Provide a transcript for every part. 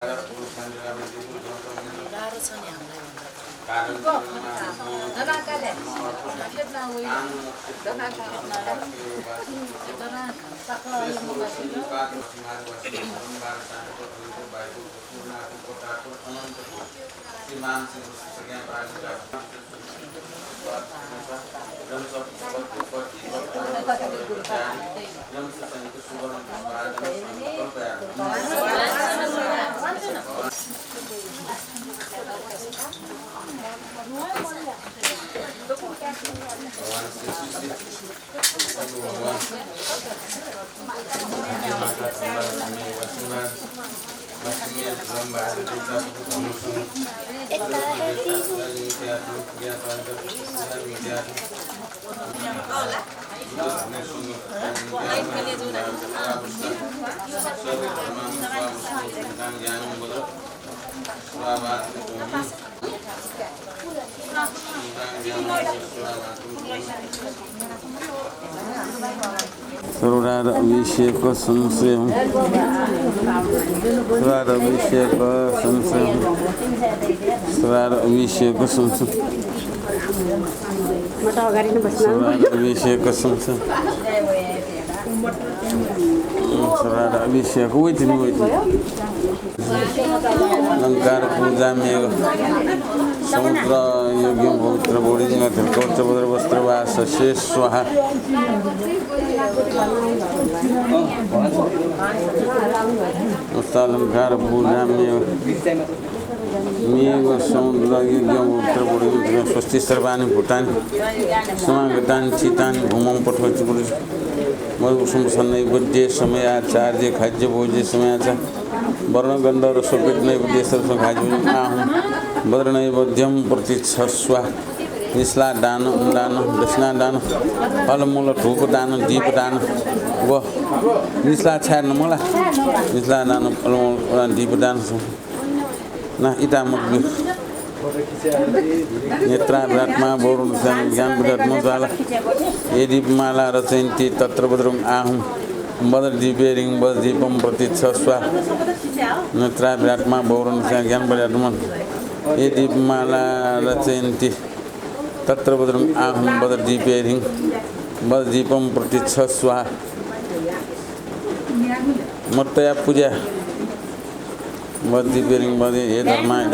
गाह्रो छ नि हामीलाई Surat Abhishek Samsayam Surat Abhishek Samsayam Surat Abhishek Samsayam Surat Abhishek Samsayam Surat Abhishek wait Lankar Puja Mega Samudra Yogya Putra Bodhina Tilkautra Bodhra Vastra Vasa Shesh Swaha Ustalankar Puja Mega Samudra Yogya Putra Bodhina Swasti Sarvani Bhutani Samagatan Chitani Bhumam Patvachi Bodhina Madhusum Sanai Buddhe Samaya Charya Khajya Bhoji Samaya Varna Gandha Rasopit Buddhe Sarva Khajya Ahum Badranai Bodhyam Pratitshaswa Nisla Dana Dashna Dana Palamula Thupa Dana Deepa Dana Go Nisla Charna Mula Nisla Dana Palamula Deepa Dana Nah ita mukbi Netra Bratma Borun San Gyan Buddhatma Zala Edi Mala Rasanti Tatra Badrum Ahum Badar Deepering Bas Deepam Pratitshaswa Netra Bratma Borun San Gyan Buddhatma Edi Mala Rasanti Tatra Badrum Ahum Badar Deepering Bas Deepam Pratitshaswa Murtaya Puja Badi Bering Badi Edharma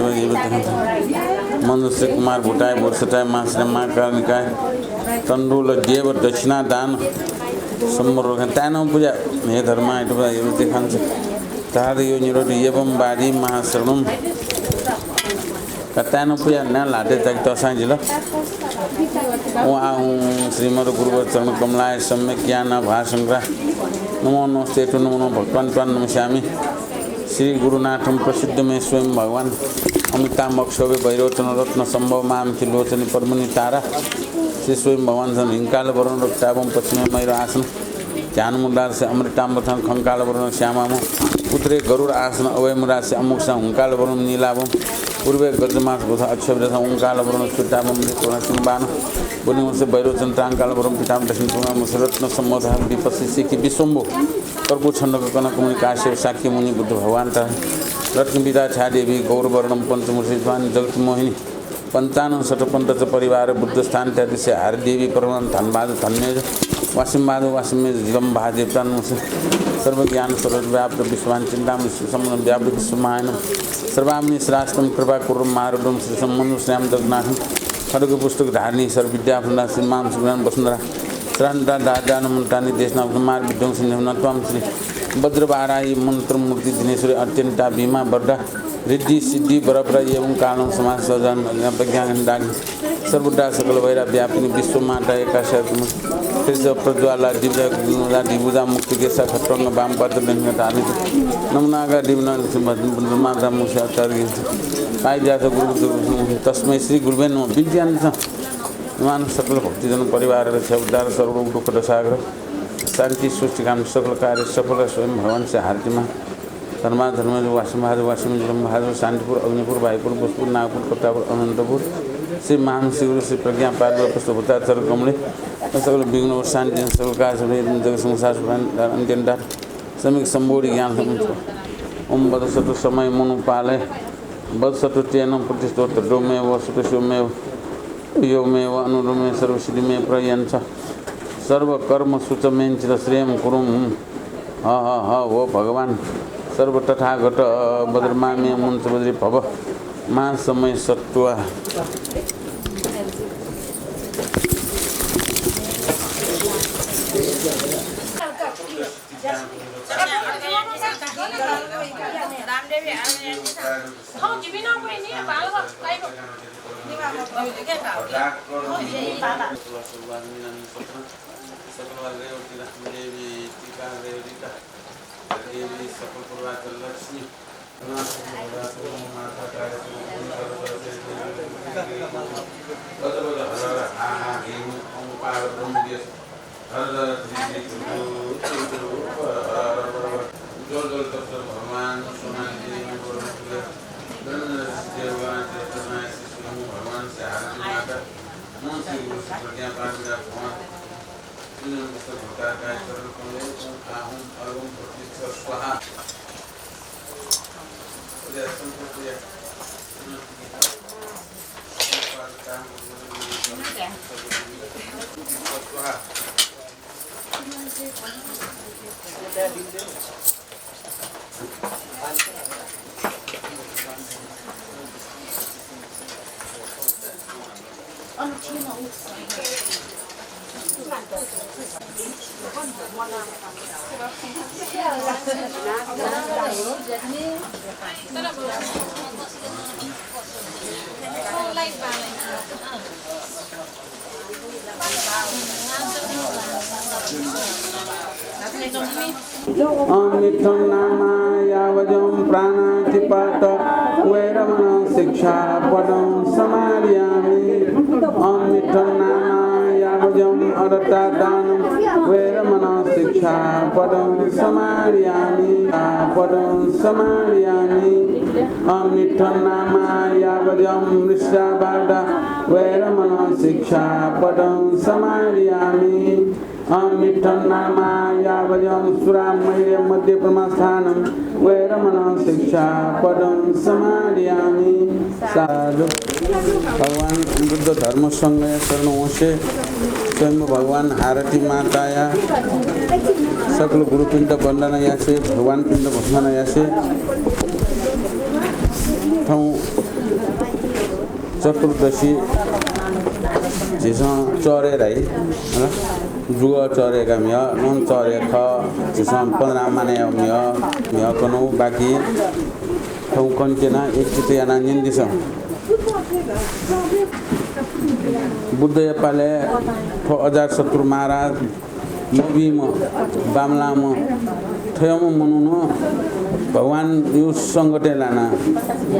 Manushya Kumar Bhutai Bursatai Masra Makar Nikai Tandula Deva Dachina Dan Samurgan Tana Puja Edharma Edharma Hansa Tari Uniro Yevam Badi Mahasranum Katana Puja Nalate Takta Sanjila Srimad Guru Vatsana Kamlaya Samekyana Bhasangra Namo Namaste to Namo Bhaktan Namashami Sri Guru Natham Prasiddha में स्वयं भगवान अमिताभ मक्षोभे भैरवचन रत्न संभव माम किलोचनी परमनि तारा श्री स्वयं भगवान सन हिंकाल वरण रक्ताभम पश्चिमे मयूर आसन ध्यान मुद्रार से अमृतांबथन खंकाल वरण श्यामाम पुत्रे गरुड़ आसन अवय मुद्रा से अमुक्षा हुंकाल वरण नीलाभम पूर्वे गजमास बोधा अक्षय ओंकाल वरण सुटाभम सिंबान पुण्य से भैरवचन टांकाल वरण पिताम दक्षिण रत्न सम्मोध विपस्सी सिखी विश्वम्भो कर्पू छंद कनक मुनि काश्यप साक्य मुनि बुद्ध भगवान रत्न पिता छा देवी गौरवर्णम पंचमूर्ति स्वामी जगत मोहिनी पंचानन शतपंथ परिवार बुद्ध स्थान इत्यादि से हर देवी परमान धनबाद धन्य वासिमबाद वासिमे जिलम भादेवतान सर्वज्ञान सर्वव्याप्त विश्वान चिंता विश्वसमन व्याप्त विश्वमायन सर्वामिनी श्रास्तम कृपा कुर्म मारुडम श्री सम्मनु श्याम जगन्नाथ खड्ग पुस्तक धारणी सर्वविद्याफुंदा श्रीमान सुज्ञान वसुंधरा श्रांता दादान मुंटानी देशनाथ कुमार विध्वंस नत्वाम श्री भद्रबाराई मंत्र मूर्ति दिनेश्वरी अत्यंता भीमा बर्डा रिद्धि सिद्धि बरपरा एवं कालम समाज सजन प्रज्ञानी सर्वुड्डा सकल वैरा व्यापिनी विश्व माता एकाशय प्रज्वाला दिव्या दिभुजा मुक्ति के खट्रंग वाम पत्र धानी नमनागा दिवना माता मुख्याचार्य पाई जाता गुरु तस्मै श्री गुरुवे नमः विद्यान मान सकल भक्तिजन परिवार उद्धार सर्व दुख सागर शांति सृष्टि काम सकल कार्य सफल स्वयं भगवान से हार्दिमा धर्मा धर्म वासिम जिलम भाजपुर शांतिपुर अग्निपुर भाईपुर भोजपुर नागपुर प्रतापुर अनंतपुर श्री महामसी गुरु श्री प्रज्ञा पार्वती पुष्पभूताचर कमले सकल विघ्न शांति सकल कार्य जग संसार अंत्यन समिक संबोधि ज्ञान ओम वदसतु समय मनुपाले वदसतु तेन प्रतिष्ठोत्र डोमे वसतु सोमेव योमेव अनुरुमे सर्वसिद्धिमे प्रयन्छ सर्वकर्म सुचमेञ्चित श्रेयं कुरुम ह हो भगवान सर्व तथागत बद्रमामे मुंच बद्री भव मा समय सत्वा अमिथुन नामा यावजं प्राणातिपात वैरमण शिक्षापदं समादयामि अमिथुन नामा यावजं अरतादानं वैरमण शिक्षापदं समादयामि अमिथुन नामा यावजं वृषभादा वैरमण शिक्षापदं समादयामि अमिथुन नामा यावजं सुरामय मध्य प्रमास्थानं वैरमण शिक्षापदं समादयामि। साधु भगवान बुद्ध धर्म संघ शरणों से स्वयं भगवान आरती माताया सकल गुरुपिंड वंदना यासे भगवान पिंड भस्मना यासे चतुर्दशी जिसं चौरे रही जुग चौरेका मिया नोन चौरे ख जिसं 15 माने मिया कनो बाकी ठौ कन्चेना एक चितयाना निंदिस बुद्ध पाले ठो अजार शत्रु महाराज मोबीम बामलाम थयम मनुन भगवान यो संगठे लाना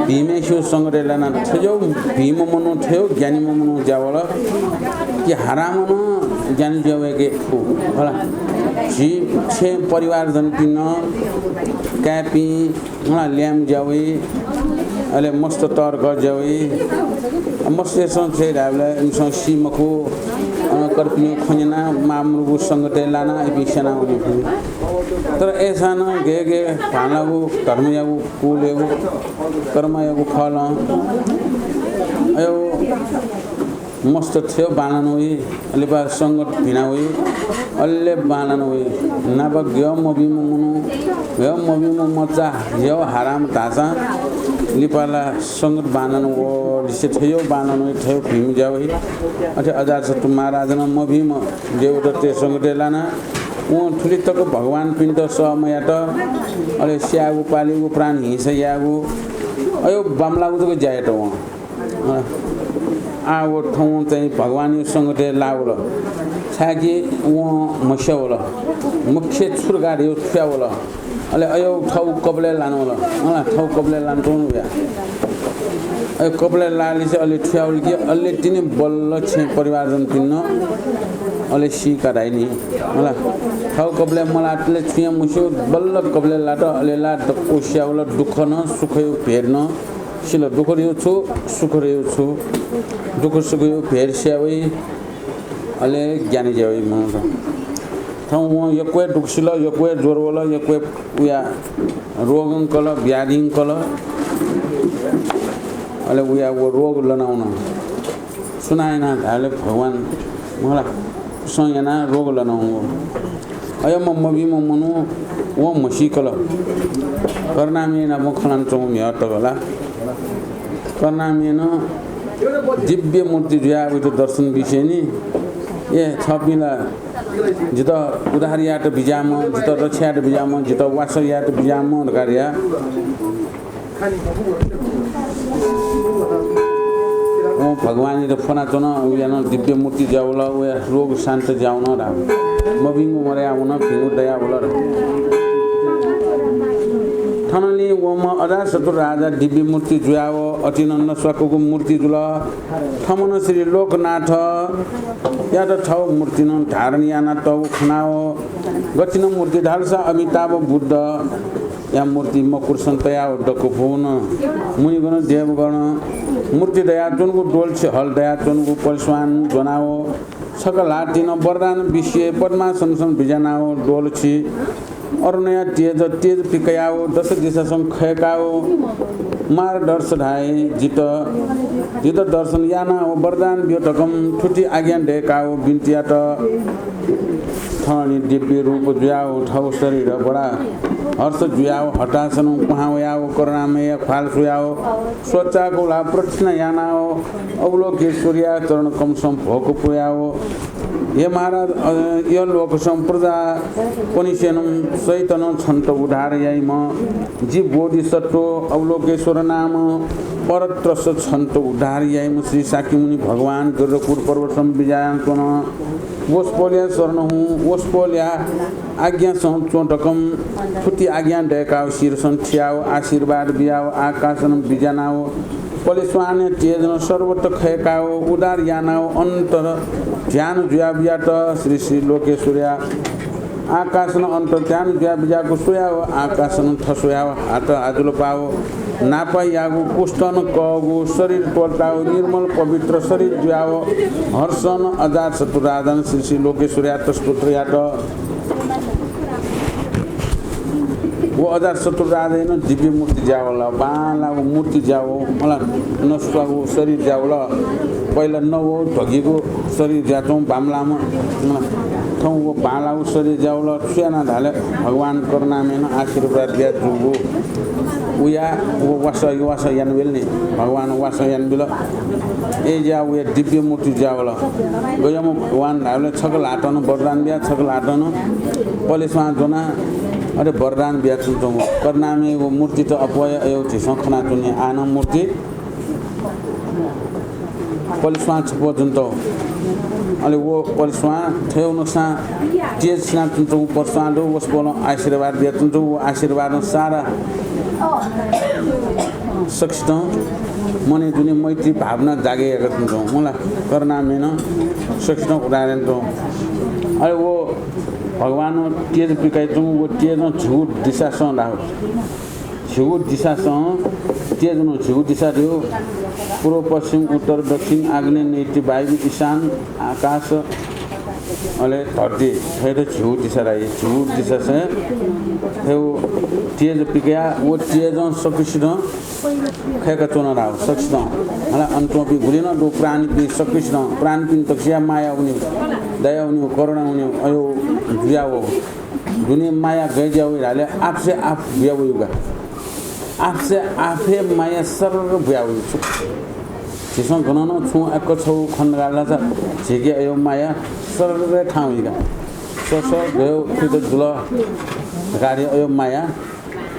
भीमे शिव संगठे लाना थयो भीम मनु थयो ज्ञानी मनु जावल कि हराम न ज्ञानी जावे के होला जी छे परिवार जन पिन क्यापी होला ल्याम जावे अले मस्त तर्क जावे मस्त संसे रावले इंसन सीमको कर्पियो खजना मामरुगु संगठे लाना एपिसना हुने तर ऐसा न गे भालागु धर्मयागु कुलेगु कर्मयागु फल अयो मस्त थियो बानन हुई अलिबा संगत भिना हुई अल्ले बानन हुई नाबक गयो मबी मुनु गयो मबी मचा यो हराम तासा लिपाला संगत बानन वो दिसे थियो बानन हुई थियो भीम जावई अथे अजार सतु महाराजन मबीम जेउटते संगते लाना वो ठुली तक भगवान पिण्ड समयात अले स्यागु पालिगु प्राण हिंसा यागु अयो बामलागु तक जायट वो आ वो ठौ चाहिँ भगवान संगते लाउल छाकी वो मस्याउल मुख्य छुरगाड यो छ्याउल अले अयो ठौ कबले लानोल होला ठौ कबले लान्टो भ्या अयो कबले लाली चाहिँ अलि छ्याउल कि अलि तिनी बल्ल छे परिवारजन पिन्न अले सी कराइनी होला ठौ कबले मलाटले छिया मुसो बल्ल कबले लाट अले लाट कोस्याउल दुख न सुख यो भेर्न सिल दुख रियो छु सुख रियो छु दुख सुख यो भेर स्याउई अले ज्ञानी जाउई म ठाउँ यक्वे दुखसिल यक्वे ज्वरोल यक्वे उया रोगंकल व्याधिंकल अले उया वो रोग लनाउन सुनाएना धाले भगवान मलाई सयना रोग लनाउनु अय मम्मी मम्मनु वो मसिकल कर्नामेन मखलान चौं म्याटगला कर्नामेन दिव्य मूर्ति जुया उतो दर्शन विषयनी ए छपिला जित उदाहरियाट बिजाम जित रक्षाट बिजाम जित वासयाट बिजाम कार्या ओ भगवान रे फना चन उयान दिव्य मूर्ति जाउला ओ रोग शान्त जाउन रा मबिंगु मरे आउन फिंगु दया बोला थनली वम अदा सतुर राजा दिव्य मूर्ति जुयाव अतिनन्न स्वको मूर्ति जुल थमन श्री लोकनाथ या त छौ मूर्ति न धारण याना तव खनाओ गतिन मूर्ति धारसा अमिताभ बुद्ध या मूर्ति मकुर संतया डको भुवन मुनिगण देवगण मूर्ति दया जुनको डोल छ हल दया जुनको पलस्वान जनाओ सकल हातिन वरदान विषय पद्मासन सं बिजनाओ डोल छी अरुणया तेज तेज पिकयाओ दश दिशा सं खयकाओ मार दर्श ढाई जित जित दर्शन याना वरदान व्योटकम ठुटी आज्ञा डेकाओ बिन्तिया त थनी दिव्य रूप जुयाओ ठौ शरीर बडा हर्ष जुयाओ हटासन कुहाओ करुणामय फाल सुयाओ स्वच्चाको ला प्रश्न यानाओ अवलोकेश्वरिया चरण कमसम भोक पुयाओ हे महाराज यो लोक संप्रजा पनिसेनम सैतन छन्त उधार याई म जी बोधिसत्व अवलोकेश्वर नाम परत्रस छन्त उधार याई म श्री साकी मुनि भगवान गिरपुर पर्वतम विजयान्तन वस्पोल्या शरण हूँ वस्पोल्या आज्ञा सं चोटकम फुटी आज्ञा डेकाओ शीर्षन ठियाओ आशीर्वाद बियाओ आकाशन बिजनाओ पलिस्वाने तेजन सर्वत्र खयकाओ उदार यानाओ अंतर ध्यान जुया बियाट श्री श्री लोकेश्वरिया आकाशन अंतर ध्यान जुया बिजाको सोयाओ आकाशन थसोयाओ हात आजुलो पाओ नापा यागो पुष्टन कगो शरीर टोलकाओ निर्मल पवित्र शरीर जुयाओ हर्षन अजात सतुराधन श्री श्री लोकेश्वरिया स्तोत्रयाट वो अजार चतुर्राधन दिव्य मूर्ति जाओला बाला मूर्ति जाओ मलाई नस्वाको शरीर जाओला पहिला नवो ढगीको शरीर जाचौँ बामलामा ठाउँ वो बालाको शरीर जाओला सुयाना धाले भगवान करुणामेन आशीर्वाद दिया जुगो उया वो वास यानबेल नि भगवान वास यानबेल ए जा उया दिव्य मूर्ति जाओला गयम भगवान धाले छकल हाटन वरदान बिया छकल हाटन पलेसमा जना अरे वरदान बिया चुन्छौँ करनामे वो मूर्ति त अपय एउटा सखना चुने आन मूर्ति पलिस्वा छपो जुन्तो अले वो पलिस्वा थेउन सा तेज स्ना चुन्छौँ परसाडो वस्पोल आशीर्वाद बिया चुन्छौँ वो आशीर्वाद सारा सक्छौँ मने जुने मैत्री भावना जागेका चुन्छौँ मलाई करनामे न सक्छौँ उदाहरण तो अरे वो भगवान तेज पिकाइछौँ वो तेज झुट दिशासँग राहो झुट दिशासँग तेज न झुट दिशा दियो पूर्व पश्चिम उत्तर दक्षिण आग्नेय नैऋत्य वायु ईशान आकाश अले धरती है झुट दिशा रही झुट दिशा से है वो तेज पिकाया वो तेज सकृष्ण खैका चोन राहो सकृष्ण मलाई अंतोपी घुलिन दो प्राणी पि सकृष्ण प्राण पिन तक्सिया माया उनी दया उनी करुणा उनी अयो जुयाओ दुनिया माया गई जाओ हाले आपसे आप ब्याओ युगा आपसे आफे माया सरर ब्याओ छु जिसं गणन छु एक छौ खण्डगाला छ झिके अयो माया सरर ठाउँ युगा सस गयो फित दुल गाडी अयो माया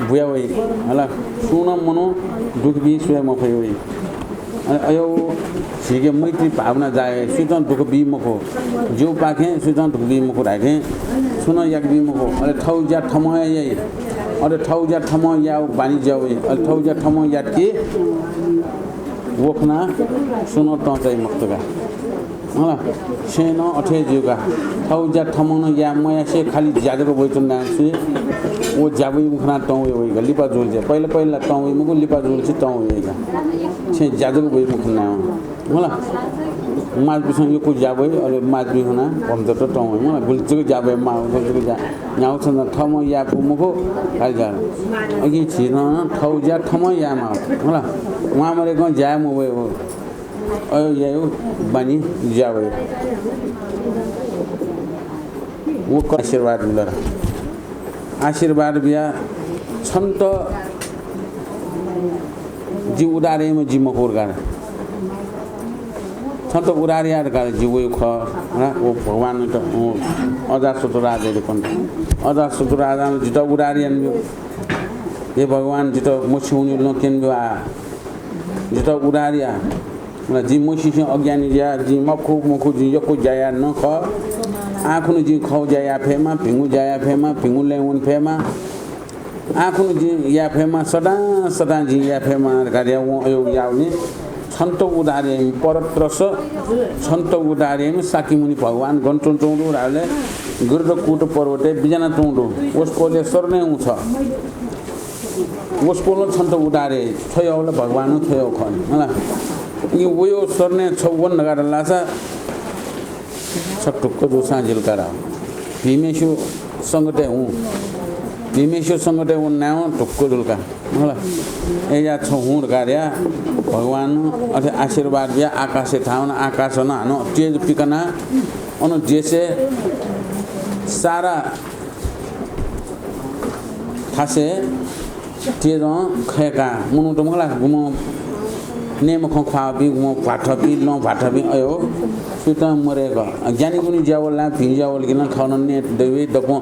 ब्याओ होला सुन मनो दुख बि स्वयं मफै अयो झिके मैत्री भावना जाए सुजन दुख बि मको जो पाखे सुजन दुख बि मको राखे सुन याक बि मको अरे ठौ जा ठमय यही अरे ठौ जा ठमय या बानी जाओ अरे ठौ जा ठमय या के वखना सुन त चाहिँ मुक्तका होला सेन अठे जुगा थौजा थमन या मया से खाली ज्यादाको बैठन नाछु ओ जाबै मुखना टौ होइगा लिपा जोल जे पहिला टौ मुगु लिपा जोल चाहिँ टौ होइगा से ज्यादाको बै मुखना होला माज बिसँग यो को जाबै अले माज बिखना भन्छ त टौ होला गुल्चको जाबै मा गुल्चको जा न्याउ छन थम या मुगु खाली जा अघि छिन थौजा थम या मा होला उहाँ मरे ग जा मो हो अयो यायो बानी जावे वो आशीर्वाद मिलर आशीर्वाद बिया छन्त जी उडारे म जी मकोर गार छन्त उडारे यार गार जी वो ख ना वो भगवान त अजात सतो राजाले पनि अजात सतो राजा जित उडारियन ये भगवान जित मछुनी लोकेन आ जित उडारिया मलाई जी मसी अज्ञानी ज्या जी मखु जी यको जाया न ख आखुनु जी खौ जाया फेमा भिंगु जाया फेमा भिंगु लेउन फेमा आखुनु जी या फेमा सदा जी या फेमा गाडिया यो याउने छन्त उदारे परत्रस छन्त उदारे साकीमुनि भगवान गन्टन चौडो राले गुरु कुट पर्वते बिजना चौडो उसकोले सर्ने हुन्छ उसकोले छन्त उदारे थयोले भगवान थयो खन होला यो वयो सर्ने 56 नगार लासा छटुक्क दोसा जिलकारा भीमेशु संगते हूँ भीमेशु संगते हूँ नाव टुक्को जुलका होला एया छहुर गार्या भगवान अथे आशीर्वाद बिया आकाशे थाउन आकाश न हानो तेज पिकना अनु जेसे सारा थासे तेज खयका मुनु त मला गुम नेम खाबी गुम भाठबी न भाठबी अयो सुता मरेको ज्ञानी गुनी ज्यावल ला भि ज्यावल किन खाउन ने देवी दको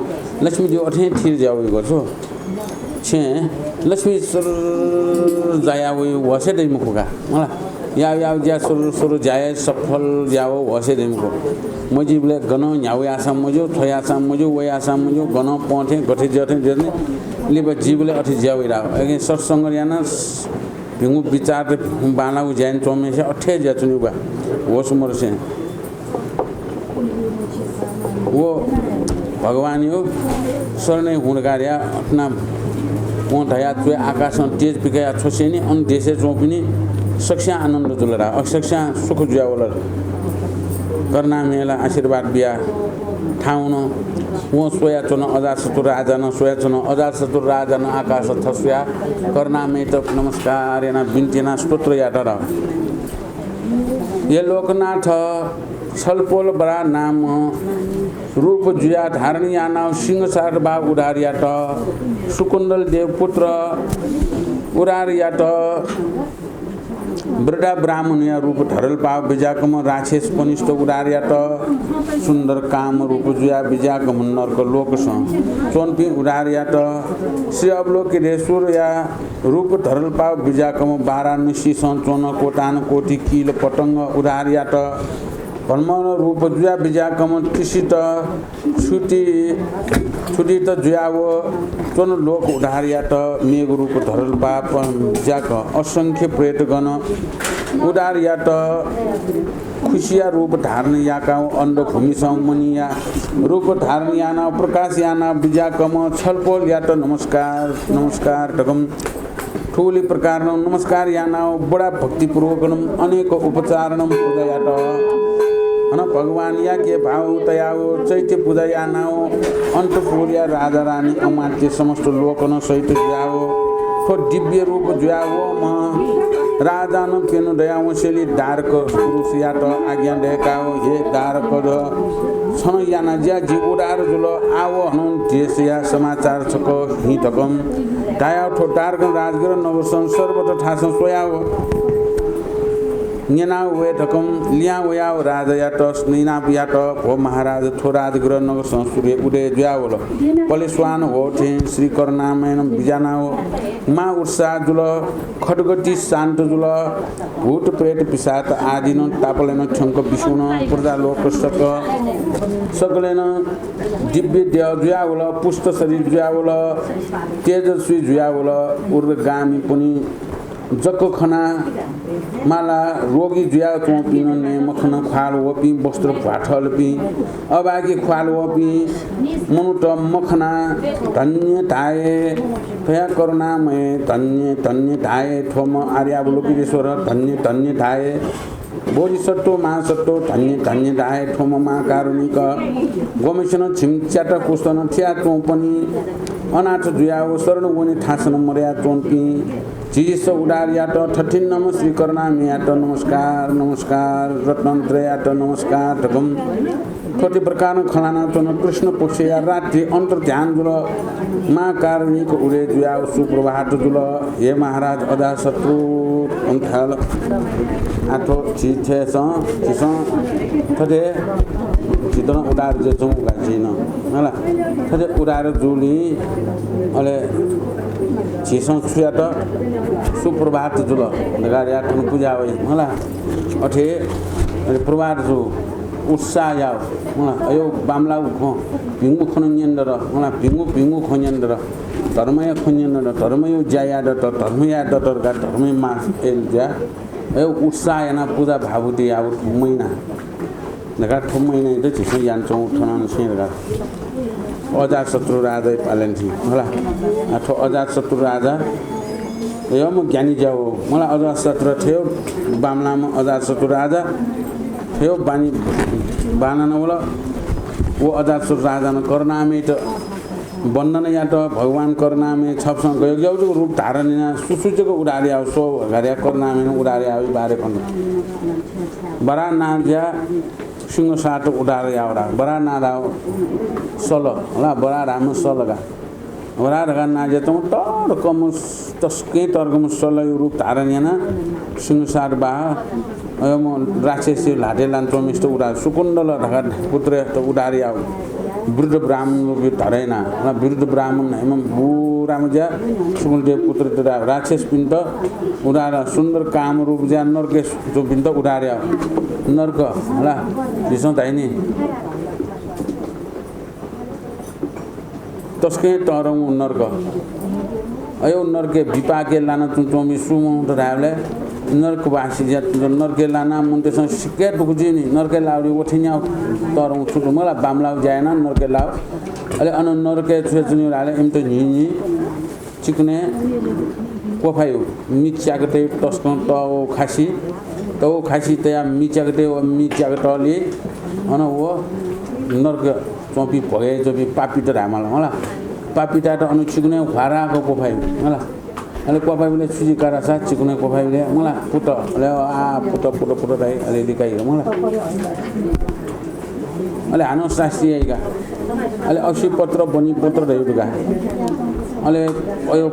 लक्ष्मी जी अठे थिर ज्यावल गर्छो छे लक्ष्मी सुर जाया वे वसे दे मुखका मला या ज्या सुर जाय सफल ज्याव वसे दे मुखो मजिबले गन न्याउ आसाम मजो थय आसाम मजो वे आसाम मजो गन पथे गठे जथे जने लिब जीवले अठे ज्यावइरा अगे सत्संग याना भिंगु विचार बानाउ जैन चोमे से अठे जचनु बा वो सुमर से वो भगवान यो सरने हुनगारिया अपना पोंथया तुए आकाश तेज पिकया छोसेनी अन देशे चोपिनी सक्षा आनंद जुलरा असक्षा सुख जुयावल करना मेला आशीर्वाद बिया ठाउन वो सोया चुन अजासतु राजन सोया चुन अजासतु राजन आकाश थस्या करनामेत नमस्कार याना बिन्तीना स्तोत्र याटर ये लोकनाथ छलपोल बड़ा नाम रूप जुया धारणी आना सिंह सार बा उडारियाट सुकुंडल देव पुत्र उडारियाट ब्रडा ब्राह्मण या रूप धरल पाव बिजाकम राक्षस पनिष्ठ उडारियाट सुंदर काम रूप जुया बिजाकम नरक लोक चोनपी उडारियाट श्री अवलोकी रेश्वर या रूप धरल पाव बिजाकम वाराणसी चोन कोटान कोटि किल पतंग उडारियाट भ्रमण रूप जुया बिजाकम त्रिसित छुटी त जुयावो चोन लोक उडारियाट मेघ रूप धरल पाप जाक असंख्य प्रेतगण उडारियाट खुशिया रूप धारण याका अंड भूमि मनिया रूप धारण याना प्रकाश याना बिजाकम छलपोल याट नमस्कार नमस्कार टकम ठूली प्रकार नमस्कार याना बड़ा भक्तिपूर्वक अनेक उपचारणम पूजायाट अन भगवान या के भाव तयाओ चैत्य पूजा यानाओ अंत फूलिया राजा रानी अमात्य समस्त लोकन सहित जुयाओ थो दिव्य रूप जुयाओ म राजा न पेनु दयाओ सेली दारक पुरुष याट आज्ञा देकाओ हे दारक छन याना ज्या जी उडार जुल आओ हन देश या समाचार छको हितकम दाया थो दारक राजगिर नवसन सर्वत ठास सोयाओ न्यना वे थकम लिया वयाव राजयाट स्नेनापियाट भो महाराज थोराज ग्रह नगर संस्कृति उदय जुयावल पलेस्वान हो थे श्री करनामयन बिजानाओ मा उत्साह जुल खडगटी शान्त जुल भूत प्रेत पिशाच आदि न तापलेन छंक विष्णु प्रजा लोक सकलेन दिव्य देव जुयावल पुष्ट शरीर जुयावल तेजस्वी जुयावल उर्वगामी पनि जक्को खना माला रोगी जुया चोपिन ने मखना खाल वपी वस्त्र भाठल पी अबागी खाल वपी मनुट मखना धन्य ताए भया करुणामय धन्य धन्य ताए ठोम आर्यावलोकीश्वर धन्य धन्य ताए बोधिसत्व महासत्व धन्य धन्य दाय ठोममा कारुणिक गोमेशन छिमच्याट कुस्तन थिया चोपनी अनाथ जुयाओ शरण गोने ठासन मर्या चोन्पी जिस उडारियाट ठठिन नम श्री करुणामयाट नमस्कार नमस्कार रत्नत्रयाट नमस्कार ढकम कति प्रकार खलाना चन कृष्ण पोषया रात्रि अन्तर ध्यान जुल मा कारुणिक उडे जुयाओ सुप्रभात जुल हे महाराज अदा शत्रु अन्थाल आठो छिसं थदे चितन उडार जे चौ गाजिन होला थदे उडार जुली अले छिसं छुयाट सुप्रभात जुल लगारिया ठन पूजा होय होला अठे प्रभात जु उत्साह याव होला अयो बामला खो भिंगु खनन्यन्दर होला भिंगु खन्यन्दर धर्मय खन्यन्दर धर्मय जायाद धर्मया दतरगा धर्मय मा एल जा अयो उत्साह याना पूजा भावुति आउ महिना नगा महिना इदे छिसं यान्छौ ठनन सेरगा अजात शत्रु राजा पालेन्थि होला अथवा अजात शत्रु राजा यो म ज्ञानी जाओ मलाई अजात शत्रु थियो बामलामा अजात शत्रु राजा थियो बानी बानन होला वो अजात शत्रु राजा न करनामे त बन्धन या त भगवान करनामे छपसँग गयो गयो रूप धारण सुसुचको उडारे आउ सो घरिया करनामे उडारे आउ बारे खण्ड बरा नाज्या सिंह साट उडारे आवरा बरा नारा सल होला बरा राम सलगा बरा रगा नाजे त तर कम तस्के तरगम सल रूप धारण याना सिंह साट बा अयम राक्षसी लाडे लान्चो मिष्ट उडा सुकुण्डल ढका पुत्र त उडारे आउ वृद्ध ब्राह्मण भी धरेना वृद्ध ब्राह्मण एवं बुराम ज्या सुकुलदेव पुत्र तदा राक्षस पिण्ड उडारा सुन्दर काम रूप ज्या नरके जो पिण्ड उडारे नरक होला दिसौँ ताइनी तस्के तरौँ नरक अयो नरके विपाके लाना चुचौमी सुमौ तदाले नरकवासी ज्या नरके लाना मुन्तेसँग सिक्के दुखजी नि नरके लाउरी ओठिन्या तरौँ छुटु मलाई बामलाउ जाएन नरके लाउ अले अन नरके छुचुनि राले एम त नि चिकने कोफायो मिच्याकते तस्कन त खासी तया मिच्याकते अन वो नरक चौपी भगे चौपी पापिट रामल होला पापिटा त अनु चिकने भाराको कोफायो होला अले कोफाइले सुजी कारासा चिकने कोफाइले मला पुट अले पुट दाइ अले लिकाइ मला अले हानो शास्त्री आइगा अले औषि पत्र बनी पत्र दैउगा अले अयो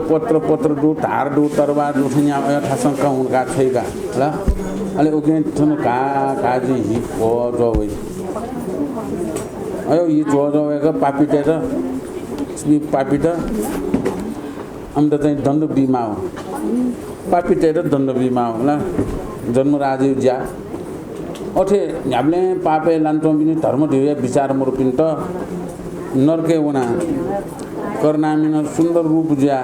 पत्र दु धार दु तरबार दु थन्या अयो थासं का हुनका छैगा ल अले ओके थन काजी हि ओ जोइ अयो हि जोएगा पापिटे त स्मी पापिटा अम्द चाहिँ दण्ड बिमा हो पापिटेर दण्ड बिमा होला जन्म राजीव ज्या अठे हामीले पापे लान्टो बिनी धर्म ढिया विचार मुरुपिन त नरके वना करनामिन सुन्दर रूप ज्या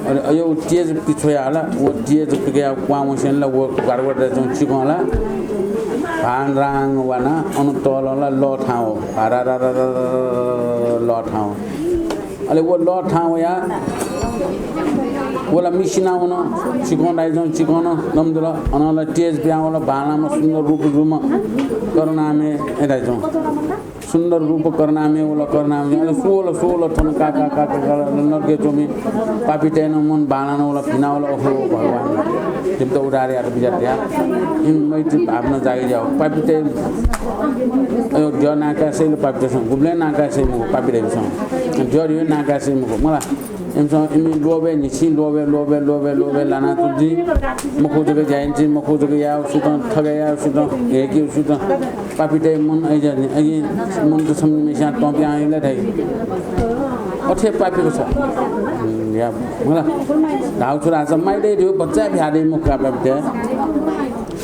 अरे अयो तेज पिछोया होला वो तेज पिके क्वामसेन ला वो गारवट जं चिकोला भान राङ वना अनुतल होला ल ठाउँ हारा ल ठाउँ अले वो ल ठाउँ या बोला मिसिना हुन चिकन चिकन नमदल अनला तेज ब्यावला भालामा सुन्दर रूप जुम करनामे एदाइजौ सुन्दर रूप करनामे ओला करनामे अले सोल थन का नरके चोमी पापिटेन मन बालान ओला फिनावला ओहो भगवान तिम त उडारे आर बिजात्या इन मैत्री भावना जागे जाओ पापिटे अयो ज नाकासेले पापिटेसँग गुब्ले नाकासेले पापिटेसँग जरियो नाकासेले मला एमसँग इमी लोबे निछि लोबे लाना तुजी मखोजके जाइन्छ मखोजके या सुत ठगया सुत हेकी सुत पापिटे मन आइजाने अघि मन त सम्म मेसा टपि आइले थाइ अठे पापेको छ या मला धाउ छोरा छ माइदै दियो बच्चा भ्याडे मुखा पापिटे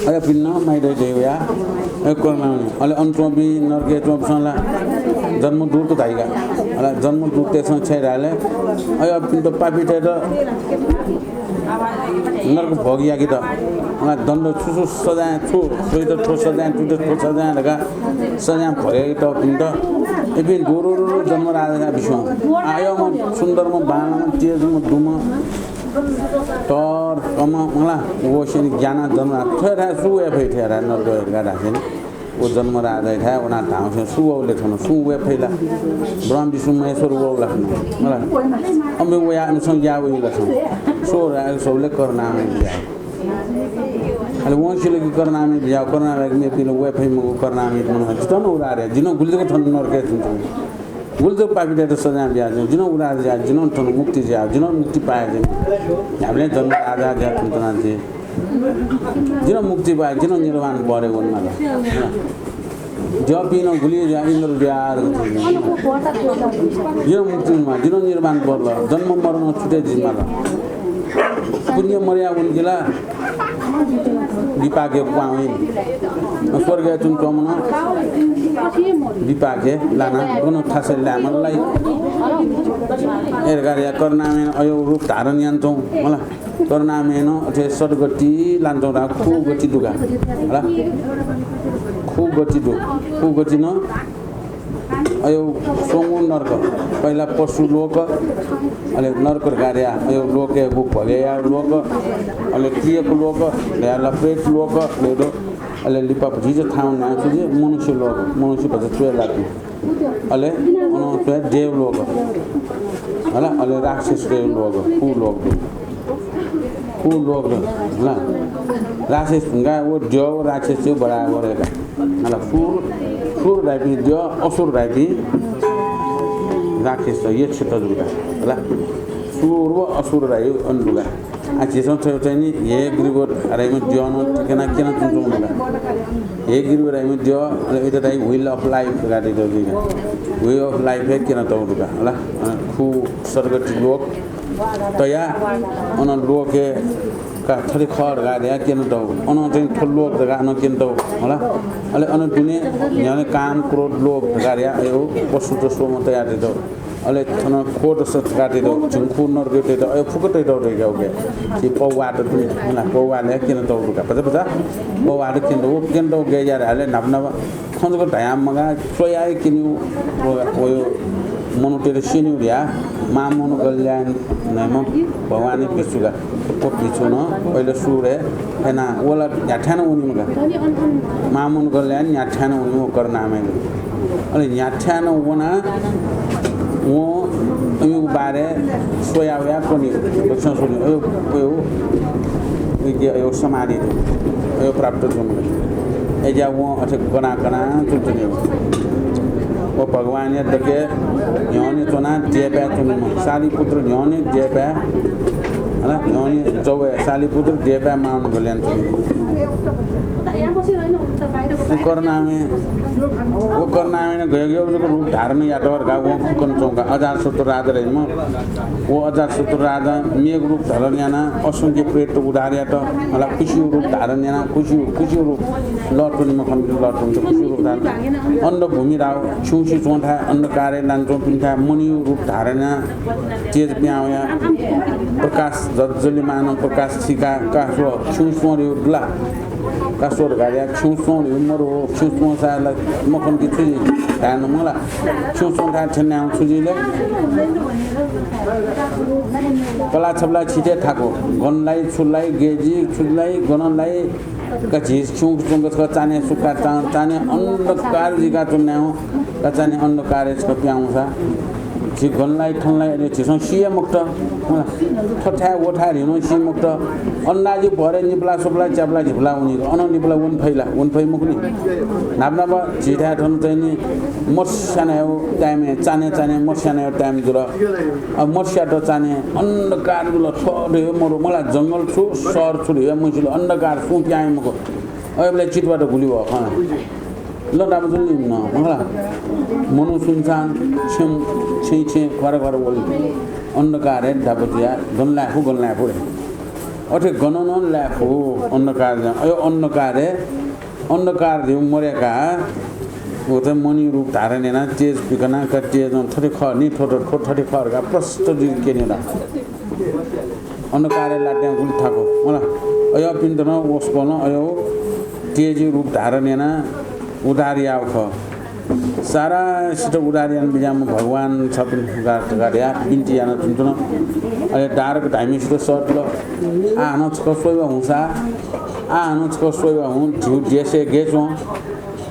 अले पिन्न माइदै दियो या कोर्माउने अले अन्चोबी नरके चोपसला जन्म दूत धाइगा अला जन्म दूत त्यसमा छैराले अय पिन्तो पापिटे त उनीहरूको भोगिया कि त उहाँ दण्ड छुसु सजाय छु सोही त ठो सजाय टुटे ठो सजाय लगा सजाय भरे त पिन त एपिन गोरु जन्म राजा विश्व आयो म सुन्दर म बाण म तेज म दुम तर कम मला वो शेन ज्ञान जन्म थरा सुए फैठेरा नर्ग राखेन वो जन्म राजा था उना ठाउँ से सुओले थन सुए फैला ब्रह्म विष्णु महेश्वर वो लखन मला अमे वो या अनुसंग या वो लखन सो रा सोले करना में दिया अले वो शिले की करना में दिया करना में पिलो वो फै म करना में मन जतन उरा रे जिनो गुल्जको थन नर्के गुल्जो पापिटे त सजाय बिया जिनो उरा जा जिनो थन मुक्ति जा जिनो मुक्ति पाए जे हामीले जन्म राजा जा तन्तना जे जिनो मुक्ति पाए जिनो निर्वाण परे वनमा जपिनो गुली जा इन्द्र द्यार जिनो मुक्तिमा जिनो निर्वाण पर्ल जन्म मरण छुटे जिम्मा पुण्य मर्या उनकिला विपाके पाउँ स्वर्ग जुन कमन विपाके लाना गुण ठासे ल्यामलाई एरगारिया करनामेन अयो रूप धारण यान्छौँ मला करनामेन अथे सडगति लान्छौँ रा खु गति दुगा होला खु गति न अयो सोमु नर्क पहिला पशु लोक अले नर्क गार्या अयो लोके गु भगेया लोक अले क्रियको लोक ल्याला प्रेत लोक लेदो अले लिपा जिज थाउ ना सुजे मनुष्य लोक मनुष्य भज चुएला अले अनो पे देव लोक होला अले राक्षस देव लोक फु लोक होला राक्षस गा वो देव राक्षस जो बराबर है होला फुर राइपी दियो असुर राइपी राक्षस ये क्षेत्र दुगा होला सुर व असुर राइ अनुगा आ जेसन थियो चाहिँ ये ग्रिगोट राइम दियो न केना तुजु नगा ये ग्रिगोट राइम दियो एटा राइ व्हील अफ लाइफ गाडी दो दिगा वे अफ लाइफ है केना त दुगा होला खु सर्गति लोक तया अन लोके का थरी खर गाड्या केन त अन चाहिँ ठल्लो जगा न केन त होला अले अन दुने याने काम क्रोध लोभ गाड्या यो पशु जस्तो म तयार त अले थन कोट सत गाटे त झुंखु नर्गटे त अयो फुकटे त गयो के कि पौवा त दुने होला पौवाले केन त उका पजा पौवा त केन त गया हाले नाप्न खनको ढायाम मगा सोयाय किन्यु ओयो मनुटेर सिन्युरिया मामनु कल्याण नम भवानी पिसुगा को पिछु न पहिले सुरे हैना ओला याठान उनी मगा मामनु कल्याण याठान उनी म करनामे अनि याठान वना वो अमी बारे सोयावया पनि दक्षिण सुनि यो समाधि यो प्राप्त जुन एजा वो अथे कना चुचने ओ भगवान या दके न्योनी चोना जेपा चुनु सालीपुत्र न्योनी जेपा हैन न्योनी जवे सालीपुत्र जेपा माउन गल्यान करनामे ने गयो रूप धारण यादवर गा वो कुकन चौका अजार सत्र राजा रेम वो अजार सत्र राजा मेघ रूप धारण याना असंख्य प्रेत उदार्या त होला खुशी रूप धारण याना खुशी रूप लटुन मखन लटुन खुशी रूप धारण अन्न भूमि राव छुसी चोंठा अन्न कार्य लान्छौ पिन्था मुनि रूप धारण तेज प्याउया प्रकाश जज्जली मान प्रकाश छिका कासो छुसोर्यो दुला कासोर गाड्या छुसोर्यो मरो छुसो साला मखन कि छु धान मला छुसो था छन्याउ छुजिले कला छबला छिटे थाको गनलाई छुलाई गेजी छुलाई गनलाई कझिस छुङ छुङको चाने सुक्का चाने अन्धकार जिगा चुन्याउ चाने अन्धकार यसको प्याउँछ छि गनलाई ठनलाई अनि छिसं सिए मुक्त ठठा ओठा रिनो सि मुक्त अन्नाजी भरे निपला सुपला च्यापला झिपला उनी अन निपला वन फै मुक्नी नापनाप छिटा ठन चाहिँ नि मर्स्याना हो टाइम चाने मर्स्याना हो टाइम जुल मर्स्या त चाने अन्धकार जुल छरे मरो मला जंगल छु सर छु हे मुसिल अन्धकार सु प्याइ मको अबले चितबाट गुली भयो खना ल दाम जुन न मला मनु सुनसान छे खर बोल अन्धकार है दापतिया गनला पुरे अथे गणन ल्याफु अन्धकार अयो अन्धकार दिउ मरेका वो त मनि रूप धारण हैन तेज पिकना का तेज थोरै ख नि थोरै खर का प्रष्ट दिन केनेला अन्धकारे लाट्या गुल थाको मला अयो पिन्तन ओस्पन अयो तेजी रूप धारणेना उदारिया ख सारा सिट उदारियान बिजाम भगवान छपिन गाड्या बिन्ती याना तुन्तन अयो डारक टाइमी सिट सटल आ नच कसोइवा हुसा आ नच कसोइवा हुन झिउ देसे गेचो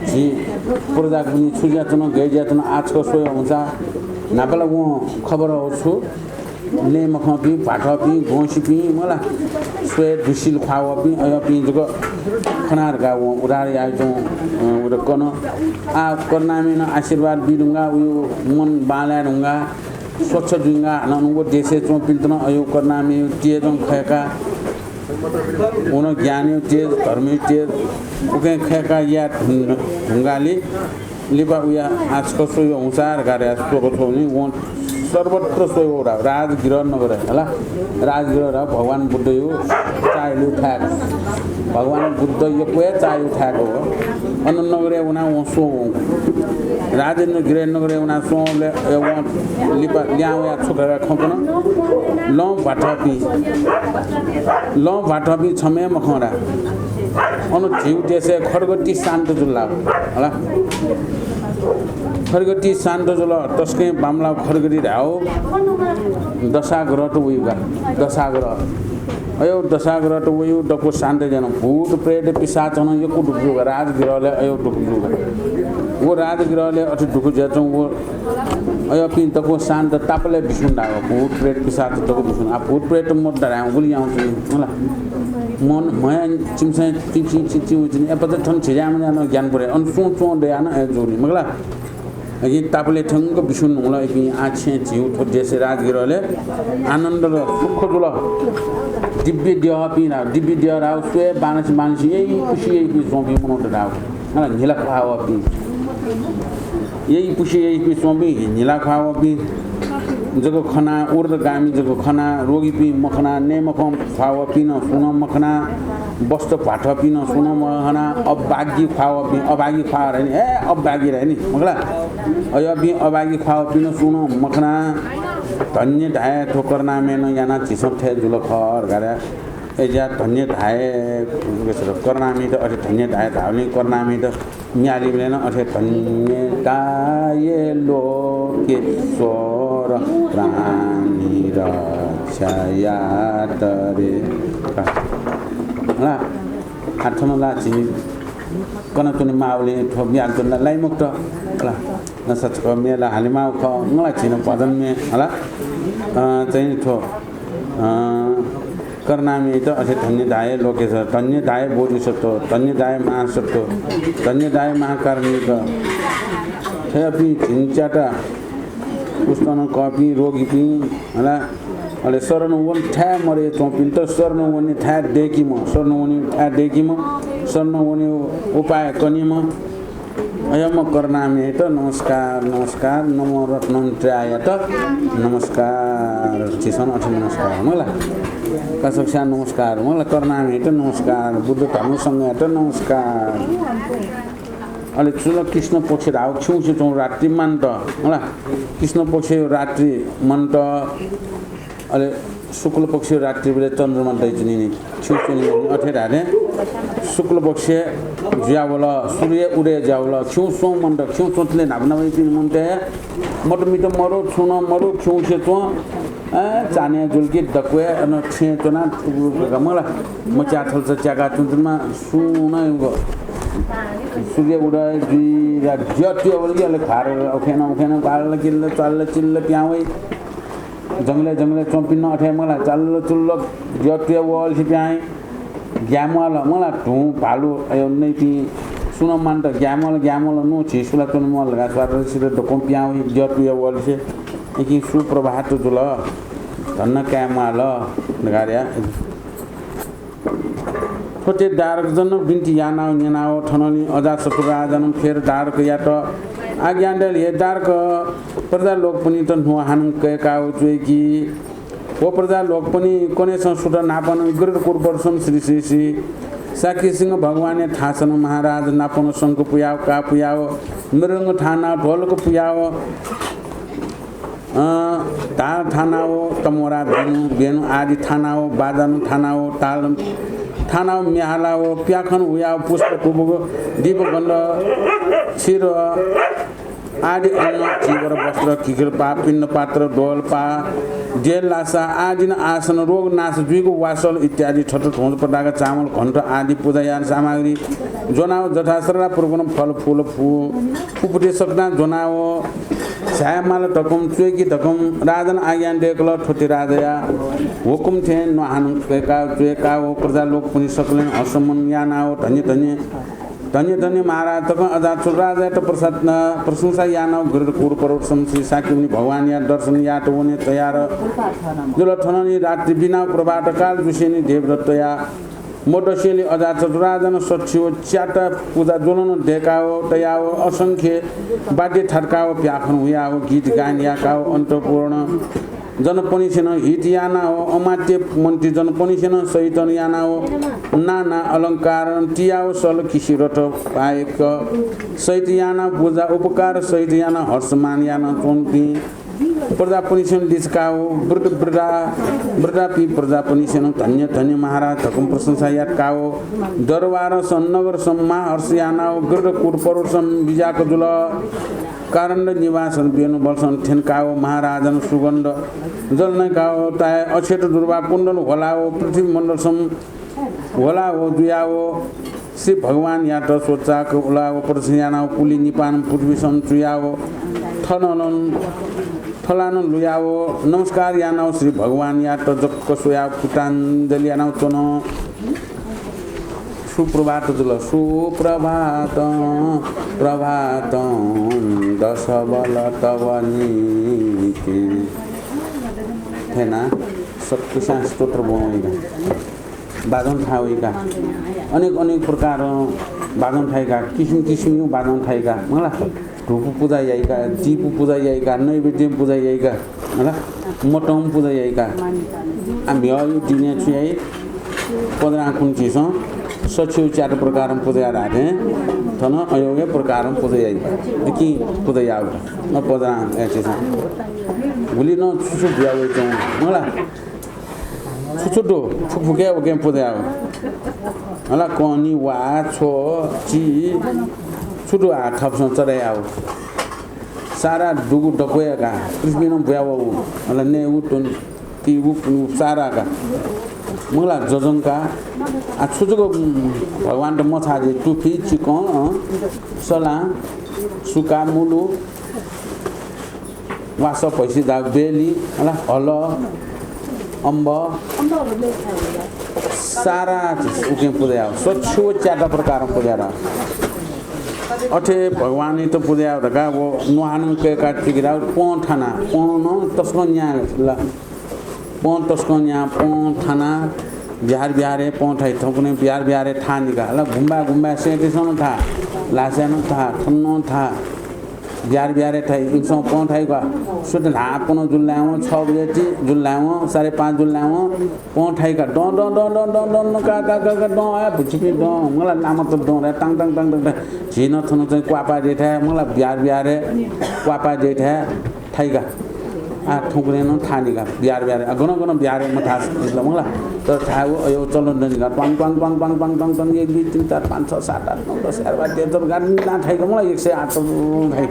जी प्रजा कुनी छुज्या तन गेज्या तन आज कसोइवा हुसा नापला गो खबर होछु ले मखपी पाठपी गोसीपी मला स्वे दुसिल खावपी अयपी जको खनार गा वो उडार आजो उड कन आ करनामे न आशीर्वाद बिदुंगा उयो मन बाला रुंगा स्वच्छ दुंगा ननुगो देशे चो पिन्तन अयो करनामे तेजं खयका उन ज्ञानी तेज धर्मी तेज उके खयका या ढुंगाली लिपा उया आजको सोयो हुसार गरे सोको छोनी वो सर्वत्र सोयो राजगृह नगरे हला राजगृह र भगवान बुद्ध यो चाइलु ठाक भगवान बुद्ध यो कोए चाइलु ठाक हो अन नगरे उना सो राजेन्द्र गृह नगरे उना सो लिपा ल्याउ या छोकरा खपन ल भाटपी छमे मखरा अनु झिउ देशे खरगटी शान्त जुल्ला हला खरगटी शान्त जुल तस्के बामला खरगटी राओ दशाग्रह तो उयुगा दशाग्रह अयो दशाग्रह तो उयु डको शान्त जन भूत प्रेत पिशाच न यो कुडुगुगा राजगृहले अयो डुगुगा वो राजगृहले अथि डुगु जचो वो अयो पिन तको शान्त तापले बिसुन्डा भूत प्रेत पिशाच तको बिसुन आ भूत प्रेत मत डराउ गुली आउँछ होला मन मया चिमसा चिची उजिन एपत ठन छिजाम जान ज्ञान परे अन सो दयान ए जोरी मगला अघि तापले ठंग बिसुन होला एकि आछे जिउ थो देशे राजगिरले आनन्द र सुख जुल दिव्य देह पिना दिव्य देह राव स्वे बानस यही खुशी यही सोबी मनो राव मला नीला खाव पि यही खुशी यही सोबी नीला खाव पि जगो खना ऊर्ध्वगामी जगो खना रोगी पि मखना ने मखम खाव पिन सुन मखना वस्त्र पाठ पिन सुन मखना अभागी खाव पि अभागी खा रहनी ए अभागी रहनी मगला अयबी अभागी खाव पिन सुन मखना धन्य धाय ठोकर नामे न याना चिसथे जुल खर गरे एजा धन्य धाय करनामी त अथे धन्य धाय धावले करनामी त न्याली बेन अथे धन्य धाय लोके स्वर प्राणी रक्षया तरे ला आठमा लाची कनतुनी माउले ठोबिया गर्न लाई मुक्त ला नसच मेला हालिमा ख मलाई छिन पदन मे हला चाहिँ ठो करनामी त अथे धन्य धाय लोके धन्य धाय बोधिसत्व धन्य धाय महासत्व धन्य धाय महाकारुणिक थेपी चिन्चाटा पुस्तन कपी रोगी पि हला अले शरण वन ठा मरे चोपिन त शरण वनी ठा देखि म शरण वनी ठा देखि म शरण वनी उपाय कनि म अयम करनामे त नमस्कार नमस्कार नमो रत्नन्त्राय त नमस्कार चिसन अथ नमस्कार मला कसक्षा नमस्कार मला करनामे त नमस्कार बुद्ध धर्मसँग त नमस्कार अले चुल कृष्ण पक्ष राव छु छु रात्रि मन्त होला कृष्ण पक्ष रात्रि मन्त अले शुक्ल पक्ष रात्रि बेला चन्द्रमा दैजनी नि छु छु अठेराले शुक्ल पक्ष ज्यावला सूर्य उदय ज्यावला छु सो मन्त छु सोतले नाबनाबै पिन मन्ते मट मिट मरो छुन मरो छु छे तो चाने जुल्की दक्वे अन छे तना गमला मचा थल्छ च्यागा चुनमा सुना गो सूर्य उदय दुई ज्योति ओलगी अले खार ओखेन बाल किल्ल चल्ल चिल्ल प्यावै जंगले चोपिन अठे मला चल्ल चुल्ल ज्योति ओल प्याइ ग्यामल मला धु भालु अयो नै ती सुन मान त ग्यामल नो छिसुला तन मल लगा स्वार सिर डकोम प्यावै ज्योति ओल से एकी सुप्रभात जुल धन्न क्यामाल नगारिया छोटे दारक जन बिन्ती यानाव नेनाव ठननी अजा सतुराजन फेर दारक या त आज्ञाण्डल हे दारक प्रजा लोक पनि त नुहान कयकाउ चुकी ओ प्रजा लोक पनि कोने संस्कृत नापन गरुड कुर्वर्षम श्री साकी सिंह भगवाने ठासन महाराज नापन शंक पुयाव का पुयाव मृंग ठाना ढोलक पुयाव ताल थानाओ तमोरा बेनु आदि थानाओ बाजानु थानाओ ताल थानाओ म्यालाओ प्याखन उयाओ पुष्प कुबुगो दीपगन्ध शिर आदि अन्न चिवर वस्त्र किकिलपा पिण्ड पात्र डोलपा जेल लासा आदि आसन रोग नाश जुइको वासल इत्यादि छट ठोज पटाका चामल घण्ट आदि पूजायान सामग्री जोनाओ जथाश्ररा पूर्वन फल फूल फुपुटे सक्दा जोनाओ छायामाल टकम चुएकी टकम राजन आज्ञा डेकल ठोटी राजया हुकुम थे नहानु चुएका हो प्रजा लोक पनि सकलेन असमन यानाओ धन्य धन्य महाराज तक अजात राजा त प्रशंसा यानव गुरु कुर परोसम श्री साकिमुनि भगवान या दर्शन याट होने तयार जुल थननी रात्रि बिना प्रभात काल जुसेनी देवदत्तया मोटसेली अजात राजन सच्चियो च्याटा पूजा जोलन ढेकाओ तयाओ असंख्य बाध्य ठड्काओ प्याखन हुयाओ गीत गान याकाओ अन्तपूर्ण जनपनिसेन हित याना हो अमात्य मन्त्री जनपनिसेन सहितन याना हो नाना अलङ्कार टियाओ सल किसिरट पाएक सहित याना पूजा उपकार सहित याना हर्षमान याना चोन्ती प्रजापनिसेन लिस्काओ वृद्धापि प्रजापनिसेन धन्य धन्य महाराज थकुम प्रशंसा याटकाओ दरबार सन्नगर सम्मा हर्ष याना हो गृह कुरपरोसम बिजाक जुल कारणद निवासन बेनु बलसन ठेनकाओ महाराजन सुगन्ध जलनकाओ ताय अक्षेत दुर्वा कुण्डल होलाओ पृथ्वी मण्डल सम होलाओ दुयाओ श्री भगवान यात सोचाको होलाओ प्रसयानाओ कुली निपान पृथ्वी सम चुयाओ थलान लुयाओ नमस्कार यानाओ श्री भगवान यात जक्क सोया पुटाञ्जलि यानाओ चोन सुप्रभात जुल सुप्रभात प्रभात दश बल तव नीति थेना शक्तिशां स्तोत्र बनाएका बाजन ठाउका अनेक प्रकार बाजन ठाएका किसिम बाजन ठाएका मलाई ढुकु पूजा याइका जीपु पूजा याइका नैवेद्य पूजा याइका मलाई मटम पूजा याइका हामी यो दिने छु है 15 कुन्चिस सचिव 4 प्रकारम पूजा राखे थन अयोग्य प्रकारम पूजा याइका कि पूजा याउ न पदरा एचेस भुली न सुसु भ्याउ चौ मलाई छुछुटो फुफुके ओके पूजा याउ होला कनी वा छो ची छुटो हात थप्छ चढाइ आउ सारा डुगु डकोयाका पृथ्वीमा भ्याउ होला ने उटुन ती साराका मुला जजङका आ छुजुको भगवान त मछाजे टुफी चिकन सला सुका मुलु वास पैसी दाग बेली होला हल अम्ब सारा उके पूजा स्वच्छ 4 प्रकार पूजा र अठे भगवान तो पूजा रका वो नुहानु के काटिगिरा पोठाना पोनो तस्कन्या ल पोन तस्कन्या पोन थाना बिहार बिहारे पोठाइ थकुने बिहार बिहारे ठानिका ल गुम्बा सेटिसम था लासेन था थन्नो था बिहार बिहारे थाइ इंसो पोठाइ का सुत हापनो जुल्लाउ 6 बजे टी जुल्लाउ 5:30 जुल्लाउ पोठाइ का डन का डन आ भुचिपि डन मलाई नाम त डन टाङ झिन थनु चाहिँ क्वापा जेठा मलाई बिहार बिहारे क्वापा जेठा थाइका आ ठुक्रेन ठानिका बिहार बिहारे गन बिहारे मथास ल मलाई त थाउ यो चलन ननिका पाङ 1 2 3 4 5 6 7 8 9 10 11 12 गाडी ना थाइका मलाई 108 थाइ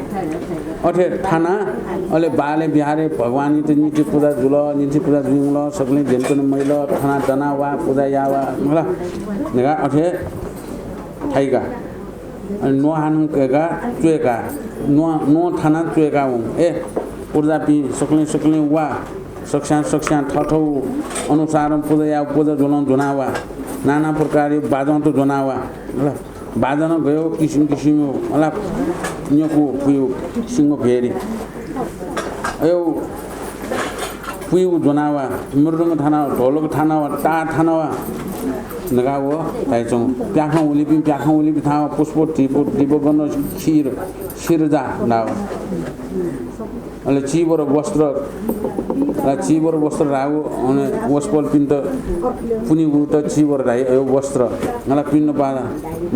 अठे थाना अले बाले बिहारे भगवान त नीति पूजा जुल नीति पूजा जुल सकले जेनको मैल थाना जना वा पूजा यावा मलाई नेगा अठे थाइका नोहानु केगा चुएका नो थाना चुएका ए पूर्जापि सकले वा सक्ष्या ठठौ अनुसार पूजा जोलन जोनावा नाना प्रकार बाजन तो जोनावा ल बाजन गयो किसिम होला न्यको पुयो सिंह फेरि अयो पुयो जोनावा मृदंग थाना ढोलक थाना ता थानावा नगावो ताइचौ प्याखौ उलिपि था पुष्प टिपो गन शिरजा नाव अले चिबर वस्त्र रागो अनि वस्पल पिन्त पुनि उत चिबर राई यो वस्त्र नला पिन्न पादा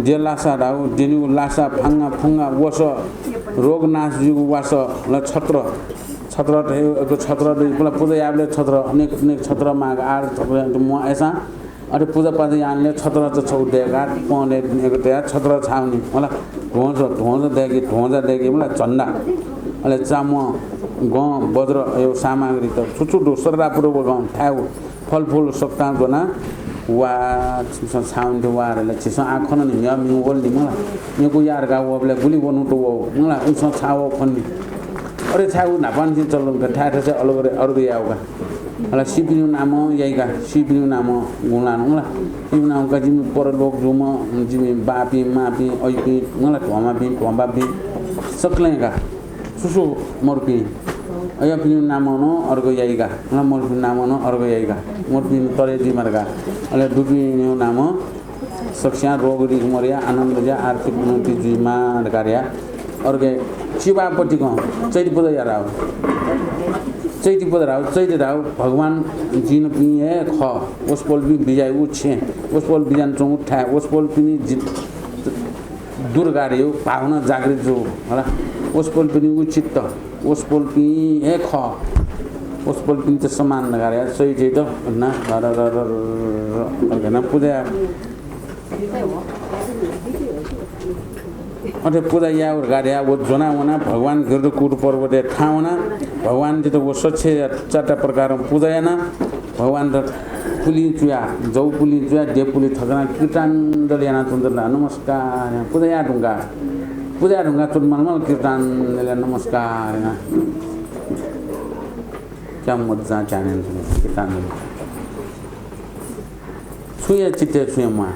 जेलासा रागो दिनु लासा फंगा वस रोग नाश जुगु वास ल छत्र तो छत्र बोला पूजा याबले छत्र अनेक अनेक छत्र माग आर म ऐसा अरे पूजा पाजा यानले छत्र त छौडेगा पले नेको त्या छत्र छाउनी होला ढोंजा देगी बोला झन्डा अले चाम ग बज्र यो सामग्री त छुछु दोसरा पुरो गाउँ ठाउ फलफुल सक्ता जना वा छिसो साउन्ड वारले छिसो आखन नि या मिगोल नि मला नेको यार गा वबले गुली बनु तो मला उस छाओ खन्नी अरे छाउ नापन दिन चल्नु त ठाठा चाहिँ अलगरे अरु याउगा अला सिपिनु नाम याइगा सिपिनु नाम गुलान मला सिपिनु नाम का जिमि परलोक जुम जिमि बापी मापी अइपी मला ढमापी सक्लेगा सुसु मर्पी अया पिनु नाम न अर्को याइगा मला मर्पी नाम न अर्को याइगा मर्पी तरे जिमरगा अले दुपी नाम सक्ष्या रोगरी मरिया आनन्दजा आर्थिक उन्नति जुइमा कार्य अर्के शिवापट्टिको चैती पूजा याराव चैती पूजा राव चैती राव भगवान जिन पिए ख ओसपोल बि बिजाय उछे ओसपोल बिजान चौ उठा ओसपोल पिनी दुर्गा रे पाहुना जागृत जो होला ओसपोल पिनी उचित ओसपोल पि ए ख ओसपोल पिनी त समान नगरे चैती त न अर्के पूजा अथे पूजा यावर गाड्या वो जोना वना भगवान गिरदो कुट पर्वत ठाउना भगवान जी तो वो स्वच्छ चारटा प्रकार पूजा याना भगवान र पुली चुया जौ पुली चुया दे पुली थगना कीर्तन दलियाना चन्द्रला नमस्कार पूजा या ढुंगा चुनमलमल कीर्तन ले नमस्कार क्या मजा जाने कीर्तन छुया चित्ते छुया मा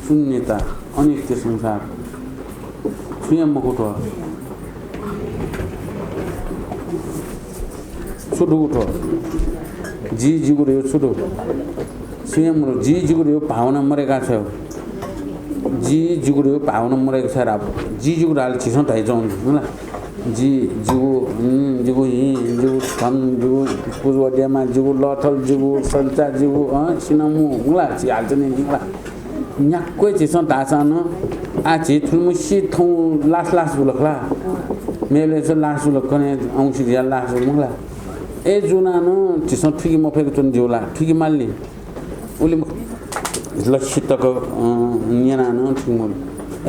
शून्यता अनित्य संसार छुयम उठो छुटु उठो जी जिगुरे छुटु छुयम जी जिगुरे भावना मरेका छ जी जिगुरे भावना मरेको छ र जी जिगुरे हाल छिसो थाइजौ होला जी जिगु थन जिगु पुजवडियामा जिगु लथल जिगु सल्चा जिगु सिनमु होला छि हाल्छ नि होला न्याक्कै छिसो तासान आछि थुलमुसी थौ लास बुलखला मेले छ लास बुलखने औंसी दिया लास मुला ए जुनानो छिसो ठिकी मफेको चुन जिउला ठिकी माल्ने उले लक्षितक न्यानानो ठिमल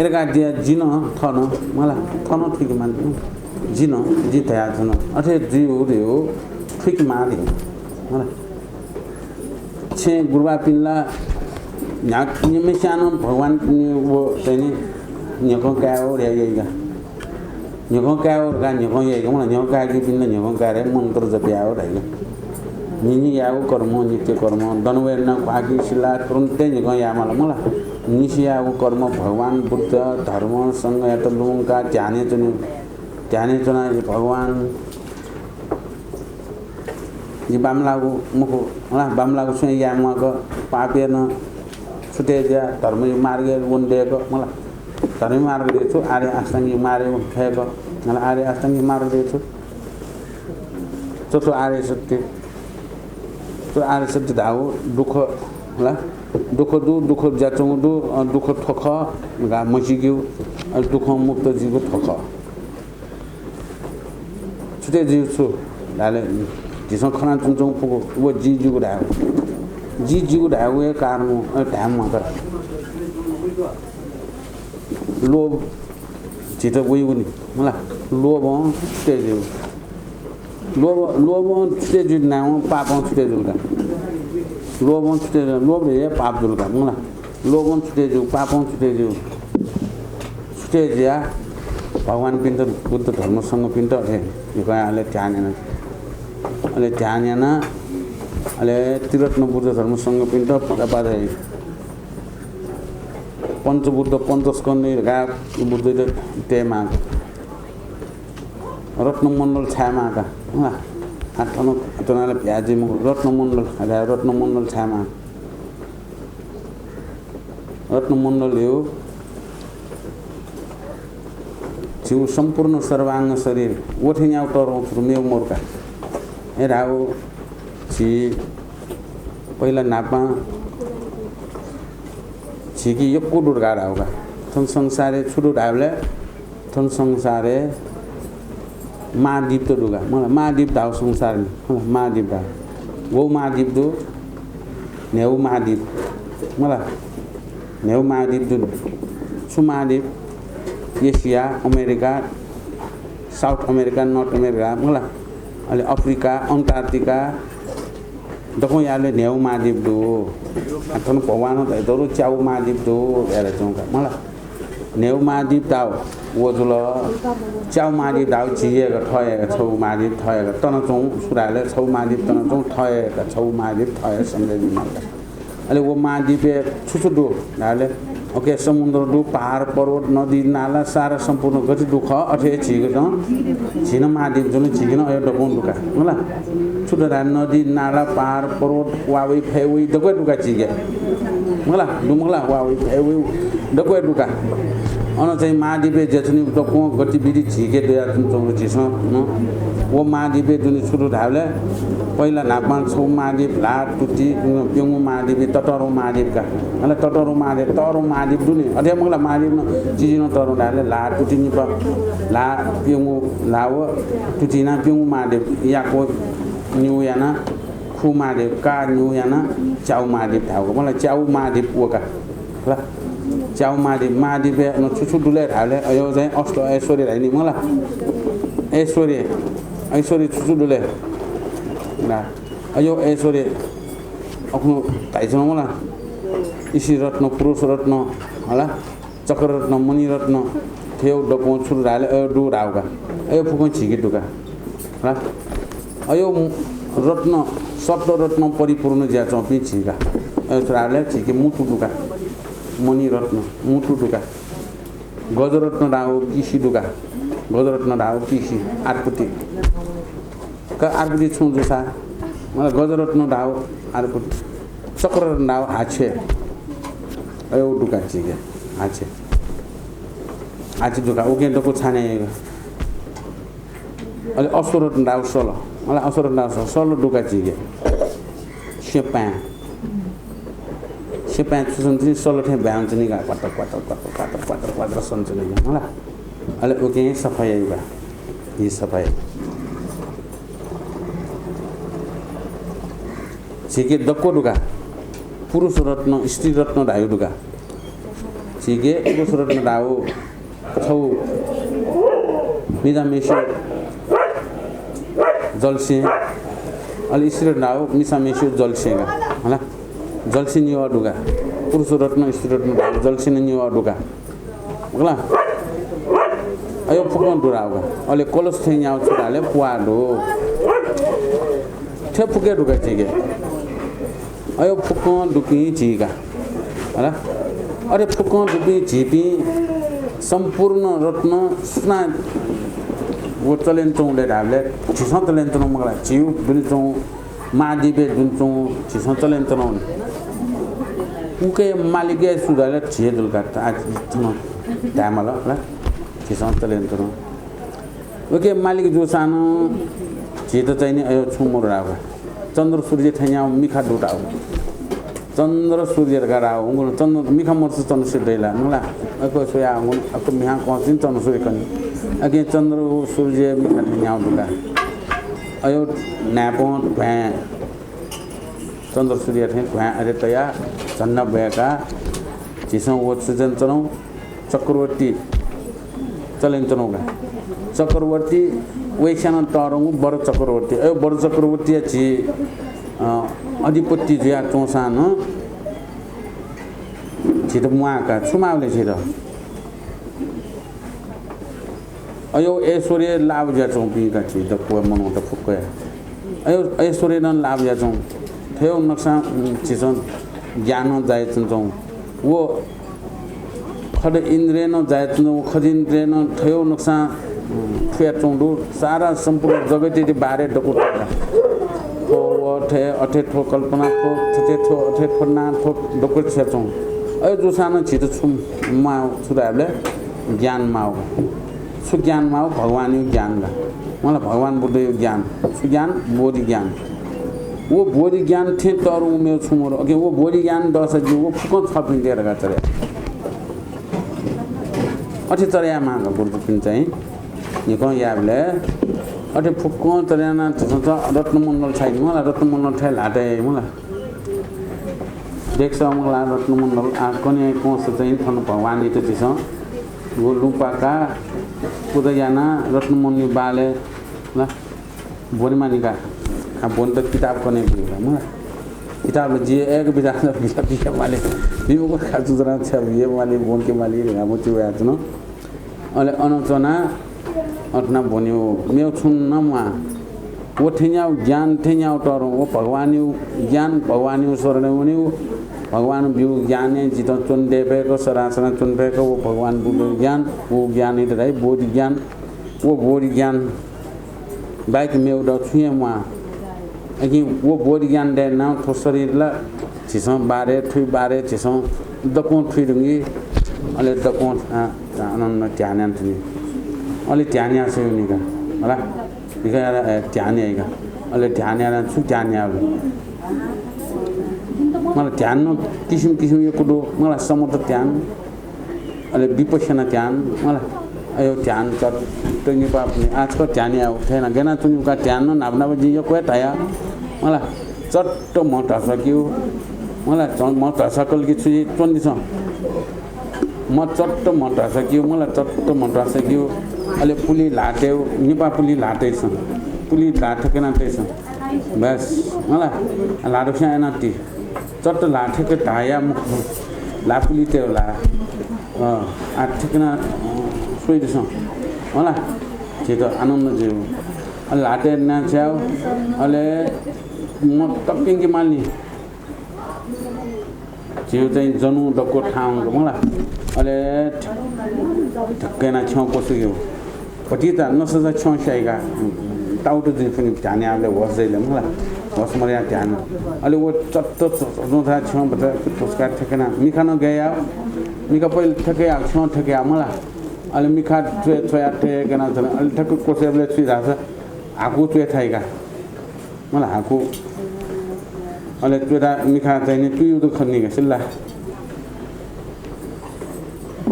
एरगा दिया जिन थन मला थन ठिकी माल्ने जिन जितया जन अथे जिउ रे हो ठिकी माले मला छे गुरुबा पिल्ला न्याक निमेशानो भगवान वो तैने न्यको काओ रे यइगा न्यको काओ गा न्यको यइगा मलाई न्यको कागी पिन्न न्यको कारे मन्त्र जप्याओ रहेगा निनि याओ कर्म नित्य कर्म दनवेन कागी शिला तुरन्ते न्यको या मलाई निसियाओ कर्म भगवान बुद्ध धर्म संग या त लुङका ध्याने चुना भगवान ये बामलागु मुखो होला बामलागु सुय या मको पापेन छुटेजा धर्म मार्ग वन्डेको मलाई धर्म मार्ग दिएछु आर्य अष्टाङ्गी मार्ग उठेको मलाई आर्य अष्टाङ्गी मार्ग दिएछु चौथो आर्य सत्य धाउ दुःख होला दुःख ज्याचौँ दुःख ठोख गा मसिग्यो दुःख मुक्त जीवको ठोख छुटे जीव छु लाले जिसो खना चुन्छौँ पुगो वो जी जुगु धाउ जी जिगु ढाउए कार्म ढाम मात्र लोभ छिट गयो नि मलाई लोभ छुटे जिउ लोभ छुटे जिउ नाम पाप छुटे जिउका लोभ छुटे लोभ रे पाप जुलका मलाई लोभ छुटे जिउ पाप छुटे जिउ छुटे जिया भगवान पिण्ड बुद्ध धर्मसँग पिण्ड रे गयाले ध्यान अले त्रिरत्न बुद्ध धर्मसँग पिण्ड पादा पंचबुद्ध पंचस्कन्धे गा बुद्धले तेमा रत्नमण्डल छायामा का आठनो तनाले प्याजी म रत्नमण्डल छायामा रत्नमण्डल हो जिउ सम्पूर्ण सर्वांग शरीर ओठे याउ टरो मेउ मोरका ए राउ छि पहिला नापा छिकी यो कुडुर गाडा होगा थन संसारे छुडु ढाबले थन संसारे महाद्वीप तो दुगा मलाई महाद्वीप धाउ संसारले मलाई महाद्वीप धाउ वो महाद्वीप दो नेउ महाद्वीप मलाई नेउ महाद्वीप दो सु महाद्वीप Asia America south America north America मलाई अहिले अफ्रिका अन्टार्क्टिका दखो याले नेउ महाद्वीप दो अथन भगवान त दरु च्याउ महाद्वीप दो हेरे चौका मलाई नेउ महाद्वीप दाउ वजुल च्याउ महाद्वीप दाउ जिएका ठएका छौ महाद्वीप ठएका तनचौँ सुराले छौ महाद्वीप तनचौँ ठएका छौ महाद्वीप ठए सम्झेदी मार्का अहिले वो महाद्वीप छुछु दो नाले ओके समुद्र दु पहाड पर्वत नदी नाला सारा सम्पूर्ण गति दुख अठे छिगेन छिन महाद्वीप जुन छिगेन अयो डकोन दुका होला छुटरा नदी नाला पहाड पर्वत वावै फेवै दकै दुका छिगे होला दुमला वावै फेवै दकै दुका अन चाहिँ महाद्वीपे जेछनी डको गतिविधि छिगे 2024 न वो महाद्वीपे जुन सुरु धावले पहिला नापमान छौ महाद्वीप लाट टुटी प्युङु महाद्वीप तटरो महाद्वीपका होला तटरो महाद्वीप तरो महाद्वीप दुनी अथे मंगला महाद्वीप न जिजिनो तरो धाले लाट टुटी नि प ला प्युङु लाव टुटीना प्युङु महाद्वीप याको न्यु याना खु महाद्वीप का न्यु याना च्याउ महाद्वीप धाउको मलाई च्याउ महाद्वीप वका ल च्याउ महाद्वीप न छुछु डुले धाले अयो चाहिँ अष्ट ऐश्वर्य राइनी मलाई ऐश्वर्य छुछु डुले ना अयो ऐश्वर्य आफ्नो ताइछन मलाई ईशी रत्न पुरुष रत्न होला चक्र रत्न मणि रत्न थेउ डको छुरु धाले अयो डु राउका अयो फुको छिके दुका होला अयो रत्न सप्त रत्न परिपूर्ण ज्या चौपी छिका अयो छुराले छिके मुटु दुका मणि रत्न मुटु दुका गजरत्न राउ किसी दुका गजरत्न राउ किसी आरपुटी का आरपुटी छु जुसा मलाई गजरत्न राउ आरपुटी चक्र राउ आछे अयो दुका छिके आछे दुका ओके डको छाने अहिले असुरत्न राउ सोलो मलाई असुरत्न राउ सोलो दुका छिके सेपा सुसन्ती सोलो थे ब्यान्छ नि गा क्वाटर सन्छ नि होला अहिले ओके सफाई बा यी सफाई छिके दक्को दुका पुरुष रत्न स्त्री रत्न धायो दुका छिके पुरुष रत्न धायो छौ मिदामेश्वर जलसे अलि स्त्री रत्न धायो मिसामेश्वर जलसेगा होला जलसी नियो दुका पुरुष रत्न स्त्री रत्न धायो जलसी नियो दुका होला अयो फुकन दुराउगा अलि कलस थे याउ छुराले पुआडो थे फुके दुका छिके अयो फुकन दुकी छिका होला अरे फुकन दुकी छिपी सम्पूर्ण रत्न स्ना वो चलेन चौले धाले छिस चलेन चौ मगला छिउ दुन चौ महाद्वीपे जुन चौ छिस चलेन चौ उके मालिके सुधाले छिए दुलका आज टाइमल होला छिस चलेन चौ ओके मालिक जो सानो छित चाहिँ नि अयो छुमोर रावा चन्द्र सूर्य थैया मिखा दुटाउ चन्द्र सूर्य गराउ उंगुल चन्द्र मिखा मर्स चन्द्र सूर्यला नला अको सोया उंगुल अको मिहा कोसिन चन्द्र सूर्य कनि अगे चन्द्र सूर्य मिखा थैया दुला अयो नापो भ्या चन्द्र सूर्य थे भ्या अरे तया जन्न भएका छिसौ वो सुजन चनौ चक्रवर्ती चलेन चनौगा चक्रवर्ती वैशान तरंग बर चक्रवर्ती अयो बर चक्रवर्ती छि अधिपति ज्या चौसान छिट मुआका छुमाउले छिट अयो ऐश्वर्य लाभ ज्या चौपीका छि त को मनो त फुक्क अयो ऐश्वर्य न लाभ ज्या चौ थेउ नक्सा छिस ज्ञान जाय चौ वो खड इन्द्रिय न जाय चौ खजिन्द्रिय न थेउ नक्सा ठुया चौडु सारा सम्पूर्ण जगतै बारे डकुटा अठे ठो कल्पना ठो अठे ठोना ठो डकुट छेचौं अयो जो सानो छिटो छुम मा छुराले ज्ञान माउ सु ज्ञान माउ भगवान यो ज्ञान गा मलाई भगवान बुद्ध यो ज्ञान सु ज्ञान बोधि ज्ञान वो बोधि ज्ञान थे तर उमेउ छुमरो ओके वो बोधि ज्ञान दस जी वो फुकन छपिन दिएर गा चरे अठे चरेया माग गुरु पिन चाहिँ निको याबले अटे फुक्को तरेना त रत्नमण्डल छैन मलाई रत्नमण्डल छैन लाटे मलाई देख्छ मलाई रत्नमण्डल आकोने कोस चाहिँ थन भगवान त छ वो लुपाका उदयना रत्नमण्डल बाले ल बोरीमानिका बोन त किताब कने बिला मलाई किताब जे एक बिदा बिला वाले बिमुको खाजु जरा छ ये वाले बोन के वाले हम त्यो याद न अले अनचना अटना बन्यो मेउ छुन नमा वो ठेन्याउ ज्ञान ठेन्याउ तर वो भगवान ज्ञान भगवान शरण हुने भगवान बिउ ज्ञान जित चुन देवेको सरासना चुन देवेको वो भगवान बुद्धि ज्ञान वो ज्ञान इधर बोधि ज्ञान वो बोधि ज्ञान बाइक मेउ द छुए मा अघि वो बोधि ज्ञान दे नाउ थो शरीर ला छिसो बारे थुइ बारे छिसो दको थुइ दुंगी अले दको आनन्द ध्यान आन्थनि अले ध्यान आसे निका होला निका ध्यान आइगा अले ध्यान आला छु ध्यान आले मलाई ध्यान किसिम किसिम यो कुरो मलाई समर्थ ध्यान अले विपश्यना ध्यान मलाई अयो ध्यान चट्टनी पाप्ने आजको ध्यान आउ थिएन गेना तुनुका ध्यान न नाब्ना बजी यो कोया ताया मलाई चट्ट मटा सक्यो मलाई मटा सकल कि छु चन्दी छ म चट्ट मटा सक्यो मलाई चट्ट मटा सक्यो अले पुली लाट्यो निपा पुली लाटेछ पुली लाटकेन तेछ बस मलाई लाडो छैन ती चट्ट लाठेको ढाया मुख लापुली त्यो ला आठेकना सोइदिस होला छिटो आनन्द जिउ अलि लाटे नाच्याउ अले म टक्किङ माल्ने जिउ चाहिँ जनु डक्को ठाउँ मलाई अले ठक्कैना छेउ पसेको पटी त नसजा छेउ स्याइगा टाउटो दिन पनि ध्यान आले वसैले मलाई बस मरिया ध्यान अलि वो चट्ट नथा छेउ बता पुस्कार ठेकेना मिखा न गया मिखा पहिले ठेके आ छेउ ठेके आ मलाई अलि मिखा छोया ठेकेना छ अलि ठक्क कोसेबले छि राछ आकु चुए थाइगा मलाई आकु अलि तुरा मिखा चाहिँ नि तुयु त खन्नी गसिल्ला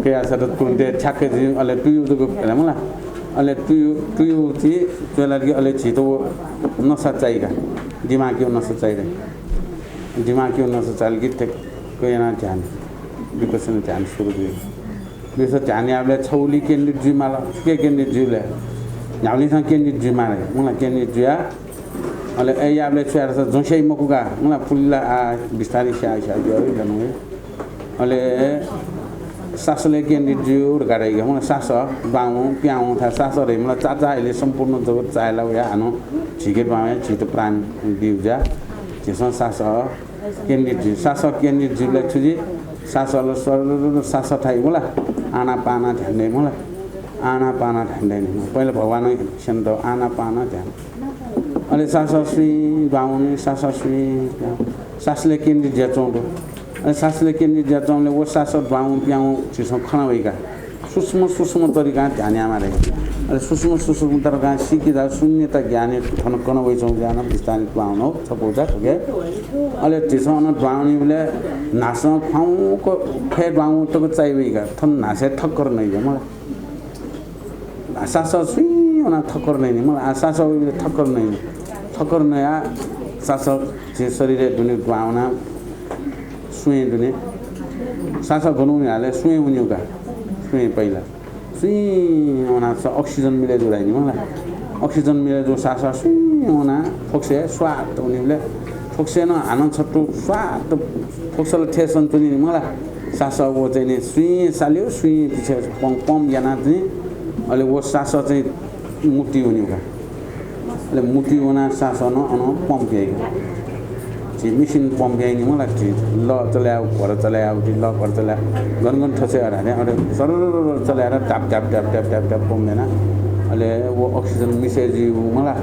के आछ त तुन्दे छाके जि अलि तुयु त मलाई अलि तुयु छि तुलागी अलि छिटो नसा चाहिगा दिमाग क्यों न सच्चाई रहे दिमाग क्यों न सच्चाई की tek कोई ना ध्यान विपसना ध्यान शुरू हुई विपसना ध्यान आपले छौली केन्द्रित जिमाला के केन्द्रित जिले न्याउली सँग केन्द्रित जिमाले मलाई केन्द्रित जिया अले ए आपले छुएर छ जोसै मकुगा मलाई फुल्ला आ बिस्तारै स्याइ गयो गनु अले सासले केन्द्रित जिउ गाडैगा मलाई सास बाउ प्याउ था सास रे मलाई चाचा अहिले सम्पूर्ण जगत चाहेला या हानो छिकेट बामे छिटो प्राण दिउजा त्यसमा सास केन्द्रित जिउ सास केन्द्रित जिउले छुजी सासले सरल सास थाइ मलाई आना पाना ध्यान मलाई आना पाना ध्यान पहिला भगवान सन्त आना पाना ध्यान अनि सास सुई बाउने सास सुई सासले केन्द्रित ज्याचौँदो अनि सासले केन्द्रित ज्याचौँले वो सास बाउ प्याउ छिसो खना भइका सूक्ष्म तरिका ध्यान आमाले अनि सूक्ष्म तरिका सिकिदा शून्यता ज्ञान ठनकन वइचौँ ज्ञान विस्तार पाउन सपोजा के अहिले त्यसो न ड्वाउनीले नास खाउको फे ड्वाउ तको चाहिएगा थन नासे ठक्कर नै मलाई सास सुई ona ठक्कर नै मलाई सास ठक्कर नै आ सास जे शरीर दुने ड्वाउना सुई दुने सास बनाउने हाले सुई हुनेका सुई पहिला सुई ona अक्सिजन मिले जोडाइनी मलाई अक्सिजन मिले जो सास सुई ona फोक्से स्वाद हुनेले फोक्से न आनन्द छट्टु स्वाद फोक्सल ठेसन पनि मलाई सास वो चाहिँ नि सुई साल्यो सुई पछि पम याना चाहिँ अहिले वो सास चाहिँ मुक्ति हुनेका अहिले मुक्ति हुना सास न अन पम्प आइगा जी मिसिन पम्प आइनी मलाई ल चलायो घर चलायो ल घर चलायो गनगन ठसे हराने अरे सरल चलाएर टाप टाप टाप टाप टाप टाप पम्दैन अहिले वो अक्सिजन मिसेजी मलाई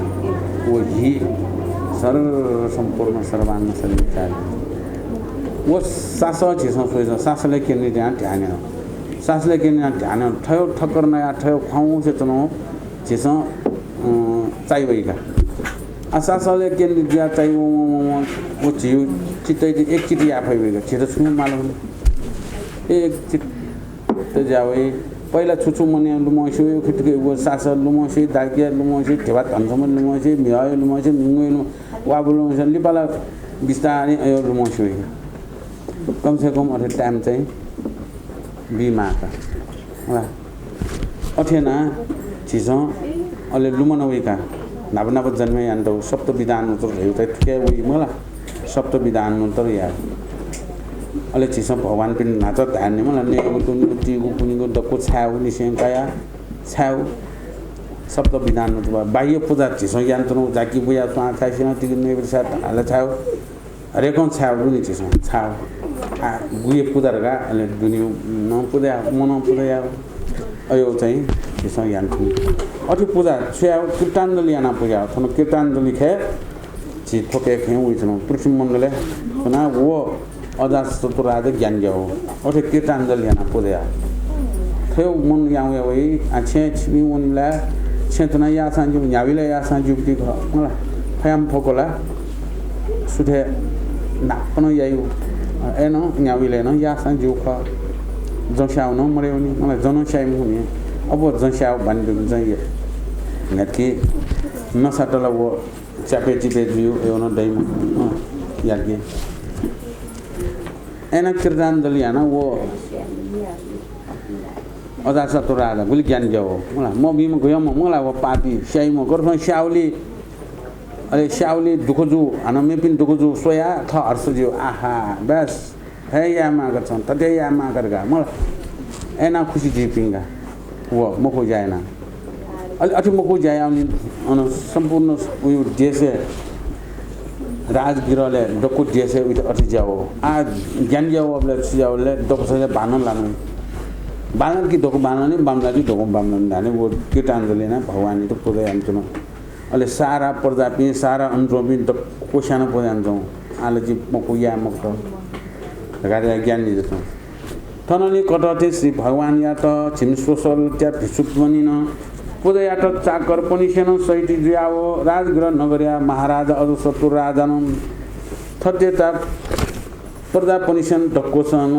वो हि सरल सम्पूर्ण सर्वांग शरीर चाहे वो सास छिसो सोइछ सासले केन्द्रित ध्यान सासले केन्द्रित ध्यान ठयो ठक्कर नया ठयो खाउँ चेतनो छिसो चाहिएका सासले केन्द्रित ज्या चाहिए वो छिउ चित्तै एकचोटि आफै भइगयो छिटो छुनु मालौँ एक चित्त जावे पहिला छुछु मने लुमसु खिटके वो सास लुमसु दागिया लुमसु ठेवा धनसम लुमसु मिहाय लुमसु मिंगै वाबु लुमसु लिपाला बिस्तारै यो लुमसु कम से कम अरे टाइम चाहिँ बिमाका होला अथेना छिसो अले लुमनवेका नाबनाब जन्मे यान्तो सप्त विधान उतर हेउतै ठुके उइ मला सप्त विधान उतर या अले छिसो भगवान पिन नाच धान्ने मला नेको तुनिको टिगु कुनिको दक्को छाउ निसेंकाया छाउ सप्त विधान उतर बाह्य पूजा छिसो यान्तो जाकी बुया ता थासिन तिग नेबर साथ हाल छाउ हरेकन छाउ दुनि छिसो छाउ आ गुये पूजारगा अले दुनि न पूजा मन पूजा अयो चाहिँ छिसो यान्तो अथि पूजा छ्याउ कीर्तनदली याना पूजा थन कीर्तनदली खे छि थोके खे उइछन पृथ्वी मण्डले सुना वो अदास चतुराद ज्ञान जाओ अथि कीर्तनदली याना पूजा थेउ मन याउ वइ आछे छिबि मनला छेतना या सांजु न्याविले या सांजु ति ख मला फयाम फोकोला सुथे नापन यायु एनो न्याविले न या सांजु ख जसाउ न मरेउनी मलाई जनसाइम हुने अब जस्याउ भन्नु चाहिँ नेकी नसाटला वो चापे चिपे दियो एउटा दैमा यादगे एना कीर्तन दलियाना वो अदास तोराला गुली ज्ञान जाओ मलाई म बिम गयो मलाई वो पापी स्याइ म गर्छ स्याउली अरे स्याउली दुखजु अन मेपिन दुखजु सोया थ हर्षजु आहा बस हे या मा गर्छ तते या मा गर्गा मलाई एना खुशी जिपिंगा वो मको जाएना अथि मको जाए अनि अन सम्पूर्ण उयो देशे राजगिरले डको देशे उयो अथि जाओ आ ज्ञान जाओ अबले जाओले डकोले बानन लानु बानन कि डको बानन बामला कि डको बामला धाने वो कीटान्दले न भगवान त पूजा आउँछन अले सारा प्रजापि सारा अन्त्रोपि द कोशान पूजा आउँछौ आले जी मको या मको गाडा ज्ञान दिन्छ तनली कटते श्री भगवान या त छिम सोसल त्या भिसुत्वनि न पूजा या त चाकर पनि सेन सैति जुयाओ राजगृह नगरिया महाराजा अदुसतुर राजानम थत्यता प्रजा पनि सेन ढक्कोसँग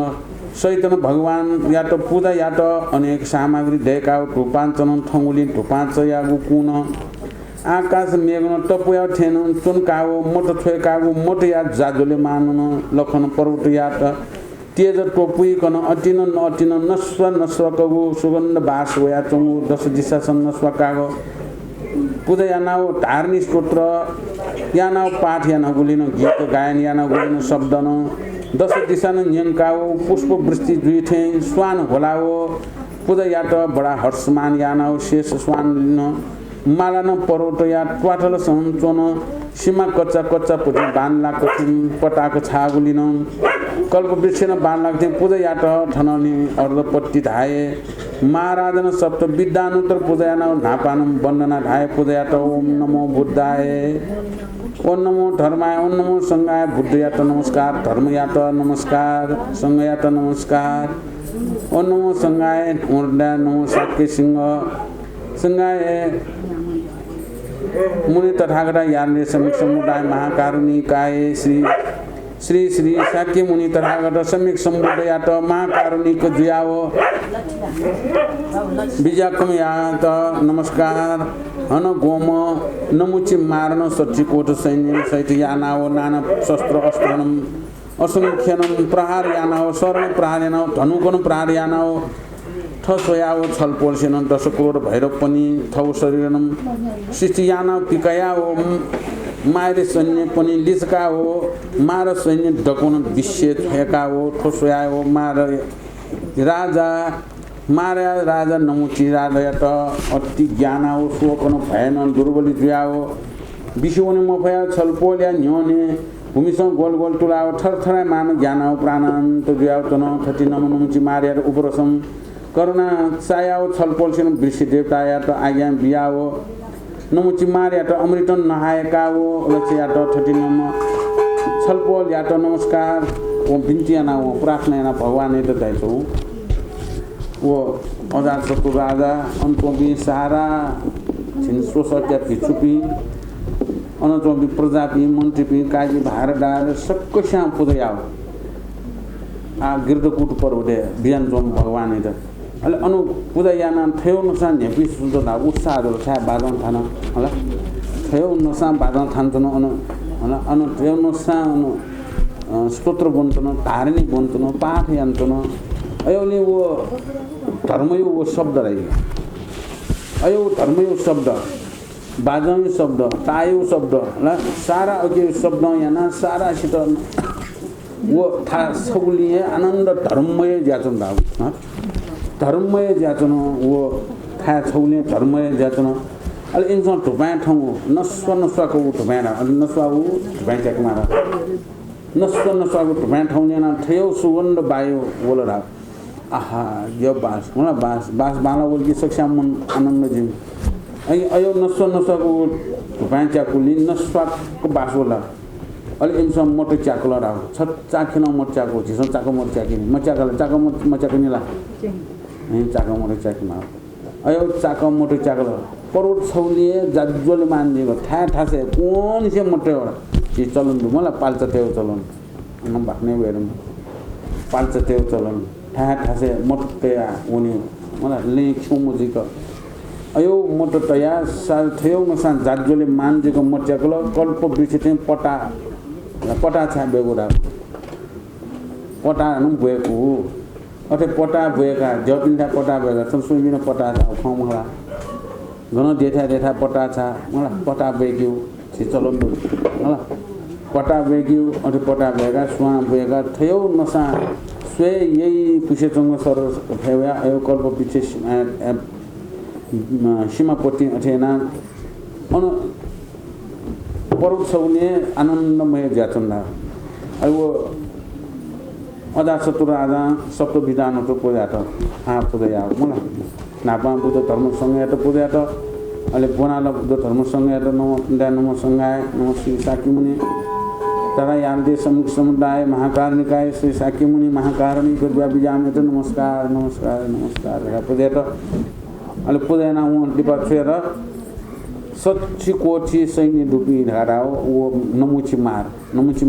सैतन भगवान या त पूजा या त अनेक सामग्री देकाउ रूपाञ्चन थंगुली रूपाञ्च या गुकुन आकाश मेघन टपुया थेन चुनकाओ मोट थ्वेकागु मोट या जाजोले मानन लखन पर्वत या त तेज टोपुई कन अटिन नटिन नस्व नस्वकगु सुगन्ध बास वया चंगु दश दिशा सन नस्वकागो पूजा यानाओ धार्मिक स्तोत्र यानाओ पाठ याना गुलिन गीत गायन याना गुलिन शब्दन दश दिशा न न्यंकाओ पुष्प वृष्टि जुइथे स्वान होलाओ पूजा यात बडा हर्षमान यानाओ शेष स्वान लिन माला न परोट या ट्वाटल संचोन सीमा कच्चा कच्चा पुति बानला कथिन पटाको छागुलिन कल्प वृक्षन बान लाग्थे पूजा यात ठननी अर्धपट्टी धाए महाराजन सप्त विद्यानुत्तर पूजा याना नापानम वन्दना धाए पूजा यात ओम नमो बुद्धाय ओम नमो धर्माय ओम नमो संगाय बुद्ध यात नमस्कार धर्म यात नमस्कार संग यात नमस्कार ओम नमो संगाय मुर्दा नमो साक्य सिंह संगाय मुनि तथागत यान्ने समुदाय महाकारुणिकाय श्री श्री श्री साक्य मुनि तथागत सम्यक सम्बुद्ध यात महाकारुणिक जुयाओ बिजाकम यात नमस्कार हन गोम नमुचि मार्न सच्चिकोट सैन्य सहित यानाओ नाना शस्त्र अस्त्रनम असंख्यनम प्रहार यानाओ शरण प्रहार यानाओ धनुकन प्रहार यानाओ थसोयाओ छलपोलसेन 10 करोड भैरव पनि थौ शरीरनम शिष्टियाना पिकायाओ मारे सैन्य पनि लिचकाओ मार सैन्य डकोन विश्व थेकाओ थसोयाओ मार राजा नमुची राजा त अति ज्ञानाओ शोकन भयन दुर्बली जुयाओ विश्वने मफया छलपोल्या न्योने भूमिसँग गोल गोल तुलाओ थरथराय मान ज्ञानाओ प्राणान्त जुयाओ तन थति नमुची मार्या उपरसम करुणा चायाओ छलपोल सेन वृषि देवता या त आज्ञा बियाओ नमुची मार या त अमृतन नहायकाओ लक्ष्य या त थति नम छलपोल या त नमस्कार ओ बिन्ती याना ओ प्रार्थना याना भगवान ने त दाइछौ वो अजात सतु राजा अन्तोबी सारा छिन सोसट्या पिछुपी अनतोबी प्रजापी मन्त्रीपी काजी भारदार सक्को श्याम पुदयाओ आ गिर्दकुट पर्वते बियान जोम भगवान ने त अहिले अनु पूजा याना थेउ नुसा नेपी सुन्दर ना उत्साह छ बादन थान होला थेउ नुसा बादन थान जन अनु होला अनु थेउ नुसा अनु स्तोत्र बन्तन धारणी बन्तन पाठ यन्तन अयोले वो धर्मयो वो शब्द रही अयो धर्मयो शब्द बाजयो शब्द तायो शब्द ल सारा अके शब्द याना सारा सित वो था सगुलिए आनंद धर्ममय ज्याचन दाउ धर्ममय ज्याचन वो था सगुलिए धर्ममय ज्याचन अल इन्सन टुपाय ठौ नस्वाको टुपाय र नस्वाउ टुपाय चक मार नस्वाको टुपाय ठौ याना थयो सुगन्ध बायो बोलरा आहा यो बास मलाई बास बाला बोलकी सक्छा मन आनन्द जिम अयो नस्वाको टुपाय चाकुली नस्वाको बास होला अलि इन्सन मोटो चाकुला राव छ चाखिन मोट चाको झिसो चाको मोट चाकिन मचाकला चाको मचाको निला चाको मोटो चाकिमा अयो चाको मोटो चाकला परोट छौलिए जज्जोले मान्दिएको ठासे कोन से मोटो ये चलन मलाई पाल्छ तेउ चलन न भाग्ने भएर पाल्छ तेउ चलन ठासे मोटो उनी मलाई लेख्छु मुजिको अयो मोटो तया साल थयो नसान जज्जोले मान्दिएको मोट्याकला कल्प बिछिते पटा छ बेगुरा पटा नु भएको अथे पटा भएका जपिन्दा पटा भएका छन् सुइमिन पटा छ खमला गन देथा पटा छ मलाई पटा बेग्यो छि चलन होला पटा बेग्यो अथे पटा भएका सुवा भएका थयो नसा स्वे यही पुसेचंग सर फेवा यो कल्प पिछे सीमापट्टि अथेना अनु परोट सौने आनन्दमय ज्याचन्दा अब वो अदा सतुर आदा सप्त विधान तो पूजा त पूजा या मलाई नापा बुद्ध धर्म संघ त पूजा त अहिले बनाल बुद्ध धर्म संघ त नमो संघाय नमो श्री साकी मुनि तरा यान्ते समुख समुदाय महाकारणिकाय श्री साकी मुनि महाकारणि गद्वा बिजामे त नमस्कार पूजा त अहिले पूजा ना वो दिपा फेर सच्ची कोठी सैन्य डुपी धारा वो नमुची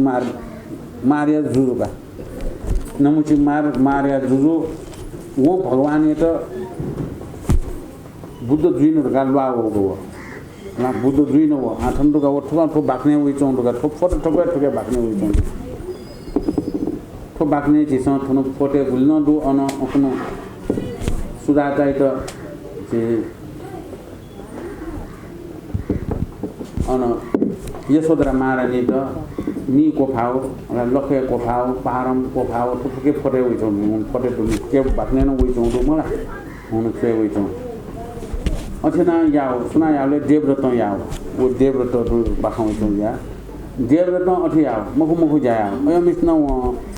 मार मारिया जुजु का नमुची मारिया जुजु वो भगवान ये तो बुद्ध जुइन गालवा हो ना बुद्ध जुइन हो आठन तो का वो ठुका बाकने हुई चों तो का ठुके बाकने हुई चों तो बाकने जिसमें थोड़ा फोटे बुलना दो अन अपनो सुधारता है तो अन यशोधरा महारानी त नि कोफाओ लखे कोफाओ पारम कोफाओ थुके फटे हुइछौँ फटे के भाग्ने न हुइछौँ तो मलाई हुन के हुइछौँ अथेना याओ सुना याओले देवव्रत याओ वो देवव्रत बाखाउँछौँ या देवव्रत अथि याओ मुखु जाया अय मिस्न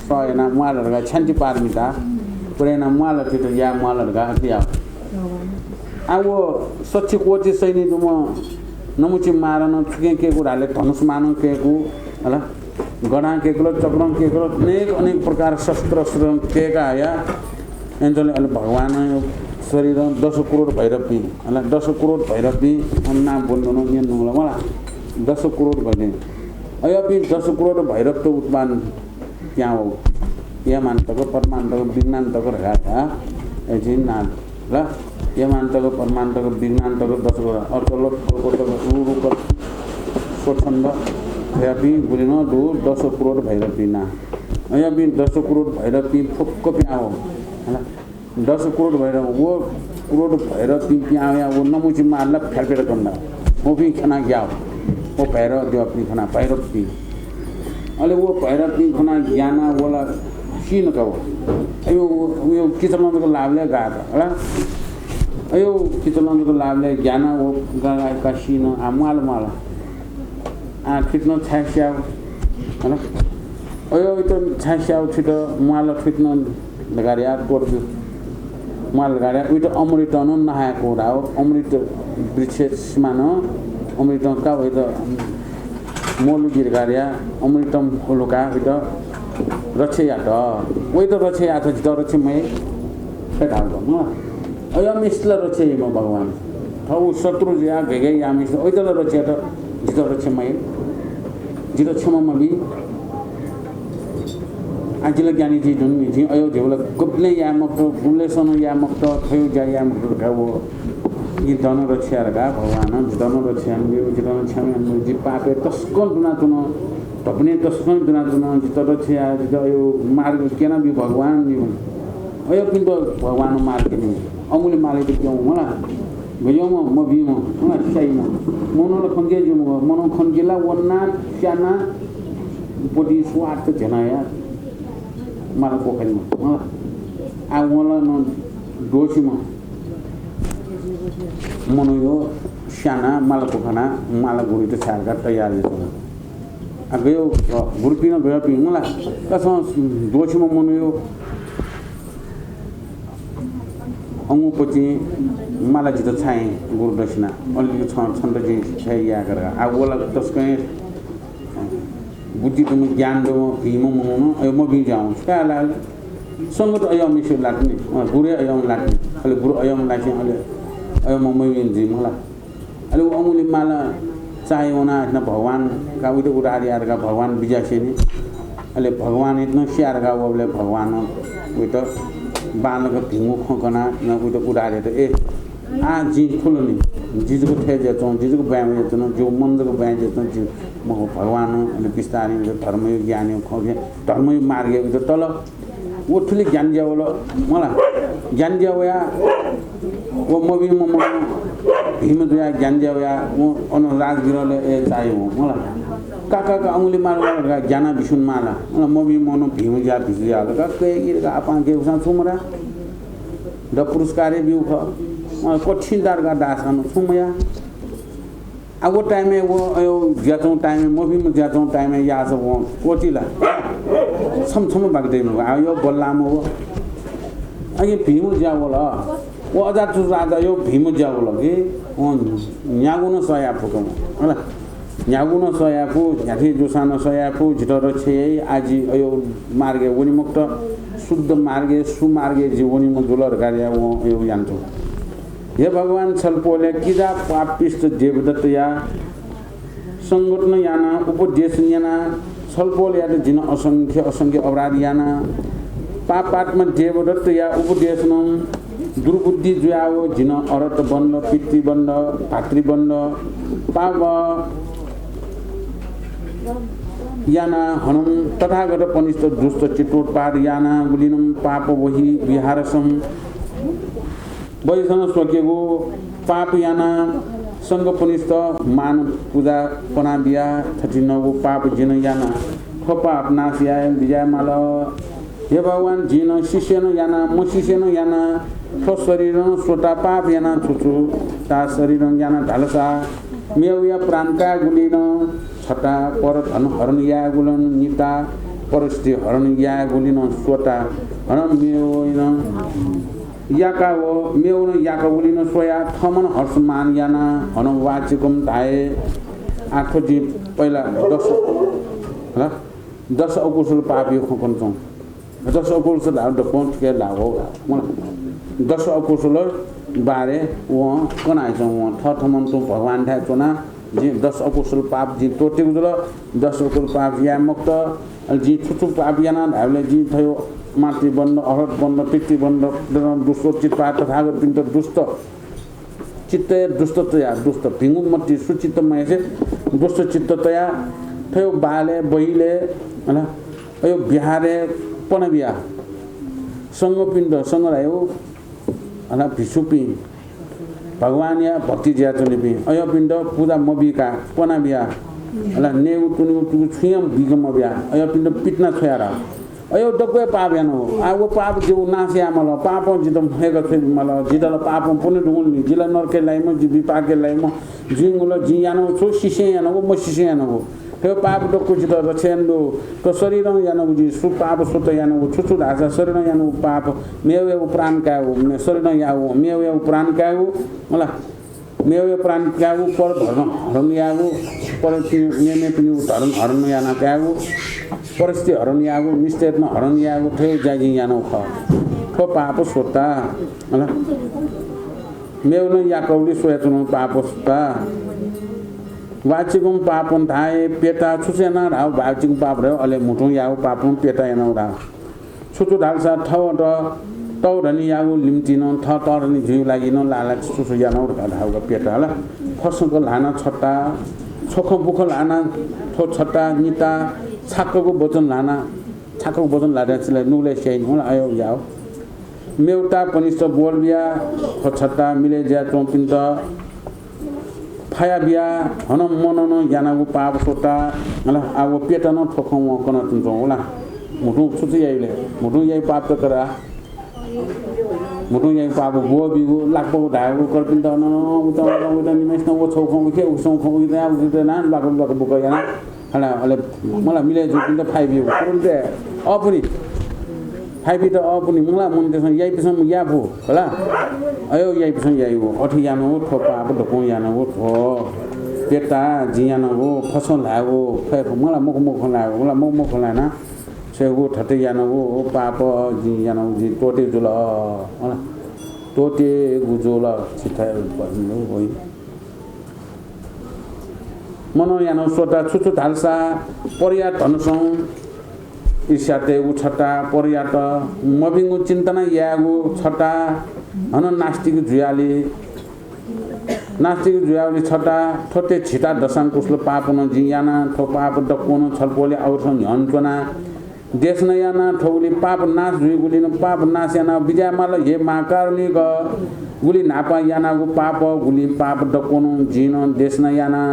सयना मुआलहरुगा छान्ति पारमिता पुरेना मुआलहरु त या मुआलहरुगा अथि याओ आ वो सच्ची कोची सैनी दुम नमुची मारन के कुराले धनुष मान के होला गडा के चक्रम के अनेक प्रकार शस्त्र के या एन्जलले अहिले भगवान शरीर 10 करोड भैरवी होला 10 करोड भैरवी नाम बोल्नु नयाँ मलाई 10 करोड भने अयपि 10 करोड भैरव त उत्पादन त्यहाँ हो यमान्तको परमान्तको विज्ञान्तको रहेका एजिन नाम ल यमान्तको परमान्तको विज्ञान्तको 10 करोड अर्कलो फलकोटको रूप स्वच्छन्द यपि बुलिन 10 करोड भैरवी ना यपि 10 करोड भैरवी फुक्क प्याओ हैन 10 करोड भैरव वो करोड भैरवी प्याया वो नमुची मारला फेरफेर कंदा वो भी खाना गया वो भैरव जो अपनी खाना भैरवी अले वो भैरवी खाना ज्ञाना बोला सीन का अयो यो किचनको लाभले गाका हैन अयो किचनको लाभले ज्ञान वो गाका सीन आमाल माल आ खिच्न छास्याउ हैन अयो त छास्याउ छिटो माल खिच्न लगारिया कोर्दु माल लगारिया उइट अमृत न नहाएको हो अमृत वृक्ष समान अमृत का हो त मोलु गिरगारिया अमृतम लुका उइट रक्षया त ओइ त रक्षया त रक्षमय फेटाउ न अयो मिस्ला रक्षय म भगवान थौ शत्रु या भेगे या मिस ओइ त रक्षया त जित रक्षमय जित क्षममली आजिला ज्ञानी जी दुन जी अयो जेवला गुबले या मक्तो गुले सोनो या मक्तो थयो जा या मक्तो का वो ये दोनों रक्षा रखा भगवान दोनों रक्षा हम जो दोनों छमे हम जी पापे तस्कों दुना तुनो अपने तस्कों दुना तुनो जितो रक्षा जितो अयो मार्ग केना भी भगवान जी अयो पिंडो भगवान मार्ग नहीं अमूल्य मार्ग क्यों मला भयोम म भीम मला साइमा मोनो खंगे जो मोनो खंगेला वन्ना स्याना पोटी स्वार्थ जनाया मला पोखरी मला आ वला न दोषीमा मोनो यो स्याना मला पोखना मला गुरु त छारका तयार छ आ गयो गुरु पिन गयो पिन मला कसो दोषीमा मोनो यो अंगु पछि मला जित छाए गुरु दक्षिणा अलि छन्द जी छै या गरेर आ वला तस्कै बुद्धि तुम ज्ञान दो भीम मोनो अयो म भी जाऊं का लाग संगत अयो मिसु लाग्ने गुरु अयो लाग्ने अले गुरु अयो लाग्ने अले अयो म मैन जी मला अले अमुले माला चाहे होना न भगवान का उते उडारियार का भगवान बिजासेनी अले भगवान इतना स्यार का वले भगवान उते बालक भिमु खकना न उते उडारे त ए आ जी खुलनी जिजको थे जेतो जिजको ब्याम जेतो जो मन्दको ब्याम जेतो जी म भगवान अनि विस्तारै धर्म ज्ञान खोगे धर्म मार्ग उते तल वो ठुली ज्ञान ज्यावलो मला ज्ञान ज्यावया वो मबी म भीम दुया ज्ञान ज्यावया वो अन राजगिरले ए चाहियो मला काका का अंगुली मारगा ज्ञान विसुन माला मबी मनो भीम ज्या भिजिया का के आपा के उसा छुमरा द पुरस्कार बिउ ख कठिन दरगा दासन छुमया अब वो टाइम में वो जाता टाइम में मबी में जाता टाइम में या सब वो कोटिला सम बागदे में आयो बल्ला में वो अगे भीम जावला वो अजात राजा यो भीम जावला के वो न्यागुन सया फुकम होला न्यागुन सया फु न्याथे जोसान सया फु जिटर छे आजि अयो मार्गे वनि मुक्त शुद्ध मार्गे सुमार्गे जीवनी में दुलर कार्य वो यो यान्तो हे भगवान छलपोले किजा पापिष्ट देवदत्त या संगठन याना उपदेश याना छलपोल या जिन असंख्य अपराध याना पापात्म देवदत्त या उपदेशन दुर्बुद्धि जुयाओ जिन अरत बन्द पितृबन्द भातृबन्द पाप याना हनुम तथागत पनिष्ठ दुष्ट चित्तोत्पाद याना गुलिनम पाप वही विहारसम वैसन सकेको पाप याना संग पनिष्ठ मान पूजा पनाबिया 39 पाप जिन याना खपाप नासिया विजय माल हे भगवान जिन शिष्यन याना म शिष्यन याना शरीर सोटा पाप याना छुछु ता शरीर याना ढालसा मेउया प्राणका गुलिन छटा पर धन हरण या गुलन निता परस्ति हरण या गुलिन सोटा हरण मेउइन याका वो मेउन याका गुलिन सोया थमन हर्षमान याना हन वाचिकम धाए आठो जी पहिला 10 अकुशल पाप यो खकन्छौं 10 अकुशल द पॉइंट के लागो 10 अकुशल बारे वो कनाइछौं वो थथमन तो भगवान था चोना जी 10 अकुशल पाप जी तोटे गुजर 10 अकुशल पाप या मुक्त जी छुछु पाप याना धाले जी थयो मातृबन्ध अहत बन्ध पितृबन्ध दुष्ट चित्त तथागत पिण्ड दुष्ट चित्त दुष्टतया दुष्ट भिंगु मति सुचित्तमय से दुष्ट चित्ततया थयो बाले बहिले हैन अयो बिहारे पनबिया संगपिण्ड संगरायो हैन भिसुपी भगवान या भक्ति ज्याचलिपी अयो पिण्ड पूजा मबिका पनबिया हैन नेउ तुनु छुयम बिगमबिया अयो पिण्ड पिटना छयारा अयो दक्वे पाप यानो आ वो पाप जो नासिया मल पाप जितम हेग थे मल जिदल पाप पुने दुगुन जिला नरके लाइम जि विपाके लाइम जिंगुल जि यानो छु शिशे यानो म शिशे यानो त्यो पाप दक्को जित रछेन्दो तो शरीर यानो जि सु पाप सुत यानो छु छु दासा शरीर यानो पाप मेवे प्राण काउ शरीर याउ मेवे प्राण काउ मला मेवे प्राण काउ पर धर्म हरम याउ पर नेमे पिनु धर्म हरम याना काउ परिस्थिति हरन यागो निस्तेतन हरन यागो थे जागी यानो ख पाप सोता हैन मेउन याकौली सोयतन पाप सोता वाचिकुम पापन थाए पेटा छुसेना राव वाचिकुम पाप रह्यो अले मुठु याउ पापन पेटा एना राव छुचु ढाल्सा ठौ र टौ रनि याउ लिम्चिन थ तरनि झिउ लागिन लाला छुसु यानौ र धाउका पेटा ल फसको लाना छट्टा छोखो बुखो लाना थो छट्टा निता छाकको वचन लाना छाकको वचन लादा छले नुले सेइन होला आयो याउ मेउटा पनिष्ठ बोलबिया छट्टा मिले ज्या चोपिन्त फाया बिया हन मनन यानागु पाप सोटा होला आगो पेटा न ठोखौ कन तुन्छौ होला मुठु छुचु याइले मुठु याइ पाप त करा मुठु याइ पाप गो बिगु लाकबो धागु करपिन्त न उता निमेस न ओ छौखौ के उसौ खौ इदा उता न लाकबो बुक याना होला अले मलाई मिले जुपिन्त फाइ बिउ तुरन्ते अपनी फाइबी त अपनी मलाई मन त्यसमा याइ पिसम याफु होला अयो याइ पिसम याइगो अठी यानो ठो पाप ढको यानो ठो पेटा जियानो फसन लागो फे मलाई मुख लागो मलाई मुख लाना सेगो ठटे यानो पाप जियानो जि टोटे जुल होला टोटे गुजुल छिथा भन्नु होइ मनो यानो सोटा छुछु धाल्सा परिया धनसौ ईर्ष्याते उछटा परियात मबिङु चिन्तना यागु छटा हन नास्तिक जुयाली छटा ठोटे छिटा दशाङ कुसलो पापन जियाना ठो पाप दक्कोन छलपोले औरसन हन्चना देश नयाना ठौली पाप नाश जुइगुलिन पाप नाश याना बिजामाल हे माकारनी ग गुली नापा यानागु पाप गुली पाप दक्कोन जिन देश नयाना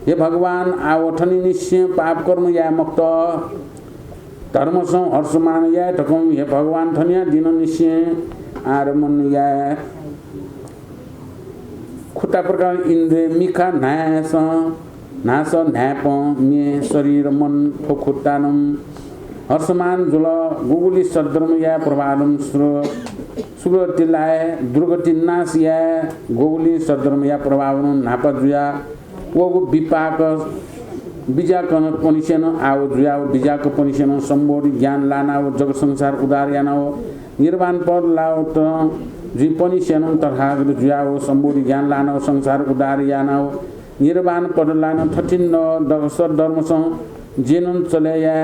हे भगवान आवठनी निश्चय पाप कर्म या मुक्त धर्मसं हर्षमान या ठकौं हे भगवान धन्या दिन निश्चय आरमन या खुट्टा प्रकार इन्द्रिय मिखा नास न्याप मे शरीर मन खुट्टानम हर्षमान जुल गुगुली सद्धर्म या प्रभावम सुगति लाए दुर्गति नाश या गोगुली सद्धर्म या प्रभावम नापजुया वगु विपाक बिजाकन पनिसेन आव जुयाव बिजाक पनिसेन सम्बोधि ज्ञान लानाव जग संसार उदार यानाव निर्वाण पद लाव त जि पनिसेन तथागत जुयाव सम्बोधि ज्ञान लानाव संसार उदार यानाव निर्वाण पद लान थटिन दगस धर्मसं जेनन चलेया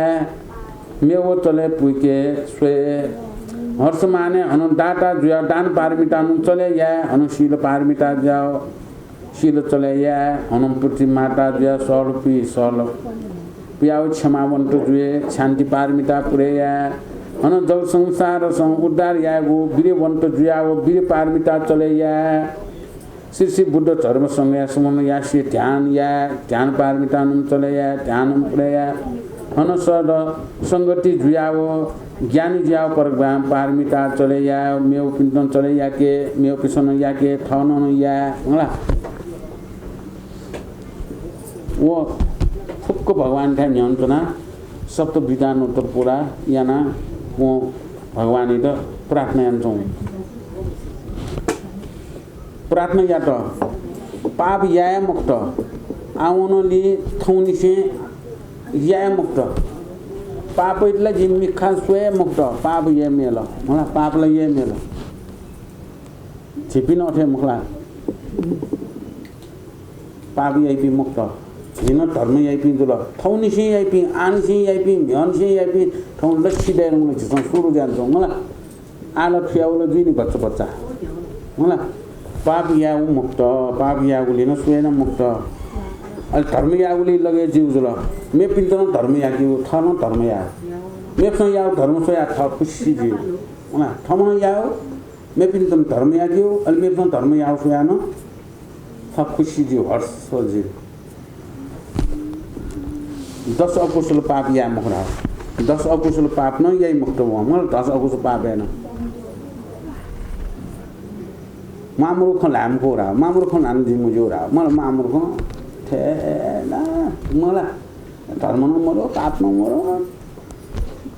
मेव चले पुके स्वे हर्ष माने अनु डाटा जुया दान पारमिता नु चले या अनुशील पारमिता जाओ शील चले या अनुपति माता जुया सलपी सल पियाउ क्षमावन्त जुए शान्ति पारमिता पुरे या अनु जग संसार सं उद्धार यागो वीरवन्त जुयागो वीर पारमिता चले या श्री बुद्ध धर्म संज्ञा समन या श्री ध्यान या ध्यान पारमिता नु चले या ध्यान पुरे या अनसद संगति जुयाओ ज्ञानी जुयाओ परग्राम पारमिता चले या मेव पिन्तन चले या के मेव पिसन या के थन या होला वो फुक्क भगवान था नियन्त्रणा सप्त विधान उत्तर पुरा याना वो भगवान त प्रार्थना यान्छौं प्रार्थना या त पाप या मुक्त आउनली थौनी से या मुक्त पाप इतला जिम्मी खास स्वय मुक्त पाप ये मेल मला पापला ये मेल छिपिन उठे मुखला पाप यही मुक्त छिन धर्म यही जुल थौनी से यही आन से यही म्यान से यही थौ लस्सी देर मुले छिसन सुरु जान्छौ मला आला फ्याउला जुइनी बच्चा मला पाप या मुक्त पाप या गुलिन स्वय न मुक्त अल धर्म यागुली लगे जीव जुल मे पिन्तन धर्म यागियो थन धर्म या मेप्सन याउ धर्म सोया थ खुशी जीव उना थमन याउ मे पिन्तन धर्म यागियो अल मेप्सन धर्म याउ सोया न थ खुशी जीव हर्ष जीव 10 अकुशल पाप या मुखरा 10 अकुशल पाप न यही मुक्त हो म 10 अकुशल पाप हैन मामुरुख लामको रा मामुरुख नान जिमु जो रा म मामुरुख थेना मला धर्म न मरो पाप न मरो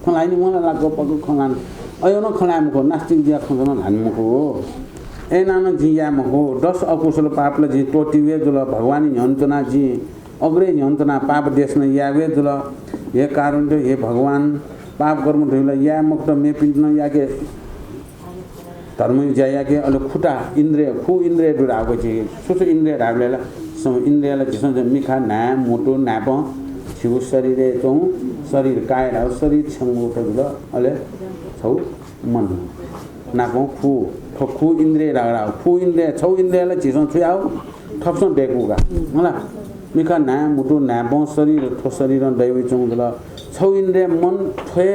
खलाइनी मला लागो पको खलान अयो न खलामको नास्तिक जिया खजन हान्मुको ए नान जिया मको 10 अकुशल पापले जि टोटिवे जुल भगवानी न्यन्तना जि अग्रे न्यन्तना पाप देश न यावे जुल हे कारण जो हे भगवान पाप कर्म धुइला या मुक्त मे पिन्टन याके धर्म जाया के अल खुटा इन्द्रिय खु इन्द्रिय दुराको छि सुसु इन्द्रिय ढाबलेला झिसो इन्द्रियलाई झिसो मिखा ना मोटो नाप छिउ शरीरे चौ शरीर कायरा शरीर छंगो ठगुल अले छौ मन नापो फु ठोखु इन्द्रिय रागरा फु इन्द्रिय छौ इन्द्रियलाई झिसो छुयाउ थप्सो डेकुगा होला मिखा ना मोटो नाप शरीर ठो शरीर दैवी चौदल छौ इन्द्रिय मन ठे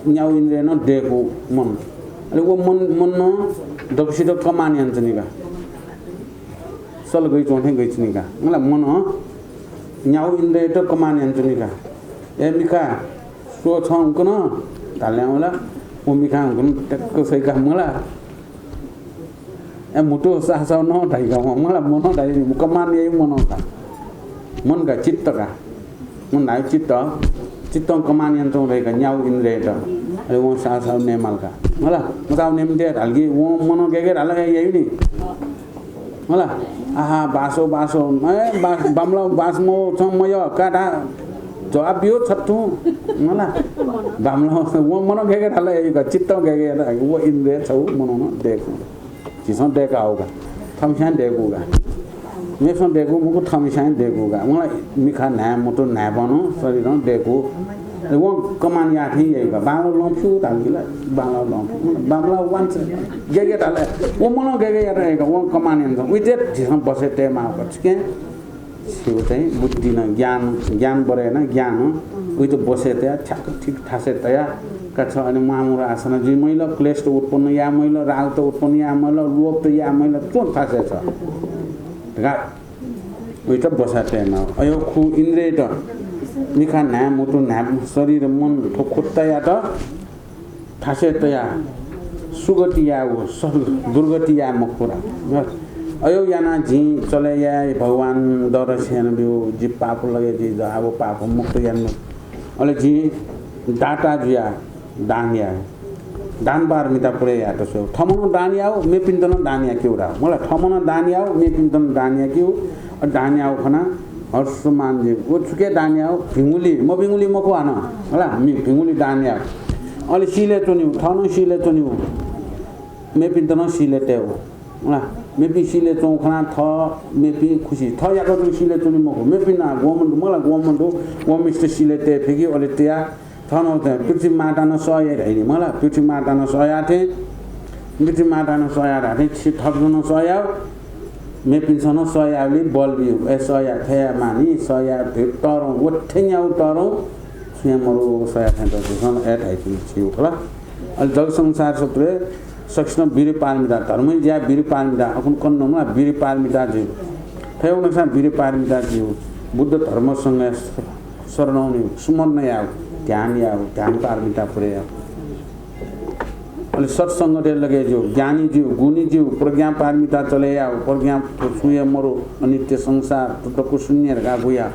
न्याउ इन्द्रिय न डेको मन अले वो मन मन न दक्षित कमानी अञ्चनिका सल गई चोथे गई चनिका मला मन न्याउ इन्द्रिय त कमानी अञ्चनिका ए मिखा सो छ उकन ताल्या होला ओ मिखा उकन टक्क सैका मला ए मुटो सासा न ढाइका मला मन ढाइ कमान यही मन का मन का चित्त का मन ढाइ चित्त कमान यन्त्र रहेका न्याउ इन्द्रिय त अरे वो सासा नेमाल का मला मताउ नेम दे हल्की वो मन के हल्ला यही नि होला आहा बासो ए बामला बासमो छमय काटा जवाब यो छत्तु मला बामला वो मन के हल्ला यही चित्त के वो इन्द्रिय छौ मनन देखो जिसं देखा होगा थमशान देखोगा मेसन देखो मुको थमशान देखोगा मलाई मिखा ना मोटो ना बनो शरीर देखो वो कमान या थी यही का बांगला लंफू तालगिला बांगला लंफू बांगला वंश गेगे ताले वो मनो गेगे या रहेगा वो कमान यन्त्र उइते जिसं बसे ते मा के सिउ चाहिँ बुद्धि न ज्ञान बरे न ज्ञान उइते बसे ते ठ्याक ठीक ठासे तया कछ अनि मामुरा आसन जी मैला क्लेश उत्पन्न या मैला राग त उत्पन्न या मैला लोभ त या मैला चोन ठासे छ गा उइते बसे न अयो खु इन्द्रिय त मिखा ना मोटो ना शरीर मन ठोक्खुत्ता या त ठासे तया सुगति या हो दुर्गति या मखुरा अयो याना जी चले या भगवान दरसेन बिउ जी पाप लगे जी अब पाप मुक्त यान अले जी डाटा जुया दानिया दान बार मिता पुरे या त सो थमन दानियाउ मे पिन्तन दानिया केउरा मलाई थमन दानियाउ मे पिन्तन दानिया केउ दानियाउ खना हर्षमान जी वो छुके दानियाउ भिंगुली म भिंगुली मको आन होला मी भिंगुली दानिया अले सिले चोनिउ थन सिले चोनिउ मे पिन्तन सिले तेउ होला मे पि सिले चौ खना थ मे पि खुशी थ याको सिले चोनि मको मे पिना गोमन मलाई गोमन वो मिस्टर सिले ते फेकी अले त्या थन त पृथ्वी माता न सय हैनी मलाई पृथ्वी माता न सय आथे पृथ्वी माता न सय आथे छि थप्न सय मे पिन्छन सयावली बलबिउ ए सया थया मानी सया भितर ओठ्याउ तरौ छ्यामरो सया थन्त सन एट हाइति छिउ होला अल जग संसार सत्रे सक्ष्ण वीर पारमिता धर्मै ज्या वीर पारमिता अपन कन्नमा वीर पारमिता जी थयौ नसा वीर पारमिता जी बुद्ध धर्म सँग शरणाउनी सुमन या ध्यान पारमिता पुरे अले सत्संग दे लगे जो ज्ञानी जीव गुणी जीव प्रज्ञा पारमिता चले या प्रज्ञा छुए मरो अनित्य संसार तको शून्य गा गुया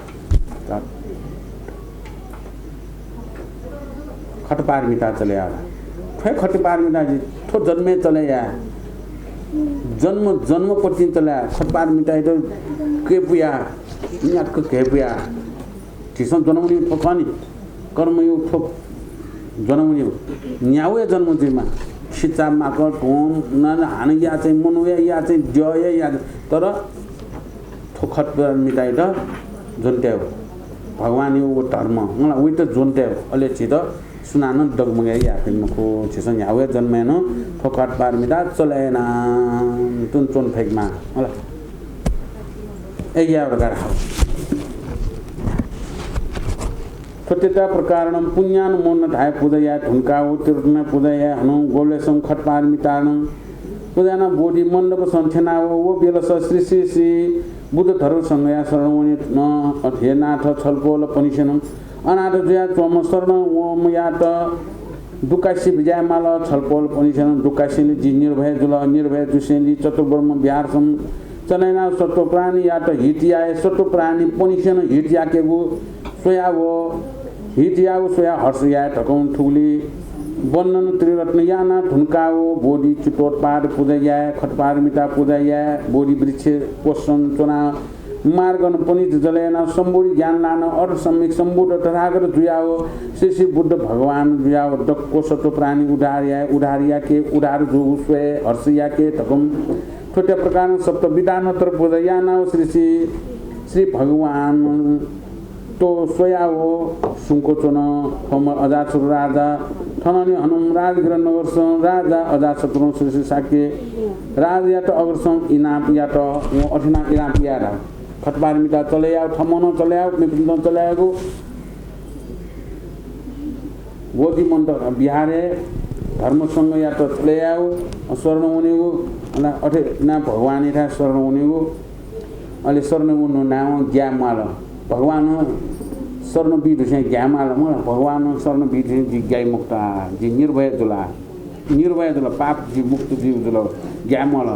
खट पारमिता चले या खट पारमिता जी थो जन्मे चले या जन्म पति चले खट पारमिता तो के पुया न्याक के पुया ठिसन जन्मनी ठोकानी कर्मयो ठोक जन्मनी न्यावे जन्म जिमा शिक्षा माकर टोम न हान या चाहिँ मनोया या चाहिँ जय या तर ठोखट मिटाइ त जोन्ट्याउ भगवान यो धर्म मलाई उइ त जोन्ट्याउ अले छित सुनान डगमगे या फिल्मको छिसन यावे जन्मेन ठोखट पार मिटा चलेना तुन चोन फेकमा होला ए या प्रकार हाउ सत्यता प्रकारणम पुण्यान मोन धाय पूजया ढुंकाउ तीर्थमा पूजया हनु गोलेसम खटपार मिटान पूजना बोडी मण्डप सन्थेना वो बेलस श्री श्री श्री बुद्ध धर्म संगया शरणमुनि न अध्यनाथ छलपोल पनिशनम अनाथ जया चम शरण ओम यात दुकाशी विजयमाल छलपोल पनिशनम दुकाशीले जी निर्भय जुसेली चतुर्ब्रह्म बिहारसम चलेना सत्व प्राणी यात हिटियाए सत्व प्राणी पनिशन हिटियाकेगु सोयावो हिटियाउ सोया हर्षया ठकौन ठुली वर्णन त्रिरत्न याना ढुंकाओ बोडी चितोट पार पूजया खटपार मिटा पूजया बोडी वृक्ष पोषण चोना मार्गन पनित जलेना सम्बोधी ज्ञान लान अर्थ सम्यक सम्बुद्ध तथागत जुयाओ श्री बुद्ध भगवान जुयाओ डक्को सत्व प्राणी उडारिया के उडार जो स्वय हर्षया के ठकम छोट्या प्रकार सप्त विधानोत्तर पूजयानाव श्री भगवान तो स्वयावो सुंकोचन हम अजातशत्रु राजा थननि हनुम राजगिर नगरसं राजा अजातशत्रु श्री साके राज या तो अग्रसं इनाप या तो वो अठिना इनाप यारा खतबार मिटा चले आओ थमनो चले आओ निपिंदन चले आओ वो दी मंत्र बिहारे धर्मसँग या तो चले आओ स्वर्ण उनीको अनि अठे ना भगवान इथा स्वर्ण उनीको अहिले स्वर्ण उनु नाम ज्ञामाल भगवान स्वर्ण बीज से ज्ञामाल म भगवान स्वर्ण बीज जी गाय मुक्त जी निर्भय जुला पाप जी मुक्त जीव जुला ज्ञामाल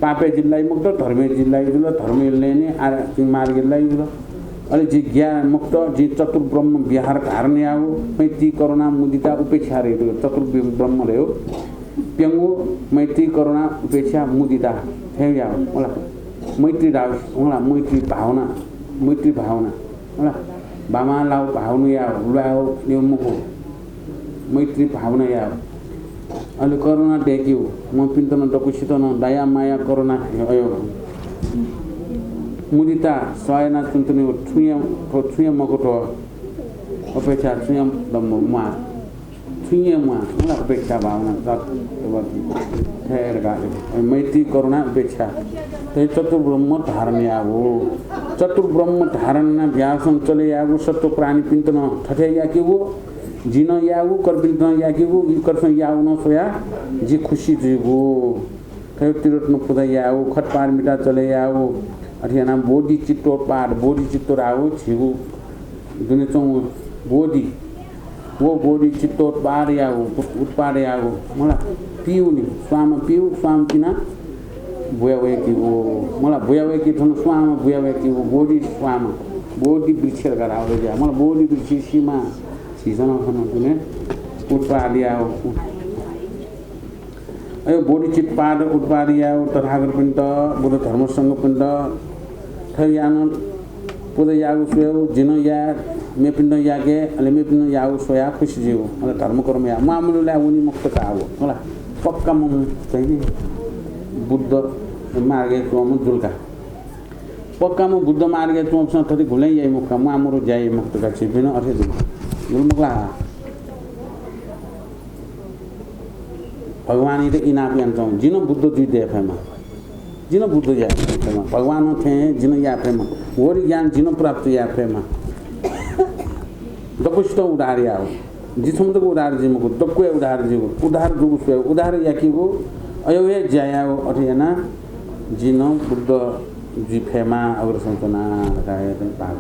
पापे जिल्लाई मुक्त धर्मे जिल्लाई जुला धर्मे लेने आ मार्ग जिल्लाई जुला अहिले जी ज्ञान मुक्त जी चतुर ब्रह्म विहार धारणे आओ मैत्री करुणा मुदिता उपेक्षा रे चतुर ब्रह्म रे हो प्यंगु मैत्री करुणा उपेक्षा मुदिता हे आओ होला मैत्री राव होला मैत्री भावना होला बामा लाउ भावना या लाउ न्युमुखो मैत्री भावना या अहिले करुणा देख्यो म पिन्तन डकुसितन दया माया करुणा अयो मुदिता सयना तुन्तने छुय मकोटो अपेक्षा छुय दम्मा छुय मा होला अपेक्षा भावना मैत्री करुणा उपेक्षा चतुर ब्रह्म धारण आगो चतुर ब्रह्म धारण व्यासम चले आगो सत्व प्राणी पिंतन ठठे याकेगो जिन यागो कर पिंतन याकेगो करसन याउ न सोया जी खुशी जीगो कयो तिरत्न पुदा याउ खटपार मिटा चले याउ अठियाना बोडी चित्तो पार बोडी चित्तो राउ छिगु दुने चौ बोडी वो बोडी चित्तो पार याउ उत्पार याउ मला पिउनी स्वाम पिउ स्वाम पिना बुयावेकी वो मला बुयावेकी थन स्वाम बुयावेकी वो बोडी स्वाम बोडी बिछेर गराउ जा मला बोडी बिछि सीमा सीजन खन दुने उत्पादिया अयो बोडी चित पाद उत्पादिया तथागत पिण्ड बुद्ध धर्म संग पिण्ड थयान पुदे यागु सोयो जिन या मे पिण्ड यागे अले मे पिण्ड यागु सोया खुशी जीव मला धर्म कर्म या मामुलुला उनी मुक्त काओ होला पक्का म चाहिँ बुद्ध मार्गे तुम जुलका पक्का म बुद्ध मार्गे तुम स थरी घुलै याइ मुक्का म आमरो जाय मुक्त का छिबिन अथे जुल मुक्ला भगवान इते इनाप यान्छौ जिन बुद्ध जुइ दे फेमा जिन बुद्ध या फेमा भगवान थे जिन या फेमा होरी ज्ञान जिन प्राप्त या फेमा दपुष्ट उदाहरण आओ जिसम तक उदाहरण जिमको दक्को उदाहरण जिगो उदाहरण जुगु सो उदाहरण याकीगो अयो हे जायाओ अठेना जिन बुद्ध जी फेमा अगर संतना लगाए त पाग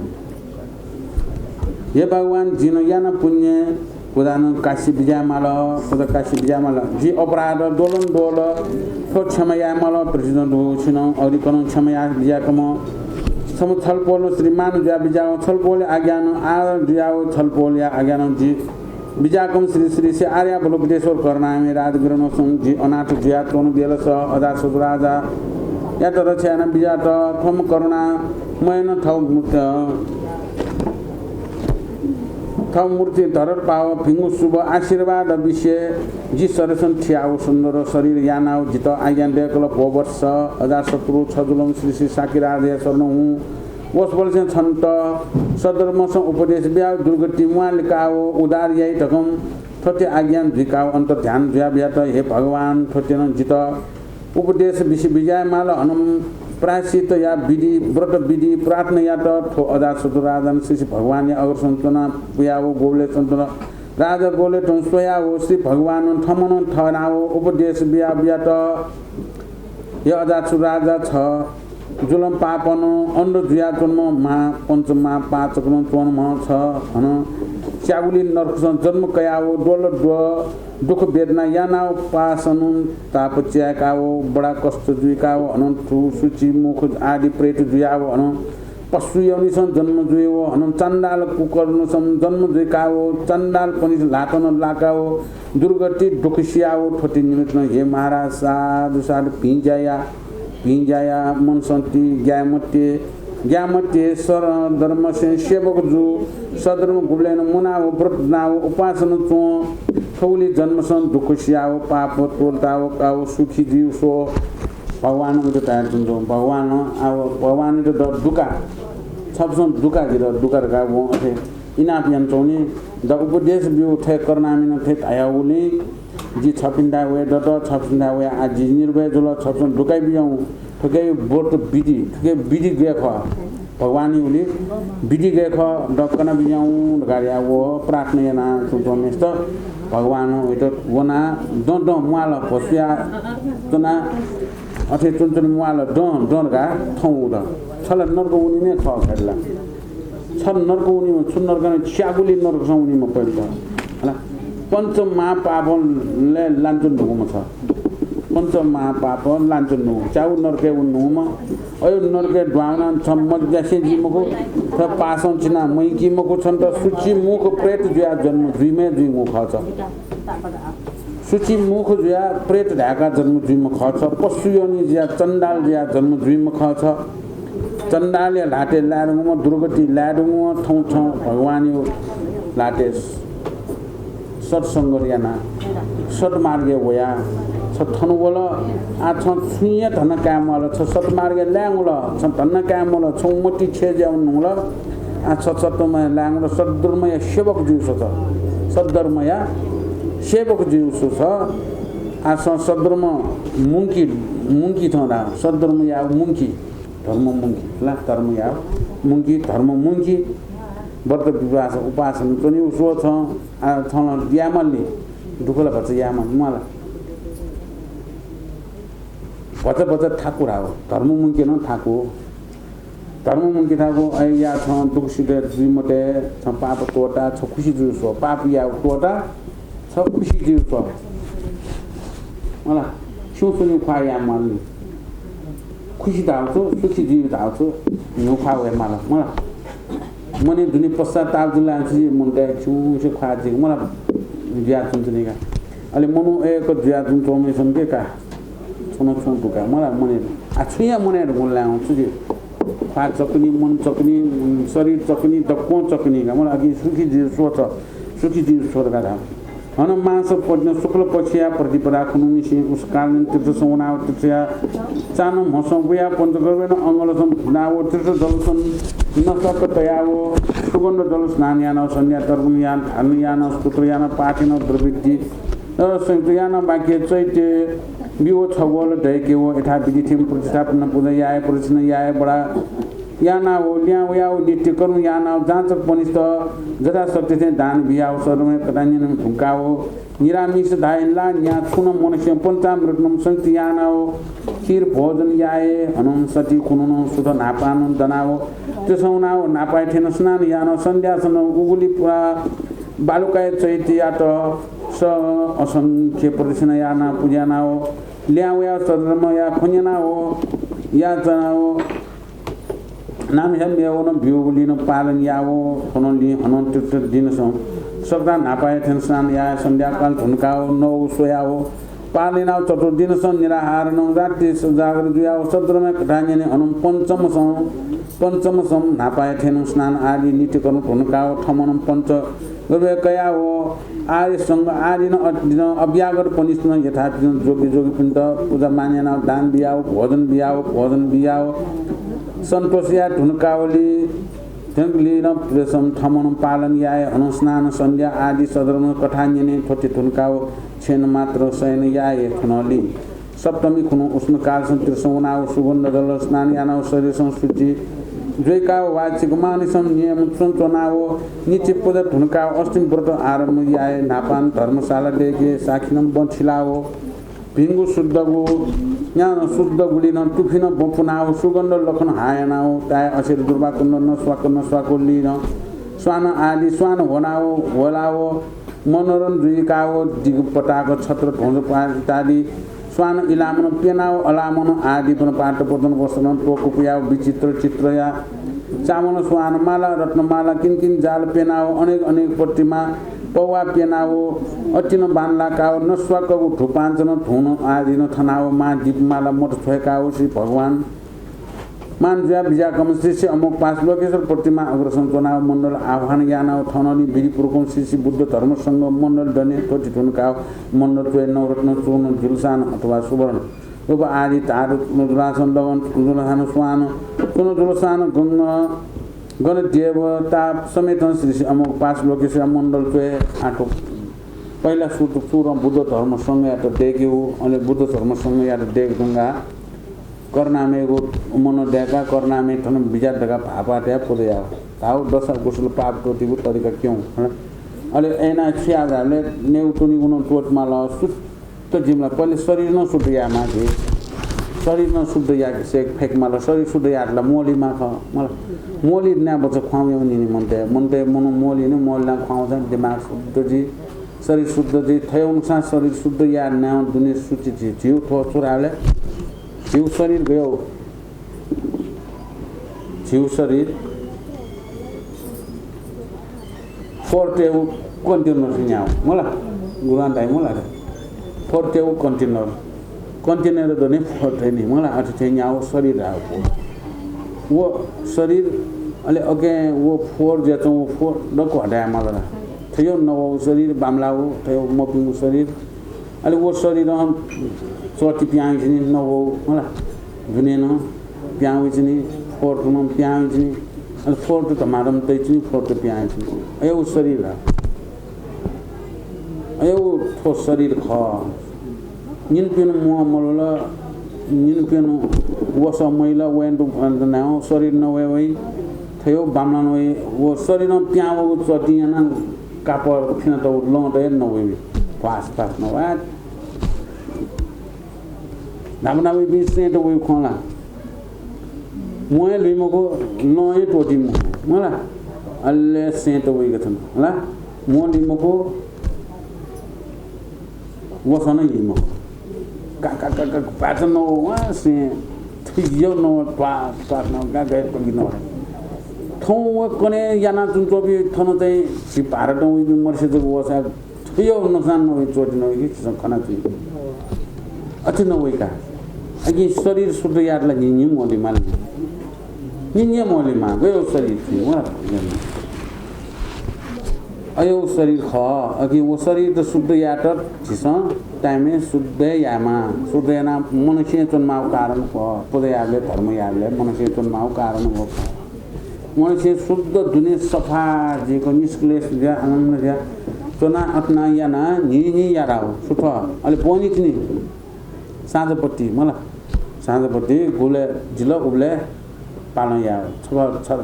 ये भगवान जिन याना पुण्य उदान काशी विजयमाल पद काशी विजयमाल जी अपराध दोलन दोल तो क्षमया माल प्रेसिडेंट हो छिन अरिकन क्षमया विजयकम समुथल पोल श्रीमान जा विजय छलपोल आज्ञान आ दियाओ छलपोल या आज्ञान जी विजाकम श्री से आर्या बलुपदेश्वर करनामे राजगिरन जी अनाथ जिया तोन बेलस अदा सुराजा या त रछ्यान बिजा त थम करुणा मैन थौ मूर्ति धरर पाव फिंगु शुभ आशीर्वाद विषय जी सरसन ठ्याउ सुन्दर शरीर यानाउ जित आज्ञान देकल पोवर्ष अदा शत्रु छजुलम श्री साकिरादय शरण हूँ वस बोल से छन्त सदर्म स उपदेश ब्याउ दुर्गति मुआलिकाओ उदार याई ढकम थते आज्ञान धिकाओ अंतर ध्यान जुया ब्यात हे भगवान थतेन जित उपदेश विषय विजय माल हनुम प्रायश्चित या विधि व्रत विधि प्रार्थना या तो अदा सुराजन श्री भगवान या अगर संतना पुयाओ गोले संतना राजा गोले तो सोयाओ श्री भगवान थमन थनाओ उपदेश बिया ब्यात या अदा सुराजा छ जुलम पापन अंड जुया जन्म मा पंचमा पाँच तोन छ हन च्यागुली नरकुसन जन्म कयाओ डोल दुख वेदना याना पासन ताप च्याकाओ बडा कष्ट जुइकाओ हन ठु सुचि मुख आदि प्रेत जुयाओ हन पशु यौनिसन जन्म जुयो हन चण्डाल कुकर्णसम जन्म जुइकाओ चण्डाल पनि लातन लाकाओ दुर्गति दुखसियाओ ठोटी निमित्त हे महाराज साधु साधु पिंजाया मन संति ज्ञामत्य सर धर्म से सेवक जु सधर्म गुलेन मुनाओ व्रत नाओ उपासन चो खौली जन्म सन दुख सियाओ पाप तोलताओ काओ सुखी जीव सो भगवान उठो टायर चुन्छौँ भगवान अब भगवान तो दुका सबसं दुका गिर दुकार का वो अथे इनाप यंचौनी द उपदेश बिउ थे करनामिन थे आयाउली जी छपिन्दा वे दत छपिन्दा वे आज निर्भय जुल छपसन दुकाइ बियाउ ठुकै बोट बिदी ठुकै बिदी गए ख भगवानी उली बिदी गए ख डकना बियाउ गाडिया वो प्रार्थना याना चुन्छौँ मेस्त भगवान उठो वना द मुआल फसिया तना अथे चुनचुन मुआल द का थौ द छल नरको उनी ने ख खेला छन नरको उनी में छुन नरको च्यागुली नरको उनी में पढ्छ हैन पंच महापापले लाञ्चन ढुकुमा छ पंच महापाप लाञ्चन ढुकु च्याउ नरके उन्नुमा अयो नरके ढ्वाउना छ मज्जासे जिमको त पासौं चिना मैकी मको छन् त सुची मुख प्रेत जुया जन्म दुईमै दुई मुख छ सुची मुख जुया प्रेत ढाका जन्म दुईमा ख छ पशु योनि जुया चण्डाल जुया जन्म दुईमा ख छ चण्डाले लाटे लाडुमा दुर्गति लाडुमा ठौँ ठौँ भगवानी लाटे सत्संग याना सत्मार्गे वया छथनु बोल आ छ छुय धन काम वाला छ सत्मार्गे ल्याङुल छ धन काम वाला छौमटी छे जाउन हुल आ छ सत्तमय ल्याङुल सद्धर्मय सेवक जीव छ सद्धर्मय सेवक जीव छ आ छ सद्धर्म मुंकी थोडा सद्धर्म या मुंकी धर्म मुंकी ला धर्म या मुंकी धर्म मुंकी व्रत विवाह उपासन पनि उसो छ आ थन यामलले दुखला भन्छ यामल मलाई भच ठाकुर हो धर्म मुंकी न ठाकुर धर्म मुंकी ठाकुर ऐ या छ दुख सिधे दुई मटे छ पाप टोटा छ खुशी जीव छ पाप या टोटा छ खुशी जीव छ मलाई छु सुनि खा यामल खुशी धाउँछु सुखी जीव धाउँछु नु खावे मलाई मने दुनी पश्चाताप जुलांसी मुंडे छुसे खाजी मला ज्या चुनचुनीका अलि मनु एको ज्या चुन चोमेसन के का छुन छुन दुका मला मने आ छुया मने गुलाउ छुजी खा चकनी मन चकनी शरीर चकनी दक्को चकनी का मला अघि सुखी जीव सोच सुखी जीव सोचका था हन मास पज्ञ शुक्ल पक्षिया प्रतिपदा खुनुमिसि उस कारण तीर्थ सौनाव तीर्थया चानु मसंगुया पंचगर्वेन अंगलसम नावो तीर्थ जलसन नसक तयावो सुगन्ध जल स्नान यान सन्ध्या तर्पण यान धान यान स्तोत्र यान पाठ यान द्रविद्धि संयुक्त यान वाक्य चैत्य विवो छगोल दैकेवो यथा विधि थिम प्रतिष्ठापन पूजा याय प्रदक्षिण याय बडा याना हो ल्याउ याउ नित्य कर्म याना जाँचक पनिष्ठ जथा शक्ति थे दान बियाउ सर्वमे कटान्यन ढुकाओ निरामिष धायला न्या छुन मनुष्य पंचामृतनम संति याना हो खीर भोजन याए हनुम सती खुनुन सुध नापान दनाओ त्यसौनाओ नापाए थेन स्नान यान सन्ध्यासन उगुली पुरा बालुकाय चैत्य यात स असंख्य प्रदक्षिण याना पूजनाओ ल्याउ या सदर्म या खुन्यना हो या जनाओ नाम हम यावन बिउलिन पालन यावो खनली अनंत तीर्थ दिन सं सक्दा नापाए थेन स्नान या संध्याकाल धुनकाओ नौ सोयाओ पालिनाओ चतुर्दिन सं निराहार नौ रात्रि जागर जुयाओ सद्रमे कटान्यने अनुम पंचम सम नापाए थेन स्नान आदि नित्य कर्म धुनकाओ ठमनम पंच गवे कयाओ आर्य संग आदि न अव्यागर पनिष्ण यथा जोगी पिण्ड पूजा मान्यना दान बियाओ भोजन बियाओ संतोषया ढुनकावली ढंगली न प्रसम ठमन पालन याय अनुस्नान संध्या आदि सदर्म कठान्यने थोति ढुनकाओ छेन मात्र शयन याय खनली सप्तमी खुनु उष्ण काल संतिरसौनाओ सुगंध जल स्नान यानाओ शरीर संस्कृति द्वैकाओ वाचिक मानिसम नियम चुनचुनाओ नित्य पूजा ढुनकाओ अष्टमी व्रत आरम्भ याय नापान धर्मशाला देखे साखिनम बछिलाओ भिंगु शुद्धगु ज्ञान शुद्ध गुलिन टुफिन बपुनाओ सुगंध लखन हायनाओ ताय अशेर दुर्वा कुंड न स्वाकुलिन स्वान आदि स्वान होलाओ मनोरन जुइकाओ दिगपटाको छत्र ढोंज इत्यादि स्वान इलामन पेनाओ अलामन आदि पुन पाट पोतन वसन टोकुपुयाओ विचित्र चित्रया चामन स्वान माला रत्नमाला किन जाल पेनाओ अनेक प्रतिमा पौवा पेनाओ अटिन बान्लाकाओ नस्वाकको ठुपाञ्चन धुन आदि न थनाओ मा दीपमाला मोट छोएकाओ श्री भगवान मान जुया बिजा कम श्री अमुक पाँच लोकेश्वर प्रतिमा अग्रसन चुनाव मण्डल आह्वान यानाओ थनली बिरिपुरको श्री बुद्ध धर्म संघ मण्डल डने टोटी ठुनकाओ मण्डल चुए नवरत्न चूर्ण झुलसान अथवा सुवर्ण रूप आदि तारु दुलासन लगन दुलासन स्वान सुनो दुलासन गंग गण देवता समेत श्री अमुक पास लोकेश मण्डल पे आटो पहिला सुर बुद्ध धर्मसँग या त देख्यो अनि बुद्ध धर्मसँग या त देख्दुङ्गा कर्नामेको मनोद्याका कर्नामे थन विजातका भापाट्या पुदया ताउ दशा कुशल पाप टोटीको तरिका क्यों अहिले ऐना छियाले नेउटुनी गुण टोटमा ल सुत्त जिमला पहिले शरीर न शुद्ध यामा थिए शरीर न शुद्ध या से फेकमा ल शरीर शुद्ध याला मोलीमा ख मलाई मोली न्या बच खुवाउने नि मनते मन मोली न मोलना खुवाउँछ दिमाग शुद्ध जी शरीर शुद्ध जी थयौसा शरीर शुद्ध या न्या दुनिया सूची जी जीव छोराले जीव शरीर गयो जीव शरीर फोर्टेउ कन्टेनर न्याउ मलाई गुरान दाइ मलाई फोर्टेउ कन्टेनर दने फोर्टे नि मलाई अथि चाहिँ न्याउ शरीर आको वो शरीर अले अगे वो फोर जेतो वो फोर डको हटाया मलाई थियो नवो शरीर बामलाउ थियो मपिङ शरीर अले वो शरीर हम चोटी प्याङ नि नवो मलाई गुनेन प्याङ नि फोर कुम प्याङ नि अले फोर त मारम तै नि फोर त प्याङ नि अयो शरीर अयो थो शरीर ख निन पेन म मलला निन पेन वस मैला वेन्डु नाउ शरीर नवे वइ थियो बामला नवे वो शरीर न प्याङ चोटी न कापर फिन त लौटे नवे पास नवा नामनामी बिस्ने त उयो खोला मोय लिमको नय टोटी मला अल्ले से त उयो गथन होला मो लिमको वसन लिमको का पाटन न वा से थियो न पास न गा गए पनि न थौ कने याना जुन टोपी थन चाहिँ छि भारत उयो मर्से त वसा थियो नसान न चोटी न कि खाना चाहिँ अति न उयो का अघि शरीर शुद्ध यादलाई निन्य मोलीमा निन्य मोलीमा गयो शरीर थियो मलाई अयो शरीर ख अघि वो शरीर त शुद्ध याद छिस टाइमे शुद्ध यामा शुद्ध याना मनुष्य जन्माउ कारण पुदयाले धर्म याले मनुष्य जन्माउ कारण हो मनुष्य शुद्ध दुने सफा जेको निष्क्लेश ज्या आनन्द ज्या चना अपना याना नि यारा हो सुठ अलि पोनित नि साँझपट्टि मलाई साँझपट्टि गुले जिल्ला उब्ले पालन या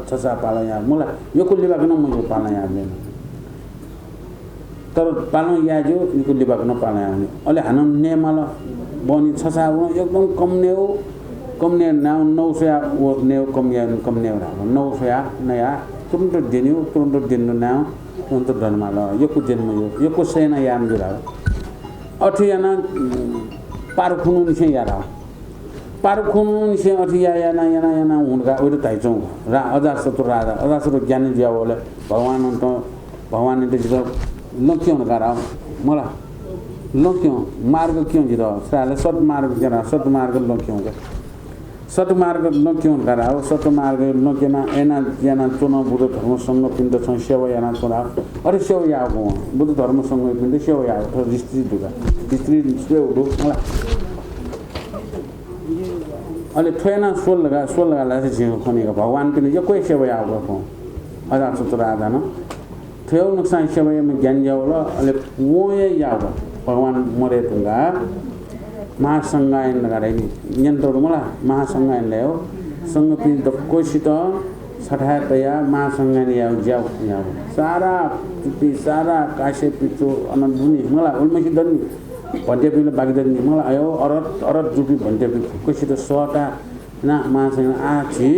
छसा पालन या मलाई यो कुल्ली बाक्न म पालन या तर पालन या जो यो कुल्ली बाक्न पालन या अहिले हान ने मला बनी छसा एकदम कम ने नाउ 900 वो ने कम ने 900 नया तुरंत दिन नाउ तुरंत धनमाला यो कु दिन म यो कु सेना याम जुरा अठियाना पारखुनु निसे यारा पारखुनु निसे अठिया याना हुनका ओइ ताइचौ रा अजासतो राजा अजासतो ज्ञानी ज्यावले भगवान त जिरो लक्ष्य हुनका मला लक्ष्य मार्ग क्यों जिरो साले सत मार्ग जरा सत मार्ग लक्ष्य हुनका सत मार्ग लक्ष्य हुनका हो सत मार्ग लक्ष्यमा एना याना चुनाव बुद्ध धर्मसँग पिण्ड छ सेवा याना चुनाव अरे सेवा याको बुद्ध धर्मसँग पिण्ड सेवा याको दृष्टि दुगा दृष्टि सेवा मला अहिले थेना सोल लगा लासे जियो खनेको भगवान पनि यो कोही सेवा आउको हो अजार सत्र आधा न थियो नुकसान सेवा में ज्ञान जाओ ल अहिले मोये याव भगवान मरे तुंगा महासंगायन लगारे नि यन्त्र मला महासंगायन ल्यायो संग पि द कोसित सठातया महासंगायन याव सारा पिपी सारा काशे पिचो अनन्दुनी मला उल्मकी दन्नी भन्टेपिले बागदन्नी मला आयो अरत जुपी भन्टेपि कोसित सटा ना महासंगायन आछि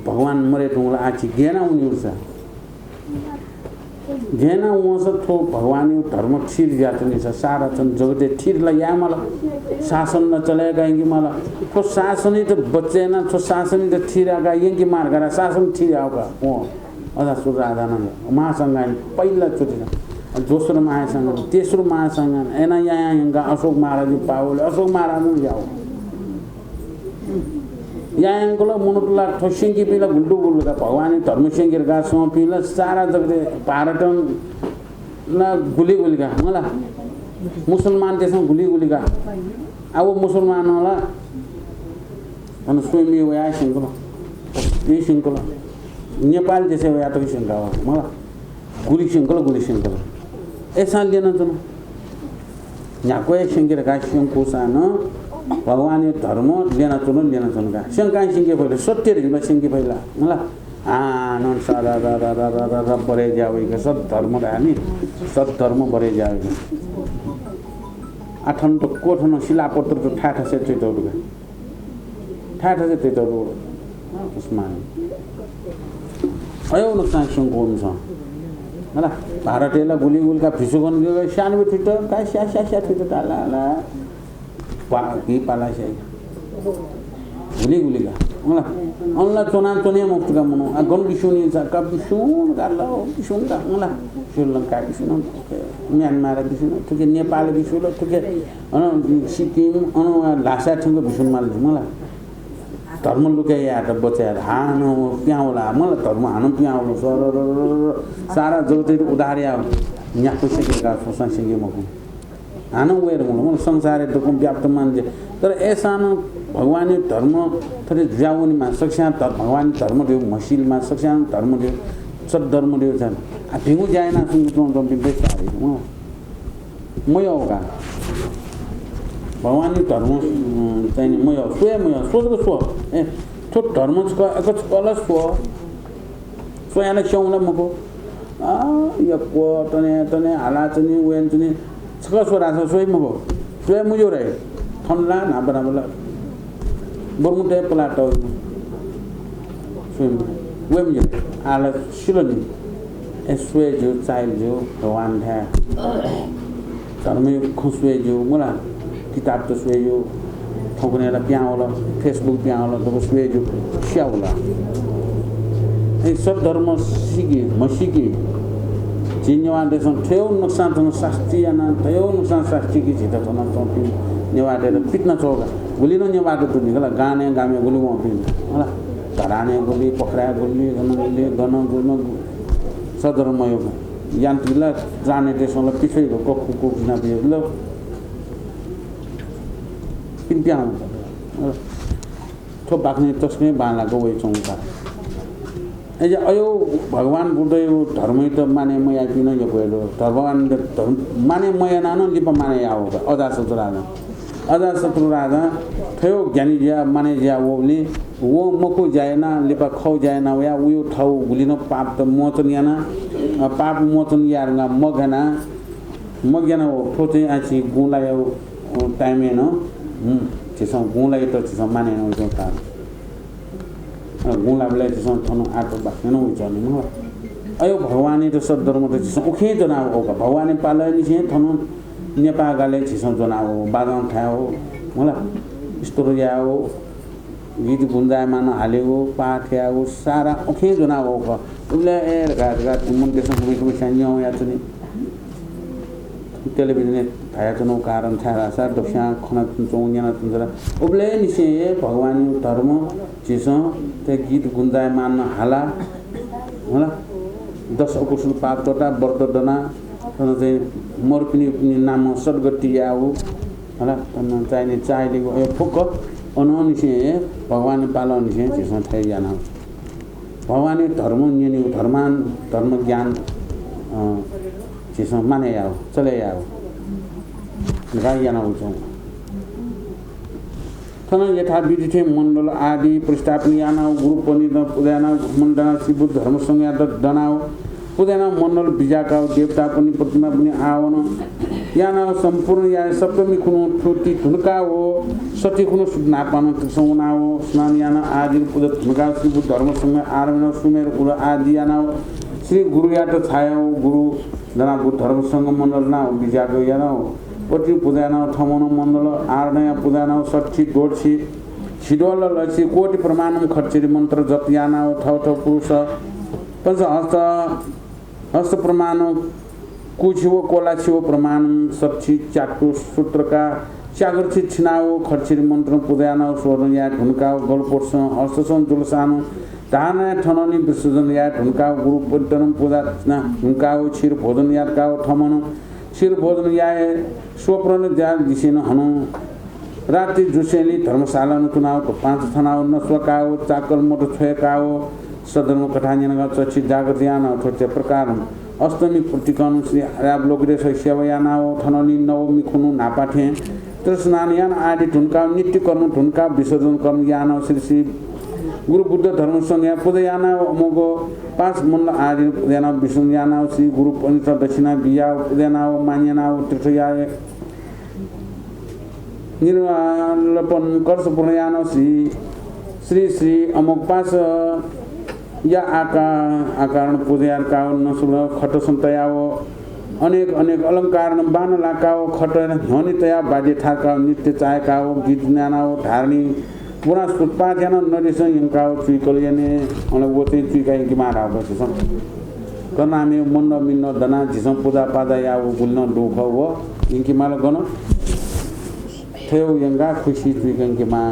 भगवान मरे तुंगा आछि गेना उनिउसा गेना वस थो भगवान धर्म ठिर जातनी छ सारा छन जगते ठिरलाई या मला शासन न चलेगा कि मला तो शासन त बच्चेना तो शासन त ठिरागा यंकी मार गरा शासन ठिर आउका ओ अदा सुराधान महासंगायन पहिला चोटी दोस्रो महासंगायन तेस्रो महासंगायन एना यहाँका अशोक महाराज पावले अशोक महाराज जाओ यांगलो मुनुटला थोसिंगी पिला गुल्डु गुल्डा भगवान धर्मसिंगीर गा पिला सारा जगते पारटन ना गुली गुलिगा मला मुसलमान देशमा गुली गुलिगा अब मुसलमान होला अनि स्वयं यो या सिंकल यही सिंकल नेपाल जैसे या तो सिंका हो मलाई गुली सिंकल ऐसा लेना तो यहाँ कोई सिंके का सिंको सान भगवान यो धर्म लेना चुन का शंका सिंके पहले सत्य रे सिंके पहला मलाई आनंद सारा रा बरे जावेगा सब धर्म रानी सब धर्म बरे जावेगा आठन तो कोठन शिलापत्र तो ठाठा से चैतौडुगा उस्मान अयो नुकसान सिंको हुन्छ होला भारतीयलाई गुलीगुलका फिसुगन गयो सानो ठिटो का स्या ठिटो ताला कि पाला से गुलीगुलीका होला अल्लाह चोने मुफ्तका मनो गन बिसुनी का बिसुन गाला बिसुन का होला श्रीलंका बिसुन म्यानमार बिसुन तुके नेपाल बिसुन तुके सिक्किम लासा ठिङको बिसुन माल मलाई धर्म लुकाइ या त बचाएर हानो प्याउला मलाई धर्म हानो प्याउलो सारा जगत उदाहरण यहाँ पुसकेका सोचा सिंगे मको हानो वेर मलाई संसार दुखम व्याप्त मान्छे तर ऐसानो भगवानी धर्म थोरै जाउनी मा सक्छा त भगवानी धर्म दियो मसिलमा सक्छा धर्म दियो सत धर्म दियो छन् आ भिगु जाएन सुन त बिन्दे सारे म योगा भगवानी धर्म चाहिँ म सोचको सो ए थो धर्म छ कलस सो सोयाले स्याउला मको यो को तने हाला चनि वेन चनि छक सोरा छ सोइ मको सोय मुजो रे थनला ना बराबर बरमुटे प्लाटो सोइ वे मुजो आला सिलनि ए सोय जो चाइल्ड जो भगवान था धर्म खुसवे जो मला किताब तो सोय जो ठोकनेला प्याउला फेसबुक प्याउला तो सोय जो स्याउला ए सब धर्म सिके मसिके जिन्यवा देशन थेउ नुकसान त शास्त्रीय ना थेउ नुकसान शास्त्री की जिता त न त नेवाडे र पिट्न चौका गुली न नेवाडे त निकला गाने गामे गुली म पिन होला धराने गुली पखरा गुली गन सदरम यो यान्त्रिकला जाने देशले पिछै को किना बियो ल पिन प्याउ थो बाक्ने तस्मै बालाको वइ चौका ए अयो भगवान बुद्ध यो धर्म त माने मया किन यो गयो भगवान धर्म माने मया नानो लिप माने आउ अजाशत्रु राजा थयो ज्ञानी ज्या माने ज्या वोली वो मको जायना लिप खौ जायना या उयो ठाउ गुलिन पाप त मोचन याना पाप मोचन यारगा मगना हो थोचे आछि गुलायो टाइम न त्यसो गुलायो त त्यसो माने न उयो त गुलाबले त्यसो थनु आटो बाक्न उयो जनि न अयो भगवानी त सद्धर्म त त्यसो उखे जना हो भगवानी पालनि छ थनु नेपालले त्यसो जना हो बादन थायो होला यस्तो याओ गीत गुन्दायमान हालेको पाठ याओ सारा उखे जना हो उले ए गागा तुमन त्यसो कुनै सान्यो या चाहिँ टेलिभिजन थाया चनो कारण थाहा सा दक्षा खना चौन्याना तुंजरा उबले निसे भगवान धर्म चिसो ते गीत गुन्दायमान हाला होला 10 अकुशल पापटा बर्ददना तन चाहिँ मर्पिनी नाम सद्गति आउ होला तन चाहिने चाहिलेको ए फुक अननिसे भगवान पालन निसे चिसो थाइ जाना भगवान धर्म नियनि धर्म ज्ञान चिसो माने आओ चले आओ गाई जाना उचो तन यथा विधि मण्डल आदि प्रस्थापन याना गुरु पनिद पूजना मण्डल शिव धर्म संज्ञा दनाओ पूजना मण्डल बिजाका देवता पनि प्रतिमा पनि आवन याना सम्पूर्ण या सप्तमी खुनु ठोटी धुनकाओ सती खुनु नापान त्रिसौनाओ स्नान याना आदि पूजा धुनका शिव धर्म संज्ञा आरमण सुमेर कुल आदि याना श्री गुरु यात छायो गुरु जना बुद्ध धर्म संघ मण्डल ना बिजाको याना पति पूजना थमन मण्डल आर्णय पूजना सच्ची गोडसी छिडोल लसी कोटि प्रमाणम खर्चरी मन्त्र जप याना थौथ पुरुष पंच हस्त प्रमाण कुछिवो कोला छिवो प्रमाण सच्ची चाटु सूत्रका चागरछि छिनाओ खर्चरी मन्त्र पूजना स्वर्ण या ढुनकाओ गलपोर्स हस्तसन जुलसानो दाना ठननी विसर्जन या ढुनकाओ गुरु पट्टनम पूजा ढुनकाओ क्षीर भोजन या काओ ठमन क्षीर भोजन या स्वप्रण जा दिसेन हनु राति जुसेली धर्मशाला चुनाव 5 थाना नस्वकाओ चाकल मोटो छोकाओ सदर्म कठान्यनगा चक्षि जागृत याना छोटे प्रकार अष्टमी प्रतिकानु श्री राब लोकरे सेवा यानाओ थनली नवमी खुनु नापाठे तृष्णान यान आदि ढुनका नित्य कर्म ढुनका विसर्जन कर्म याना श्री गुरु बुद्ध धर्म संज्ञा पूजा याना अमोगो 5 मुल्ल आदि याना विष्णु याना श्री गुरु पवित्र दक्षिणा बिया याना मान्यना तीर्थयाय निर्वालपन कर्ष पूर्णयान श्री श्री अमोक 5 या आकारण पूजयार काओ नसुल खट संतयाओ अनेक अलंकार बान लाकाओ खट ध्वनितया बाजे ठाकाओ नित्य चायकाओ गीत ज्ञानाओ धारणी पुरा सुत्पाद यान नरेश यंकाओ चुइकल याने अन वते चुइका कि मारा बस कर्नामे मन मिन्न दना झिसम पूजा पादा या गुल्न दुख हो इनकी माल गन थेउ यंगा खुशी चुइकन कि मा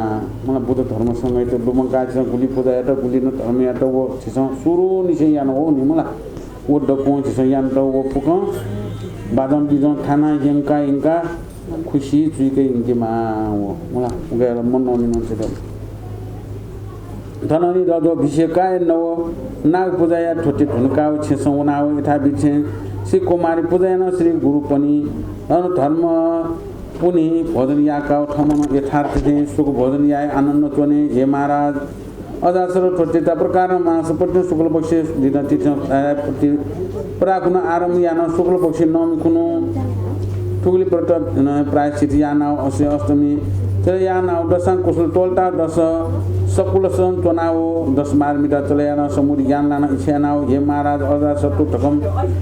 मन बुद्ध धर्म सँगै त डुमका छ गुली पूजा या त गुली न धर्म या त वो झिसम सुरु निसे यान हो नि मला वो डको झिसम यान त वो पुक बादम बिजन खाना यंका खुशी चुइकै इनकी मा हो मला गएर मन ननि नन्छ त धननी रजो विषयकाय नव नाग पूजा या ठोटे धुनकाओ छेसौनाओ यथा बिछे श्री कुमारी पूजा न श्री गुरु पनि धर्म पुनि भोजन याकाओ ठमन यथार्थ थे सुख भोजन याय आनंद चोने हे महाराज अजासर ठोटेता प्रकार मास पट्टि शुक्ल पक्ष दिन तीर्थ प्रति प्राकुन आरम यान शुक्ल पक्ष नवमी कुनु ठुगली प्रत प्रायश्चित यानाओ अस्य अष्टमी चले यानाओ दशांग कुशल टोलता दश सकुल सन चोनाओ 10 मार्मिता चले याना समुद्र ज्ञान लाना इच्छानाओ हे महाराज अजा सत्तु ठकम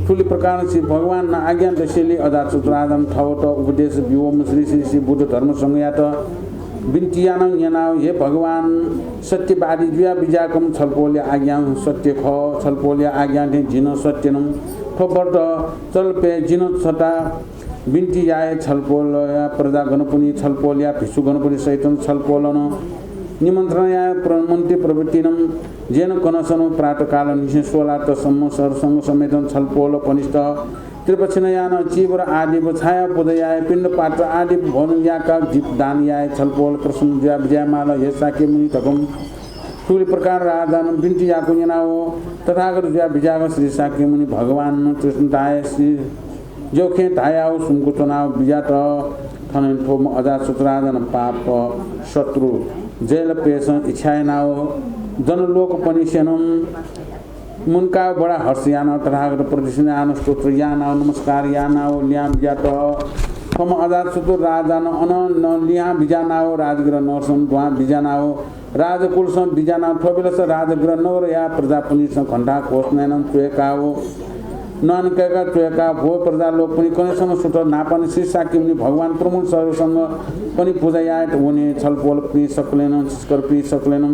ठुली प्रकार श्री भगवान न आज्ञा दशेली अजा सुत्रादम ठवट उपदेश विवम श्री बुद्ध धर्म संज्ञा त बिन्ती यानाओ यानाओ हे भगवान सत्यवादी जुया बिजाकम छलपोले आज्ञा सत्य ख छलपोले आज्ञा थे जिन सत्यनम ठोपर्ट चलपे जिन छटा बिन्ती याय छलपोल या प्रजा गणपुनी छलपोल या भिक्षु गणपुनी सहितन छलपोलन निमन्त्रण या प्रमन्त्रि प्रवृत्तिनम जेन कनसन प्रातकाल निशे 16 तसम्म सरसंग समेतन छलपोल पनिष्ठ त्रिपक्षिण यान चिवर आदि छाया पूजयाय पिण्ड पात्र आदि भवन याका जीव दान याय छलपोल प्रसन्न ज्या विजयमाला हे साके मुनि तकम ठुली प्रकार राजन बिन्ती याको यनाओ तथागत ज्या विजय श्री साके मुनि भगवान कृष्णताय श्री जोखे धायाओ सुनको चुनाव बिजात थन ठोम अजा सुत्रादन पाप शत्रु जेल पेश इच्छायनाओ जनलोक पनिसेनम मुनका बडा हर्ष याना तथागत प्रदर्शन यान स्तोत्र याना नमस्कार यानाओ लिया बिजात थम अजा सुत्र राजन अन लिया बिजानाओ राजगृह नरसम द्वा बिजानाओ राजकुल सम बिजाना थोबेलस राजगृह नगर या प्रजापनि खण्डा कोष्णनम चुएकाओ नन कएका चुएका भो प्रजा लोक पनि कनेसँग सुत्र नापाने श्री साकिमनि भगवान प्रमुख सरसँग पनि पूजा यात हुने छलपोल पनि सक्लेन स्कर पनि सक्लेन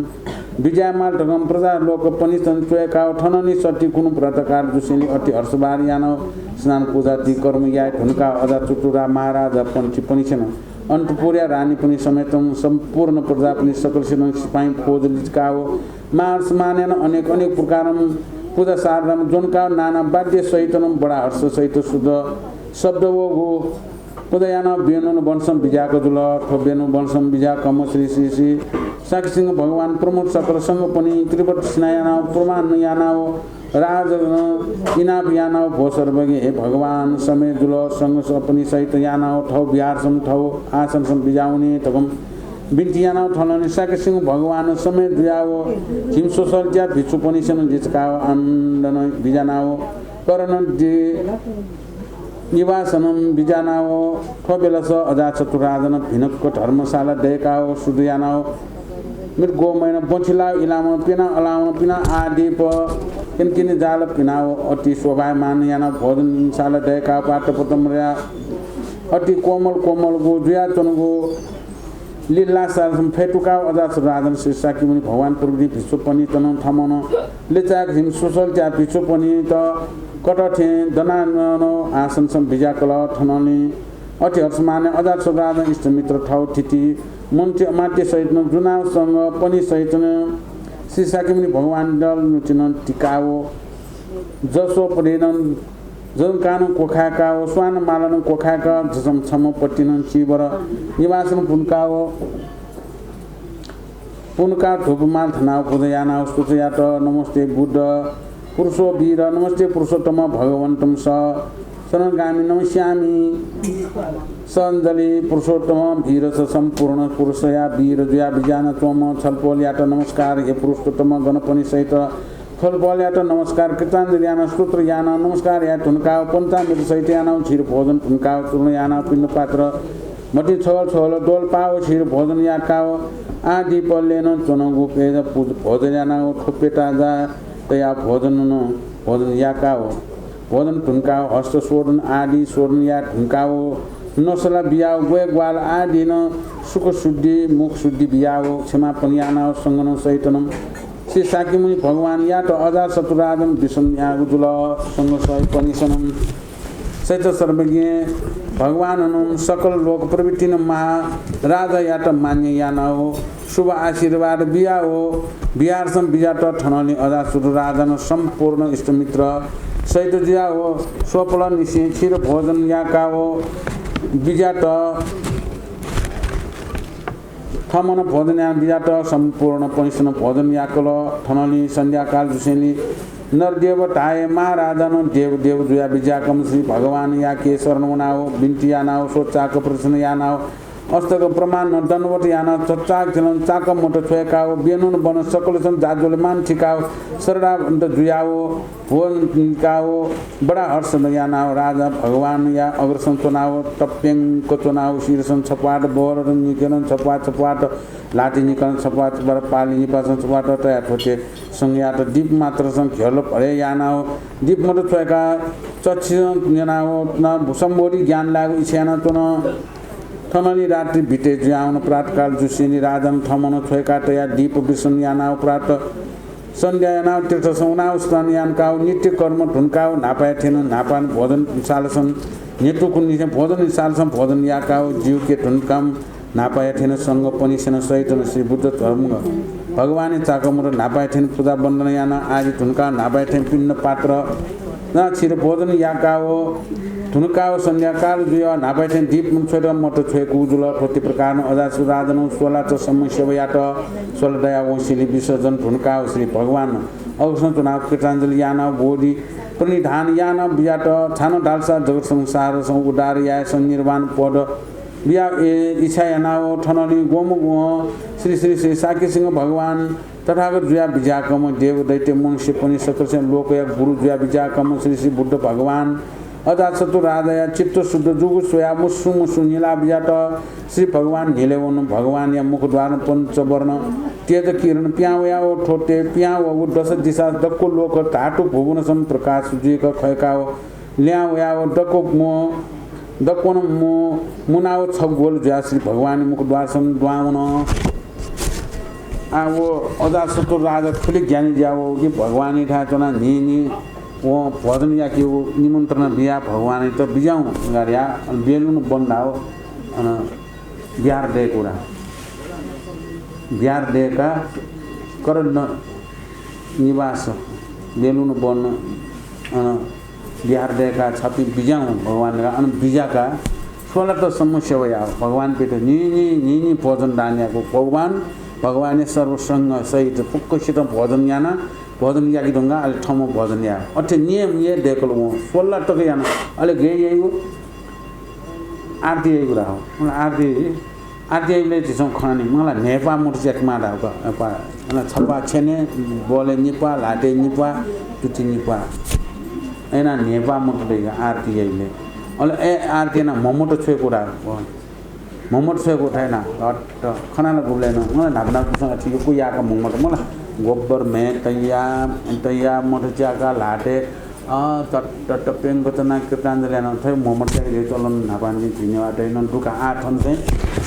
विजयमाल ढगम प्रजा लोक पनि चुएका ठननी सटी कुनु व्रतकार जुसेली अति हर्षबार यान स्नान पूजा ती कर्म यात हुनका अजा चुटुरा महाराज पञ्ची पनि छन् अन्तपुर्या रानी पनि समेतम सम्पूर्ण प्रजा पनि सकल सिन सिपाही फौज लिचकाओ मार्स मानेन अनेक प्रकारम पूजा सारम जोनका नाना वाद्य सहितनम बडा हर्ष सहित शुद्ध शब्द वो पूजा याना बेनु वंशम बिजाको जुल ठोबेनु वंशम बिजा कम श्री साकी सिंह भगवान प्रमुख सकल संग पनि त्रिवट स्नायाना प्रमाण यानाओ राज इनाप यानाओ भोसर बगे हे भगवान समय जुल संग पनि सहित यानाओ ठौ बिहार सम ठौ आसन सम बिजाउने तगम बिन्ती यानाओ ठलने साके सिंह भगवान समय दुयाओ हिम सोसल ज्या भिक्षु पनि सन जिचकाओ आनन्दन बिजानाओ करण दि निवासनम बिजानाओ ठोबेलस अजा चतुरादन भिनक धर्मशाला देकाओ सुदयानाओ मृगो मैना बछिला इलाम पिना अलाम पिना आदि प किनकिन जाल पिनाओ अति शोभायमान याना भोजनशाला देका पाटपतम अति कोमल गो जुया चनको लीला सारसम फेटुका अजास राजन श्री साकी मुनि भगवान प्रभु भिक्षु पनि तन थमन लेचाक हिम सोसल त्या भिक्षु पनि त कटथे दनानो आसन सम बिजाकल ठननी अति हर्षमाने अजास राजन इष्टमित्र ठाउँ थिति मन्त्य मात्य सहित जुनासँग पनि सहित श्री साकी मुनि भगवान दल नुचिन टिकाओ जसो परेन जन कानु कोखाका हो स्वान मालन कोखाका झम छम पट्टिन चिबर निवासन पुनका धुपमाल थनाव पूजयाना स्तुतयात नमस्ते बुद्ध पुरुषो वीर नमस्ते पुरुषोत्तम भगवन्तम स शरणगामी नमस्यामि सञ्जलि पुरुषोत्तम वीर स सम्पूर्ण पुरुषया वीर जया विजान त्वम छलपोल्यात नमस्कार हे पुरुषोत्तम गणपनि सहित छलपोल्यात नमस्कार कृताञ्जलि याना स्तोत्र याना नमस्कार या ठुनका पञ्चामृत सहित याना क्षीर भोजन ठुनका चूर्ण याना पिण्ड पात्र मटी छल छल डोल पाओ क्षीर भोजन या काओ आदि पल्लेन चनगु पेज भोजन याना ठोपेटा जा तया भोजन या काओ भोजन ठुन्काओ हस्त स्वर्ण आदि स्वर्ण या ठुन्काओ नसला बियाओ गोय ग्वाल आदि न सुख शुद्धि मुख शुद्धि बियाओ क्षमापन याना संगन सहितनम श्री साकी मुनि भगवान या त अजा शत्रुराजन विषम या जुल संग सहि पनिसनम सहित सर्वज्ञ भगवान सकल लोक प्रवृत्ति महा राजा या त मान्य या न हो शुभ आशीर्वाद बिया हो बिहारसम बिजाट ठनली अजा शत्रुराजन सम्पूर्ण इष्टमित्र सहित जिया हो स्वपल निशि क्षीर भोजन याका हो बिजाट थमन भोजन या बिजाट सम्पूर्ण पनिसन भोजन याकल ठनली संध्याकाल जुसेली नरदेव ताए महाराजानो देव देव जुया बिजाकम श्री भगवान या के शरण नाओ बिन्ती या नाओ सोचाक प्रश्न या नाओ अस्तक प्रमाण दण्डवट याना चच्चाक थिलन चाक मोट छोएकाओ बेनुन बन सकलसन जाजोले मान ठिकाओ सरडा जुयाओ भोन काओ बडा हर्ष यानाओ राजा भगवान या अग्रसन चुनाव टप्पेङ को चुनाव शीर्षन छपाट बोर निकेलन छपाट लाठी निकलन छपाट बर पाली निपासन छपाट तया ठोटे संज्ञात दीप मात्र सं घेरलो भरे यानाओ दीप मोट छोएका चच्छि यानाओ न भुसम्बोडी ज्ञान लागु इछ्याना तन थमनी रात्रि भिटे ज्याउन प्रातकाल जुसिनी राजन थमन छोएका तया दीप विष्ण यानाओ प्रात सन्ध्या यानाओ तीर्थ सौनाओ स्नान यानकाओ नित्य कर्म ढुनकाओ नापाए थिएन नापान भोजन सालसन नेतुको निसे भोजन सालसन भोजन याकाओ जीव के ढुनकाम नापाए थिएन संग पनिसेन सहित श्री बुद्ध धर्म भगवानी चाकमर नापाए थिएन पूजा वन्दन याना आदि ढुनका नापाए थिएन पिण्ड पात्र न क्षीर भोजन याकाओ धुनकाओ संध्याकाल जुया नापाए थिएन दीप छोएर मोटो छोएको उजुल प्रति प्रकार अजासु राजन सोला त समस्या यात सोल दया वंशीली विसर्जन धुनकाओ श्री भगवान अवसन चुनाव कृताञ्जलि याना बोधि प्रणिधान याना बियाट छानो डालसा जगत संसार सं उदार या सन्निर्वाण पद बिया इच्छा यानाओ ठनली गोमु श्री श्री श्री साकी सिंह भगवान तथागत जुया बिजाकम देव दैत्य मनुष्य पनि सकल लोक या गुरु जुया बिजाकम श्री श्री बुद्ध भगवान अजातशत्रु राजा चित्त शुद्ध जुगु सोया मुसु नीला बिजाट श्री भगवान नीलेवन भगवान या मुखद्वार पंचवर्ण तेज किरण प्यावया ओ ठोटे प्याव दश दिशा दक्को लोक धाटु भुवन सम प्रकाश जुक खयकाओ ल्यावया ओ दक्को मो दक्कोन मो मुनाओ छगोल ज्या श्री भगवान मुखद्वार सम द्वावन आ वो अजातशत्रु राजा ठुली ज्ञानी ज्याओ कि भगवानी ठा चना नि वो भजन या कि वो निमन्त्रण बिया भगवान त बिजाउँ गऱ्या बेलुन बन्दाओ अन बिहार दे कुरा बिहार देका करण निवास बेलुन बन अन बिहार देका छपी बिजाउँ भगवान का अन बिजाका सोला त समस्या भया भगवान पेट नि भजन दानियाको भगवान सर्वसंग सहित पुक्कसित भजन याना भजन याकी ढंगा अले ठम भजन या अथे नियम ये देखल वो 16 टक याना अले गे यही आरती यही कुरा हो आरती यहीले चाहिँ खनानी मलाई नेपा मोट चेक मादा हो पा अन छपा छेने बोले निपा लाटे निपा तुति निपा एना नेपा मोट देगा आरती यहीले अले ए आरती ना ममोट छे कुरा हो ममोट छे को थाएन अट खनाला गुब्लेन मलाई नागना कुसँग थियो को याका ममोट मलाई गोबर में तैया मोटचाका लाटे तट पेन बचना कृताञ्जलि न थे मोमट चाहिँ चलन नापान कि धन्यवाद न दुका आठन चाहिँ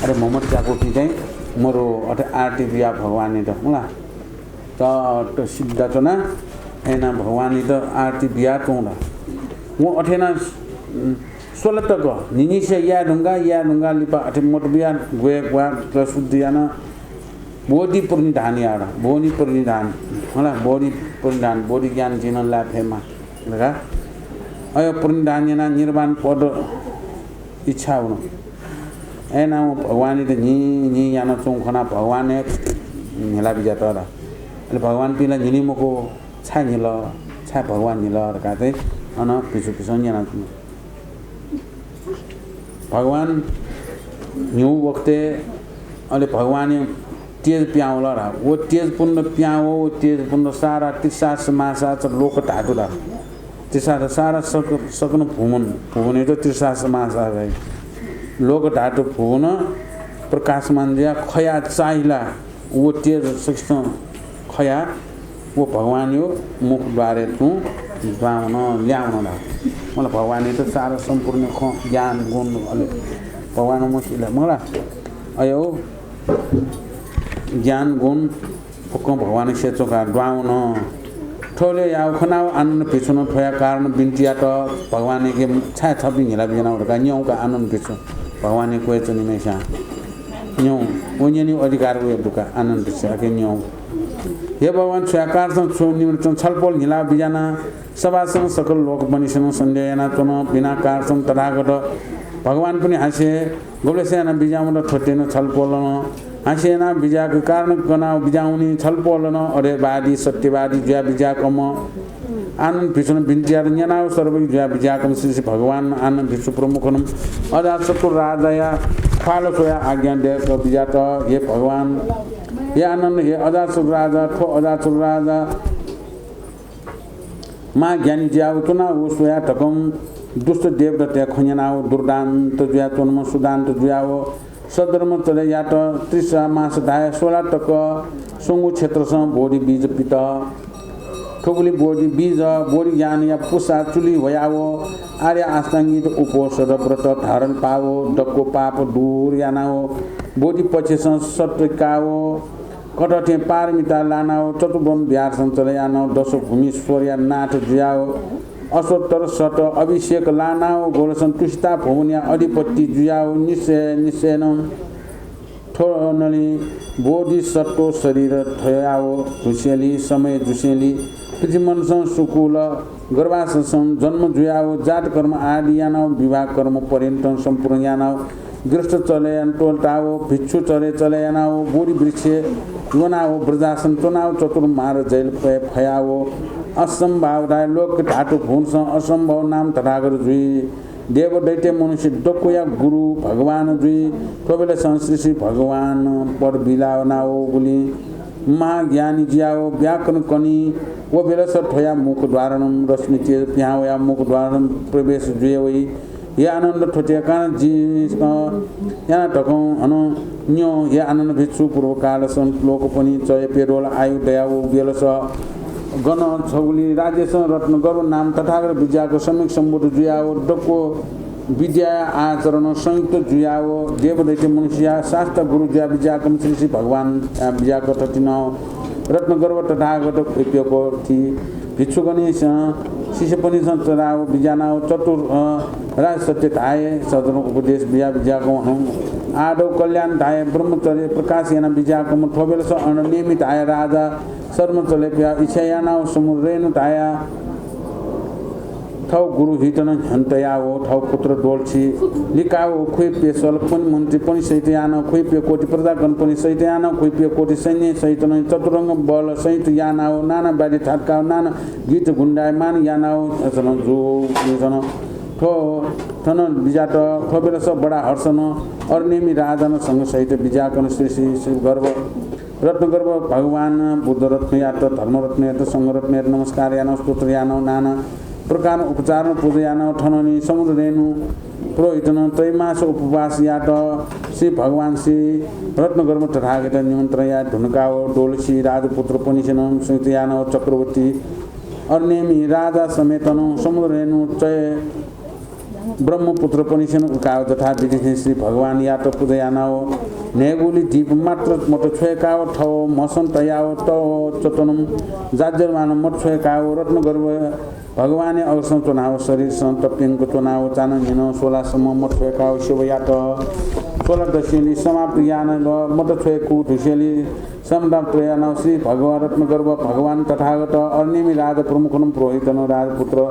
अरे मोमट चाको कि चाहिँ मोरो अथे आरती बिया भगवानी त होला त सिद्ध चना एना भगवानी त आरती बिया चौडा वो अथेना 16 तक निनी से या ढुंगा लिपा अथे मोट बिया गोए ग्वा शुद्धियाना बोधि परिधान यार बोधि परिधान होला बोधि परिधान बोधि ज्ञान जिन ला फेमा लगा अय पुण्यदान्यना निर्वाण पद इच्छा हुनु एना भगवान त नि याना चौखना भगवान निला बिजा तर अहिले भगवान पिला निलिमको छा निल छा भगवान निल का चाहिँ अन पिछु पिछु याना भगवान न्यू वक्ते अहिले भगवान तेज प्याउला र वो तेज पुण्य प्याउ वो तेज पुण्य सारा तिसास मासा च लोक ढाडुला तिसास सारा सकन भुवन तो तिसास मासा है लोक ढाडु भुवन प्रकाश मान्दिया खया चाहिला वो तेज सक्छ खया वो भगवान यो मुख द्वारे तू द्वाउन ल्याउन ला मलाई भगवान त सारा सम्पूर्ण ज्ञान गुण अलि भगवान मुखिला मलाई अयो ज्ञान गुण पक्क भगवान सेचोका द्वाउन ठोले याउ खनाउ आनन्द पिछुन ठोया कारण बिन्तिया त भगवान के छा छबि हिला बिना उडका न्यौका आनन्द पिछु भगवान को चनि मेसा न्यौ ओन्यनि अधिकार उ दुका आनन्द पिछु के न्यौ हे भगवान स्वीकार छु निमित्त छलपल हिला बिजाना सभासँग सकल लोक बनिसन सन्देयना तन बिना कारसम तथागत भगवान पनि हाँसे गोलेसेना बिजाउन ठोटेन छलपल हाँसेना बिजाको कारण कना बिजाउनी छलपल न अरे वादी सत्यवादी ज्या बिजाकम आनन्द भिषण बिन्तिया न्यानाव सर्वै ज्या बिजाकम श्री भगवान आनन्द भिषु प्रमुखनम अजात सतुर राजया फालो सोया आज्ञा देक बिजात हे भगवान हे आनन्द हे अजात सतुर राजा ठो अजात सतुर राजा मा ज्ञानी ज्याउ तुना उ सोया टकम दुष्ट देवदत्या खन्यानाव दुर्दान्त ज्या तोनमा सुदान्त ज्याओ सदर्म तले याट त्रिसा मास दाय 16 टक सुंगु क्षेत्रसँग बोडी बीज पित ठोकुली बोडी बीज बोडी ज्ञान या पुसा चुली भयावो आर्य आस्ताङ्गित उपोषद व्रत धारण पावो डक्को पाप दूर यानाओ बोडी पछेसँग सत्रिकाओ कटठे पारमिता लानाओ चतुर्भम बिहार सञ्चल यानाओ दश भूमि स्वर्या नाथ ज्याओ असोत्तर सट अभिषेक लानाओ गोलसन तुष्टा भुवनिया अधिपति जुयाओ निश्चयन ठोनली बोधि सट्टो शरीर थयाओ झुसेली समय झुसेली पृथ्वीमनसँग सुकुल गर्भाशयसँग जन्म जुयाओ जात कर्म आदि यानाओ विवाह कर्म पर्यन्त सम्पूर्ण यानाओ गृहस्थ चलयन टोलटाओ भिक्षु चले यानाओ बोरी वृक्ष योनाओ ब्रजासन चुनाव चतुर्मार जैल फयाओ असंभाव दाय लोक ढाटु भुन्छ असंभव नाम तथागत जुई देव दैत्य मनुष्य डोकोया गुरु भगवान जुई कोबेले संश्री भगवान पर बिलावनाओ गुली महाज्ञानी जियाओ व्याकरण कनी वो बेलस ठोया मुख द्वारणम रश्मि तेज प्याओया मुख द्वारणम प्रवेश जुई ये आनंद ठोटिया कारण जी यहाँ टकौं अनु न्यो ये आनंद भिक्षु पूर्व काल सन लोक पनि चय पेरोल आयु दयाओ बेलस गण छगुली राजेश रत्न गर्व नाम तथागत विद्याको समीक सम्बोध जुयाओ डक्को विद्या आचरण संयुक्त जुयाओ देव दैत्य मनुष्य शास्त्र गुरु ज्या विद्याकम श्री भगवान विद्याको तटिन रत्न गर्व तथागत प्रियको थी भिक्षु गणेश शिष्य पनि चराओ बिजानाओ चतुर राज सत्य थाए सदन उपदेश बिया बिजाको हम आदो कल्याण थाए ब्रह्मचर्य प्रकाश याना बिजाको ठोबेल स अनियमित आए राजा शर्म चले प्या इच्छा याना समुद्र रेनु थाया ठौ गुरु हितन हन्तयाओ ठौ पुत्र डोल्छि लिकाओ खुइपे सल्पन मन्त्री पनि सहित याना खुइपे कोटि प्रजागण पनि सहित याना खुइपे कोटि सैन्य सहित नै चतुरंग बल सहित यानाओ नाना बाडी ठाटकाओ नाना गीत गुण्डायमान यानाओ जन जो जन ठो थन बिजाट ठोबेल सब बडा हर्षन अर्नेमी राजन संग सहित बिजाकन श्री गर्व रत्नगर्भ भगवान बुद्ध रत्न यात धर्म रत्न यात संग रत्न यात नमस्कार याना स्तोत्र याना नाना प्रकार उपचार पूजा याना ठननी समुद्र रेणु पुरोहितन त्रैमास उपवास यात श्री भगवान श्री रत्नगर्भ तथागत निमन्त्रण या ढुनकाओ डोलसी राजपुत्र पनिसन संयुक्त याना चक्रवर्ती अर्नेमी राजा समेतन समुद्र रेणु चय ब्रह्मपुत्र पनिसन उकाओ तथा विधि श्री भगवान यात पूजा यानाओ नेगुली दीप मात्र मत छोएकाओ ठौ मसन तयाओ तो चतनम जाजरमान मत छोएकाओ रत्नगर्भ भगवान अवसर चुनाव शरीर संतप्यंग चुनाव चानन हिन 16 सम्म मत छोएकाओ शिवयात 16 दशेली समाप्त यान मत छोएकु धुसेली समदा प्रयान श्री भगवान रत्नगर्भ भगवान तथागत अर्नेमी राज प्रमुखन पुरोहितन राजपुत्र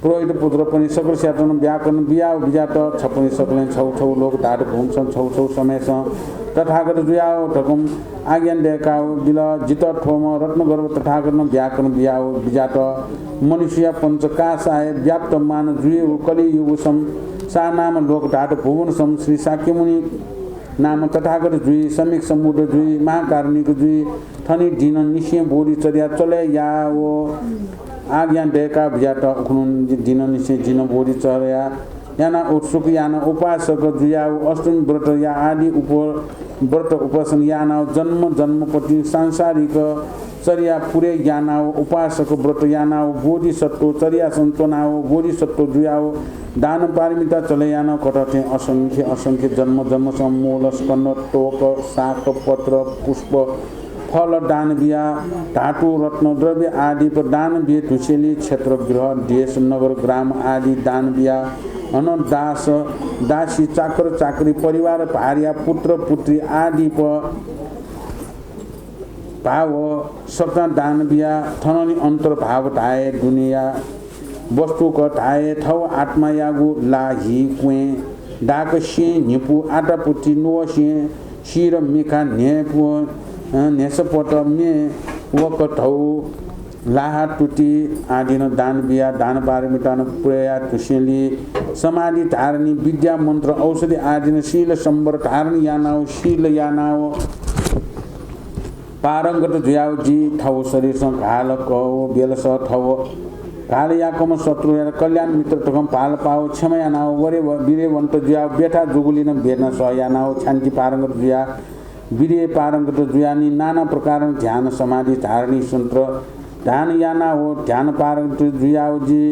पुरोहित पुत्र पनि सकल स्याटन व्याकरण बिया बिजाट छपनि सकले छौ छौ लोक धाट घुमसन छौ छौ समयसँग तथागत जुयाओ ठकुम आज्ञान देकाओ बिल जित ठोम रत्न गर्भ तथागत व्याकरण बियाओ बिजाट मनुष्य पञ्चकाश आए व्याप्त मान जुये कलि युग सम सा नाम लोक धाट भुवन सम श्री शाक्य मुनि नाम तथागत जुई समीक समुद्र जुई महाकारुणिक जुई थनी दिन निश्चय बोरी चर्या चले या वो आज्ञा देका बिजाट उखुन दिन निश्चय दिन बोरी चर्या याना उत्सुक याना उपासक जुया अष्टमी व्रत या आदि व्रत उपासन याना जन्म जन्मपति सांसारिक चर्या पुरे यानाओ उपासक व्रत यानाओ बोधि सत्व चर्या सन्तनाओ बोधि सत्व जुयाओ दान पारमिता चले याना कटथे असंख्य असंख्य जन्म जन्म समूल स्कंद टोक शाक पत्र पुष्प फल दान बिया धातु रत्न द्रव्य आदि पर दान बिए तुसेली क्षेत्र गृह देश नगर ग्राम आदि दान बिया अनदास दासी चाकर चाकरी परिवार भार्या पुत्र पुत्री आदि पर भाव सपना दान बिया थननी अंतर्भाव ढाए दुनिया वस्तु को ढाए थौ आत्मा यागु लाही कुए डाक शे निपु आटा पुटी नो शे शिर मेखा नेपु नेसपट मे वक थौ लाहा टुटी आदि न दान बिया दान पारमिता न प्रया तुसेली समाधि धारणी विद्या मंत्र औषधि आदि न शील संबर धारणी यानाओ शील यानाओ पारंगत जुयाओ जी थौ शरीर स घाल कहो बेल स थौ घाल याकम शत्रु या कल्याण मित्र टकम पाल पाओ क्षमा यानाओ वरे वीरे वंत जुयाओ बेठा जुगुली न बेर्न स यानाओ शान्ति पारंगत जुया वीर्य पारंगत जुयानी नाना प्रकार ध्यान समाधि धारणी संत्र ध्यान याना हो ध्यान पारंगत जुयाओ जी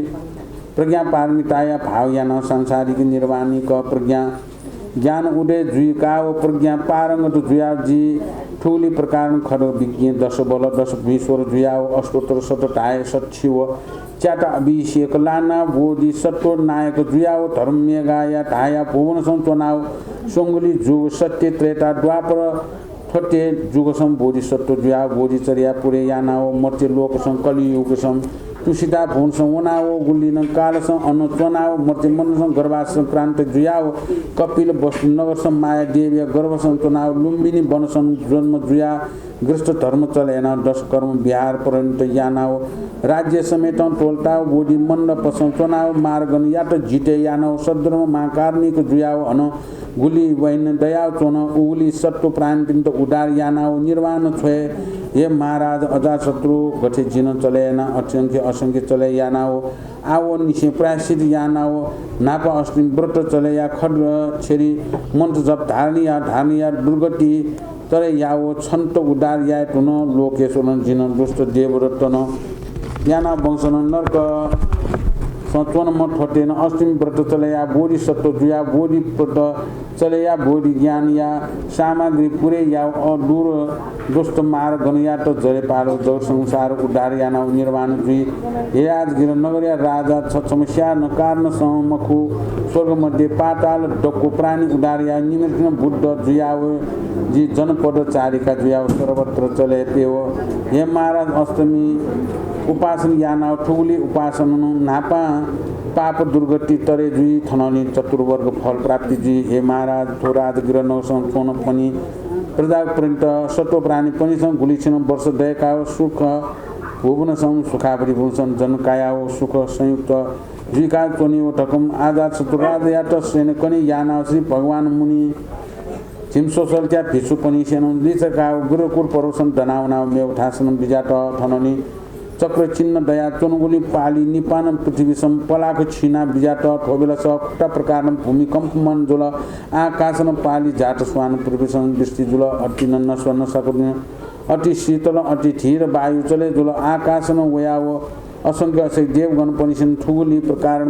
प्रज्ञा पारमिताया भाव याना सांसारिक निर्वाणिक प्रज्ञा ज्ञान उदय जुइका हो प्रज्ञा पारंगत जुया जी ठूली प्रकार खर विज्ञ दश बल दश विश्वर जुयाओ अष्टोत्तर शतटाय सच्छिव च्याटा अभिषेक लाना बोधि सत्व नायक जुयाओ धर्म्य गाया ढाया भुवन संतनाओ सोंगली जुग सत्य त्रेता द्वापर थटे जुगसम बोधिसत्व जुया बोधिचर्या पुरे यानाओ मर्त्य लोकसम कलियुगसम तुषिता भुवनसम वनाओ गुलिन कालसम अनुचनाओ मर्त्य मनसम गर्भासम क्रान्त जुयाओ कपिल वस्तु नगरसम माया देव्य गर्भसम चनाओ लुम्बिनी वनसम जन्म जुया ग्रस्त धर्म चलेना दश कर्म बिहार पर्यन्त यानाओ राज्य समेत टोलताओ बोधि मण्डपसम चनाओ मार्गन यात जिते यानाओ सद्रम महाकार्णिक जुयाओ अन गुली वैन दयाव चोन उगली सत्व प्राण पिंत उदार यानाओ निर्वाण छोए ये महाराज अजाशत्रु गठे जिन चलेना असंख्य असंख्य चले यानाओ आओ निशे प्रायश्चित यानाओ नापा अष्टमी व्रत चले या खड्ग छेरी मंत्र जप धारणी या दुर्गति तरे याओ छन्त उदार या टुन लोकेश्वर जिन दुष्ट देवरत्न याना वंशन नर्क सचवन मत फटेन अष्टमी व्रत चलेया बोधि सत्व जुया बोधि व्रत चलेया बोधि ज्ञान या सामग्री पुरे या दूर दुष्ट मार्ग गणया तो जरे पालो जग संसार उद्धार याना निर्वाण जुई हे आज गिर नगरिया राजा छ समस्या न कारण समखु स्वर्ग मध्ये पाताल डक्को प्राणी उद्धार या निमित्त बुद्ध जुयाव जी जनपद चारिका जुयाव सर्वत्र चले पेव हे महाराज अष्टमी उपासन याना ठुली उपासन नापा पाप दुर्गति तरे जुई थननी चतुर्वर्ग फल प्राप्ति जुई हे महाराज थोराज गिरन संकोन पनि प्रजा पर्यन्त सत्व प्राणी पनि सं गुलिछन वर्ष दयका सुख भुवन सं सुखावरी भुवन जनकाया सुख संयुक्त जुइका तोनी ठकम आजाद चतुराज यात सेन कनि याना श्री भगवान मुनि चिमसोसल त्या भिसु पनि सेन लिचका गुरुकुल परोसन दनावना मेउठासन बिजाट थननी चक्र चिन्ह दया चोनगुली पाली निपान पृथ्वी सम पलाको छिना बिजाट ठोबेला सफ्ट प्रकार भूमिकम्प मन जुल आकाशन पाली जाट स्वान पृथ्वीसँग दृष्टि जुल अति नन्न स्वर्ण सकुन अति शीतल अति धीर वायु चले जुल आकाशन वयाव असंख्य असंख्य देवगण पनिसन ठुगुली प्रकार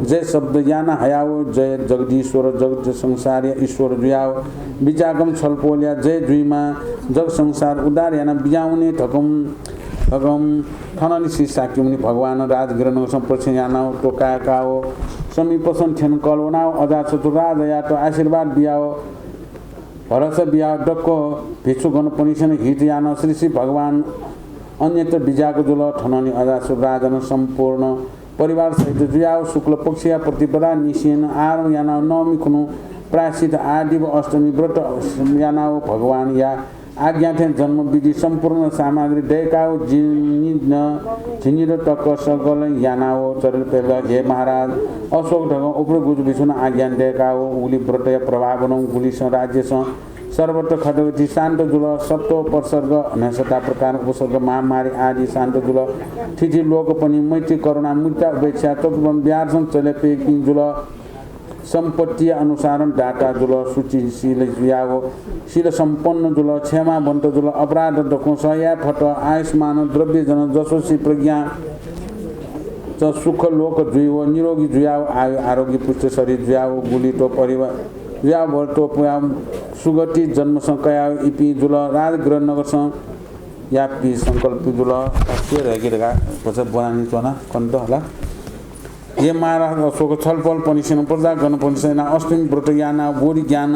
जय शब्द याना हयाव जय जगदीश्वर जगत संसार ईश्वर जुयाव बिचागम छलपोल्या जय जुइमा जग संसार उदार याना बिजाउने ठगम थननि श्री साक्यमुनि भगवान राजगिरन संप्रक्षण यानाओ टोकाकाओ समीपसन थेन कलवनाओ अजा चतुराज या तो आशीर्वाद बियाओ भरस बियाओ डक्को भिक्षुगण पनिसन हित याना श्री भगवान अन्यत्र बिजाको जुल थननि अजा राजन सम्पूर्ण परिवार सहित जुयाओ शुक्ल पक्ष या प्रतिपदा निशिन आरम यानाओ नवमी खुनु प्रायश्चित आदि व अष्टमी व्रत यानाओ भगवान या आज्ञा थे जन्म विधि संपूर्ण सामग्री दैकाओ झिनिर तक सकल यानाओ चरण पेल हे महाराज अशोक ढग उप्र गुज बिछुन आज्ञा दैकाओ उली व्रत प्रभावनं गुली राज्य सर्वत्र खडगति शान्त जुल सप्तो प्रसर्ग नशता प्रकार उपसर्ग महामारी आदि शान्त जुल थिथि लोक पनि मैत्री करुणा मुद्दा उपेक्षा तत्वम व्यासन चले पेकिङ जुल संपत्ति अनुसार डाटा जुल सूचिशील जुयाओ शील संपन्न जुल क्षमा बन्त जुल अपराध दको सया फट आयुष्मान द्रव्य जन जसोसी प्रज्ञा च सुख लोक जुयो निरोगी जुयाओ आयु आरोग्य पुष्ट शरीर जुयाओ गुली तो परिवार जुयाओ भर्तो पुयाम सुगति जन्म संकया इपि जुल राजगृह नगर या पि संकल्प जुल के रहेगा पछि बनानी चना कन्त होला ये महाराज अशोक छलफल पनिसेन प्रजा गर्न पनिसेन अष्टमी व्रत याना बोरी ज्ञान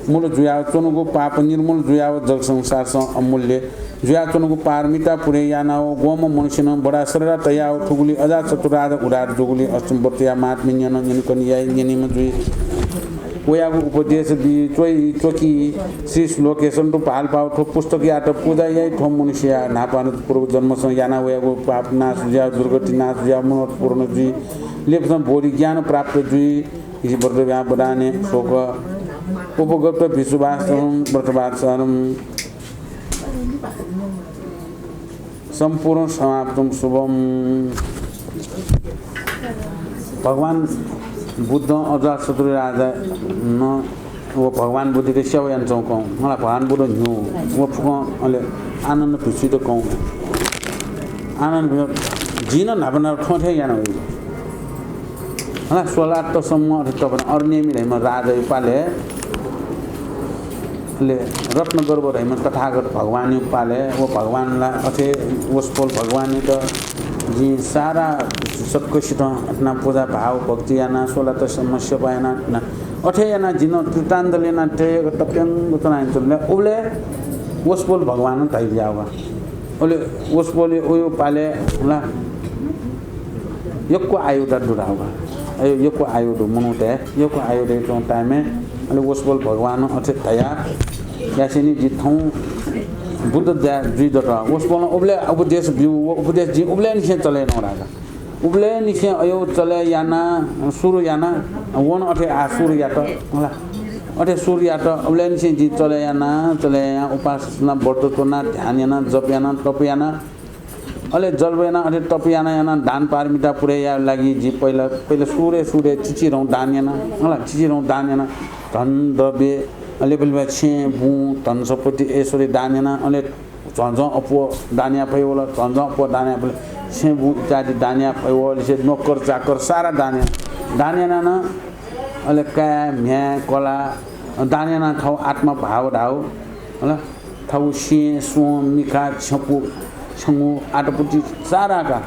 मूल जुयाओ चनुको पाप निर्मूल जुयाओ जग संसार अमूल्य जुया चनुको पारमिता पुरे यानाओ गोम मनुष्यन बडा सररा तयाओ ठुगुली अजा चतुराद उडार जुगुली अष्टमी व्रत या महात्म्यन यनिकन या यनिम जुई ओयाको उपदेश दि चोई चोकी श्री श्लोकेशन तो पाल पाव ठो पुस्तक या त पूजा या ठो मनुष्य नापान पूर्व जन्म स याना ओयाको पाप नाश जुया दुर्गति नाश जुया मनोरथ पूर्ण जुई लेपसन बोरी ज्ञान प्राप्त जुई इसी व्रत व्या बडाने शोक उपगत विश्वासम व्रतवाचरम संपूर्ण समाप्तम शुभम भगवान बुद्ध अजा शत्रु राजा न वो भगवान बुद्ध के सेवा यान चौक मलाई भगवान बुद्ध न्यू वो फुको अले आनन्द खुसी त कौ आनन्द जिन नापना ठोठे यान हो होला 16 सम्म तपन अर्नेमी रहिम राजा पाले ले रत्न गर्भ रहिम तथागत भगवान पाले वो भगवानलाई अथे वसपोल भगवान त जी सारा सत्कसित अपना पूजा भाव भक्ति याना 16 समस्या पाएना अठे याना जिन कृतान्त लेना थे तप्यंग उतना चले उले वसपोल भगवान ताइ जावा ओले वसपोले ओयो पाले होला यको आयु त दुरावा अयो यको आयु दु मनुते यको आयु दे तो टाइम अले वसपोल भगवान अथे तयार यासेनी जिथौ बुद्ध जुई दटा वसपोल उबले उपदेश बिउ उपदेश जी उबले निसे चले न राजा उबले निसे अयो चले याना सुरु याना वन अठे आसुर या त होला अठे सूर्य या त उबले निसे जी चले याना उपासना व्रतना ध्यान याना जप याना तप याना अले जलबेना अठे तप याना याना दान पारमिता पुरे या लागि जी पहिला सूर्य चिचिरौ दान याना होला चिचिरौ दान याना धन द्रव्य अले बलबा छे बु धन सम्पत्ति ऐश्वर्य दान याना अले झन्झ अपो दानिया पयोला झन्झ अपो दानिया पले छे बु इत्यादि दानिया पयोले से नोकर चाकर सारा दानिया न अले का म्या कला दानिया न ठाउँ आत्मा भाव ढाउ होला ठाउँ से सो मिखा छपु छंगु आटपुटी सारा का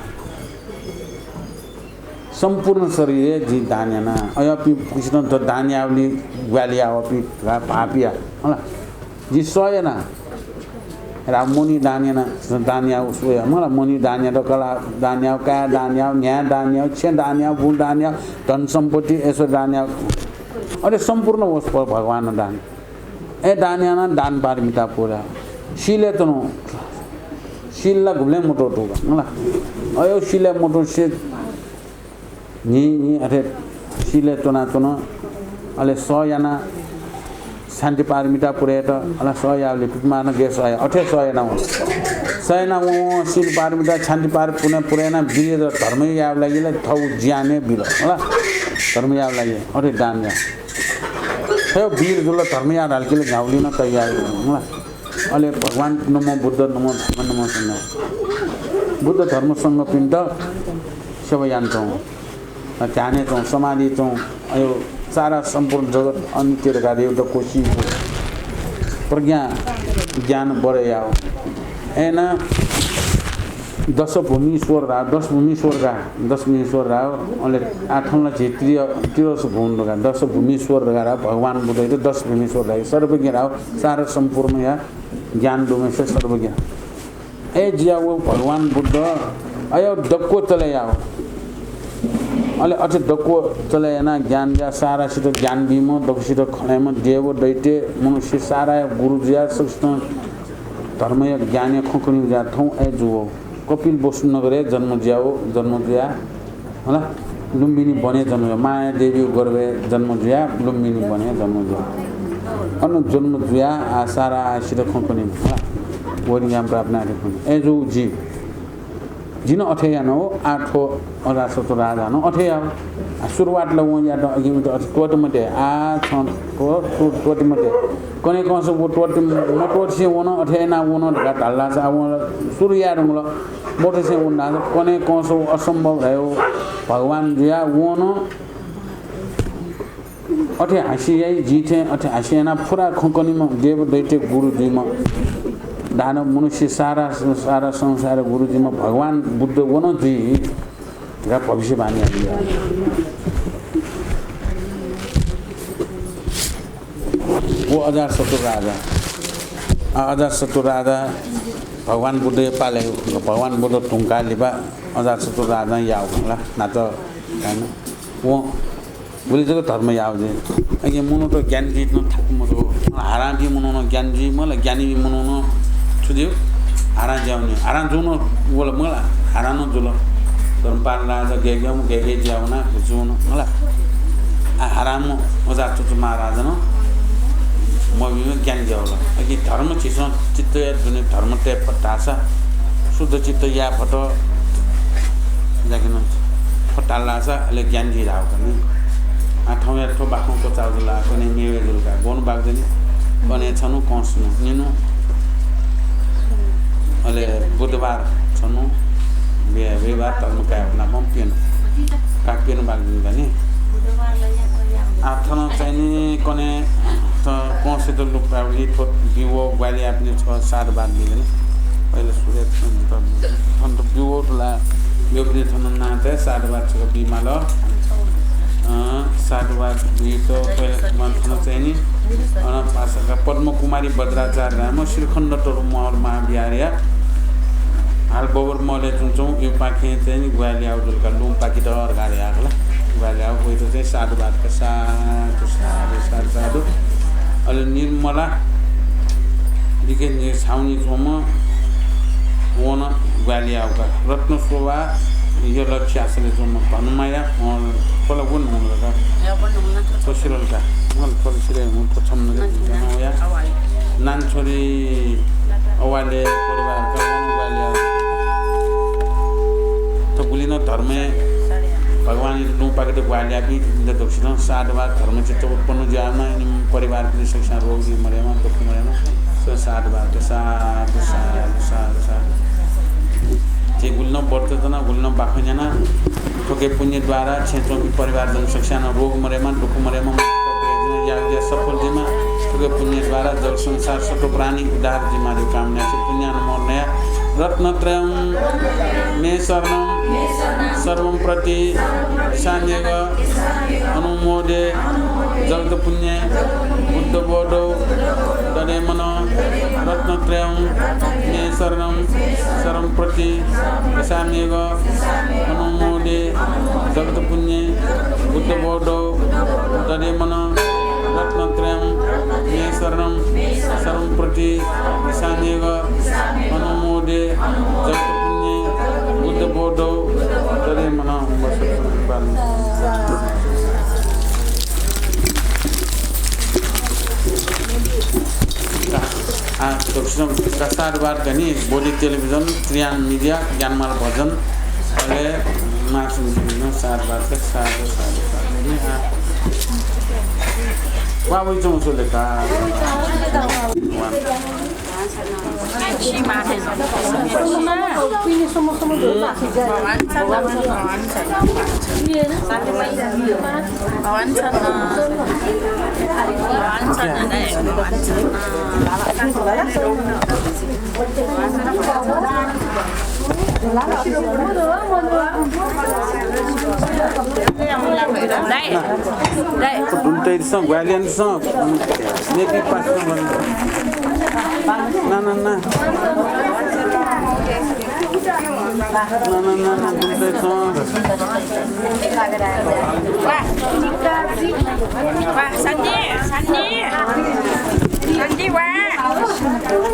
संपूर्ण शरीर जी दानियाना अयपि कृष्ण त दानियावली ग्वालिया अपि पापिया होला जी सोयना राममुनि दानियाना दानिया सोया मलाई मुनि दानिया त कला दानिया का दानिया न्या दानिया छे दानिया गुण दानिया धन सम्पत्ति यसो दानिया अरे संपूर्ण होस् भगवान दान ए दानियाना दान पारमिता पूरा शिले तनो शिल्ला घुम्ले मोटो टोगा होला अयो शिले मोटो से नि अरे शिले तोना अले 100 याना शान्ति पारमिता पुरे त अला 100 याले पिकमान गेस आयो 100 याना 100 ना वो शिल पारमिता शान्ति पार पुरेना बिरे धर्म याव लागिले थौ ज्याने बिल होला धर्म याव लागि अरे दान या यो वीर जुल धर्म या हालकेले गाउलिन तयार होला अले भगवान नमो बुद्ध नमो नमो संग बुद्ध धर्म संग पिण्ड सेवा यान्छौं ध्याने छौं समाधि छौं यो सारा सम्पूर्ण जगत अनित्य का एउटा कोशी प्रज्ञा ज्ञान बढ्या हो एना 10 भूमि स्वर्ग 10 भूमि स्वर्ग अले 8 तिरस भूमि लगा 10 भूमि स्वर्ग लगा भगवान बुद्ध 10 भूमि स्वर्ग सर्वज्ञ राव सारा सम्पूर्ण या ज्ञान डोमे से सर्वज्ञ ए जिया वो भगवान बुद्ध अयो डक्को चले आओ अहिले अझ डक्को चलाएन ज्ञान या सारासित ज्ञान बिम दक्षित खनाइम देव दैत्य मनुष्य सारा गुरुजिया सृष्ण धर्मय ज्ञान खकुनी जा ठौँ ए जुओ कपिल वसु नगरे जन्म जिया होला लुम्बिनी बने जन्म माया देवी गर्वे जन्म जिया लुम्बिनी बने जन्म जिया अनु जन्म जिया आ सारा आसित खकुनी होला वरि ज्ञान प्राप्त नारे ए जु जी जिन अठेया न हो आठो अजासत राजा न अठेया सुरुवात ल व या अघि टोट मटे आ छ टोट मटे कने कसो वो टोट मोटोट से वन अठेना वन घाट हल्ला छ अब सुरु या रंगल मोटो से वन ना कने कसो असंभव रह्यो भगवान जिया वन अठे हासियै जी थे अठे हासिना पुरा खकनी म देव दैत्य गुरु जी म दानव मनुष्य सारा संसार गुरुजी में भगवान बुद्ध वन जी का भविष्यवाणी वो अजातशत्रु राजा भगवान बुद्ध पाले भगवान बुद्ध टुंका लिबा अजातशत्रु राजा याव होला ना तो हैन वो बोली जगह धर्म याव जे अगे मनो तो ज्ञान जी न थाक मरो आराम जी मनो ज्ञान जी मलाई ज्ञानी भी मनो छुदियो आराम जाउने आराम जुन बोला मला आराम जुल धर्मपाल राजा गेगे जाउना जुन मला आराम अजातशत्रु महाराज न म ज्ञान जाउला अघि धर्म चिस चित्त जुने धर्म ते पटासा शुद्ध चित्त या फट जाकिन फटालासा ले ज्ञान जी राव पनि आठौँ या ठो बाखौँ को चाउला पनि मेवे जुलका गोन बाग्दनी कने छनु कौसनु निनु अहिले बुधबार छनु बिहार धर्म का अपना पंपियन कापियन बाग्दिन भने आथन चाहिँ कने त कौसे त लुक प्राउली थो बिवो ग्वाली आपने छ सात बात दिले पहिले सूर्य त बिवो ला बिवले थन नाते सात बात छ बिमाल सात बात बि त पहिले मन्थन चाहिँ नि अन पासका पद्म कुमारी भद्राचार्य राम श्रीखण्ड तरु महल महाविहारया हाल गोबर मले जुन्छौँ यो पाखे चाहिँ ग्वाली आउजुलका लुम पाकी डर गाडी आगला ग्वाली आउ कोही त चाहिँ साधु बातका साधु अहिले निर्मला दिके छाउनी चोम वन ग्वाली आउका रत्न शोभा यो लक्ष्य आसले चोम धनुमाया फल गुण हुँदा सोसिरलका मल फल सिरे हुँदा छम्न या नान छोरी अवाले परिवारका ग्वाली आउ बुलिन धर्म भगवान लुपाके ग्वालिया भी दक्षिण साधुवाद धर्म चित्त उत्पन्न जामा परिवार की शिक्षा रोग भी मरेमा दुख मरेमा सो साधुवाद साधु साधु साधु साधु ते गुल्न वर्ततना गुल्न बाखैना ठोके पुण्य द्वारा क्षेत्रों की परिवार जनशिक्षा रोग मरेमा दुख मरेमा या सफल जिमा ठोके पुण्य द्वारा जल संसार सतो प्राणी उदार जिमा जो कामना से पुण्यानुमोदन नया रत्नत्रयं मे शरणं सर्वं प्रति शान्यग अनुमोदे जगत पुण्य बुद्ध बोधो तदे मन रत्नत्रयं मे शरणं सर्वं प्रति शान्यग अनुमोदे जगत पुण्य बुद्ध बोधो तदे मन रत्नत्रयं मे शरणं सर्वं प्रति शान्यग अनुमोदे जगत पुण्य बुद्ध बोधो तदे मन दक्षिण प्रसार बात गनी बोली टेलिभिजन क्रियान मीडिया ज्ञानमाल भजन अहिले मासु सार बात के सार वावै चौसो लेखा Duntai gualian song, neki pas na. Sandy, wah.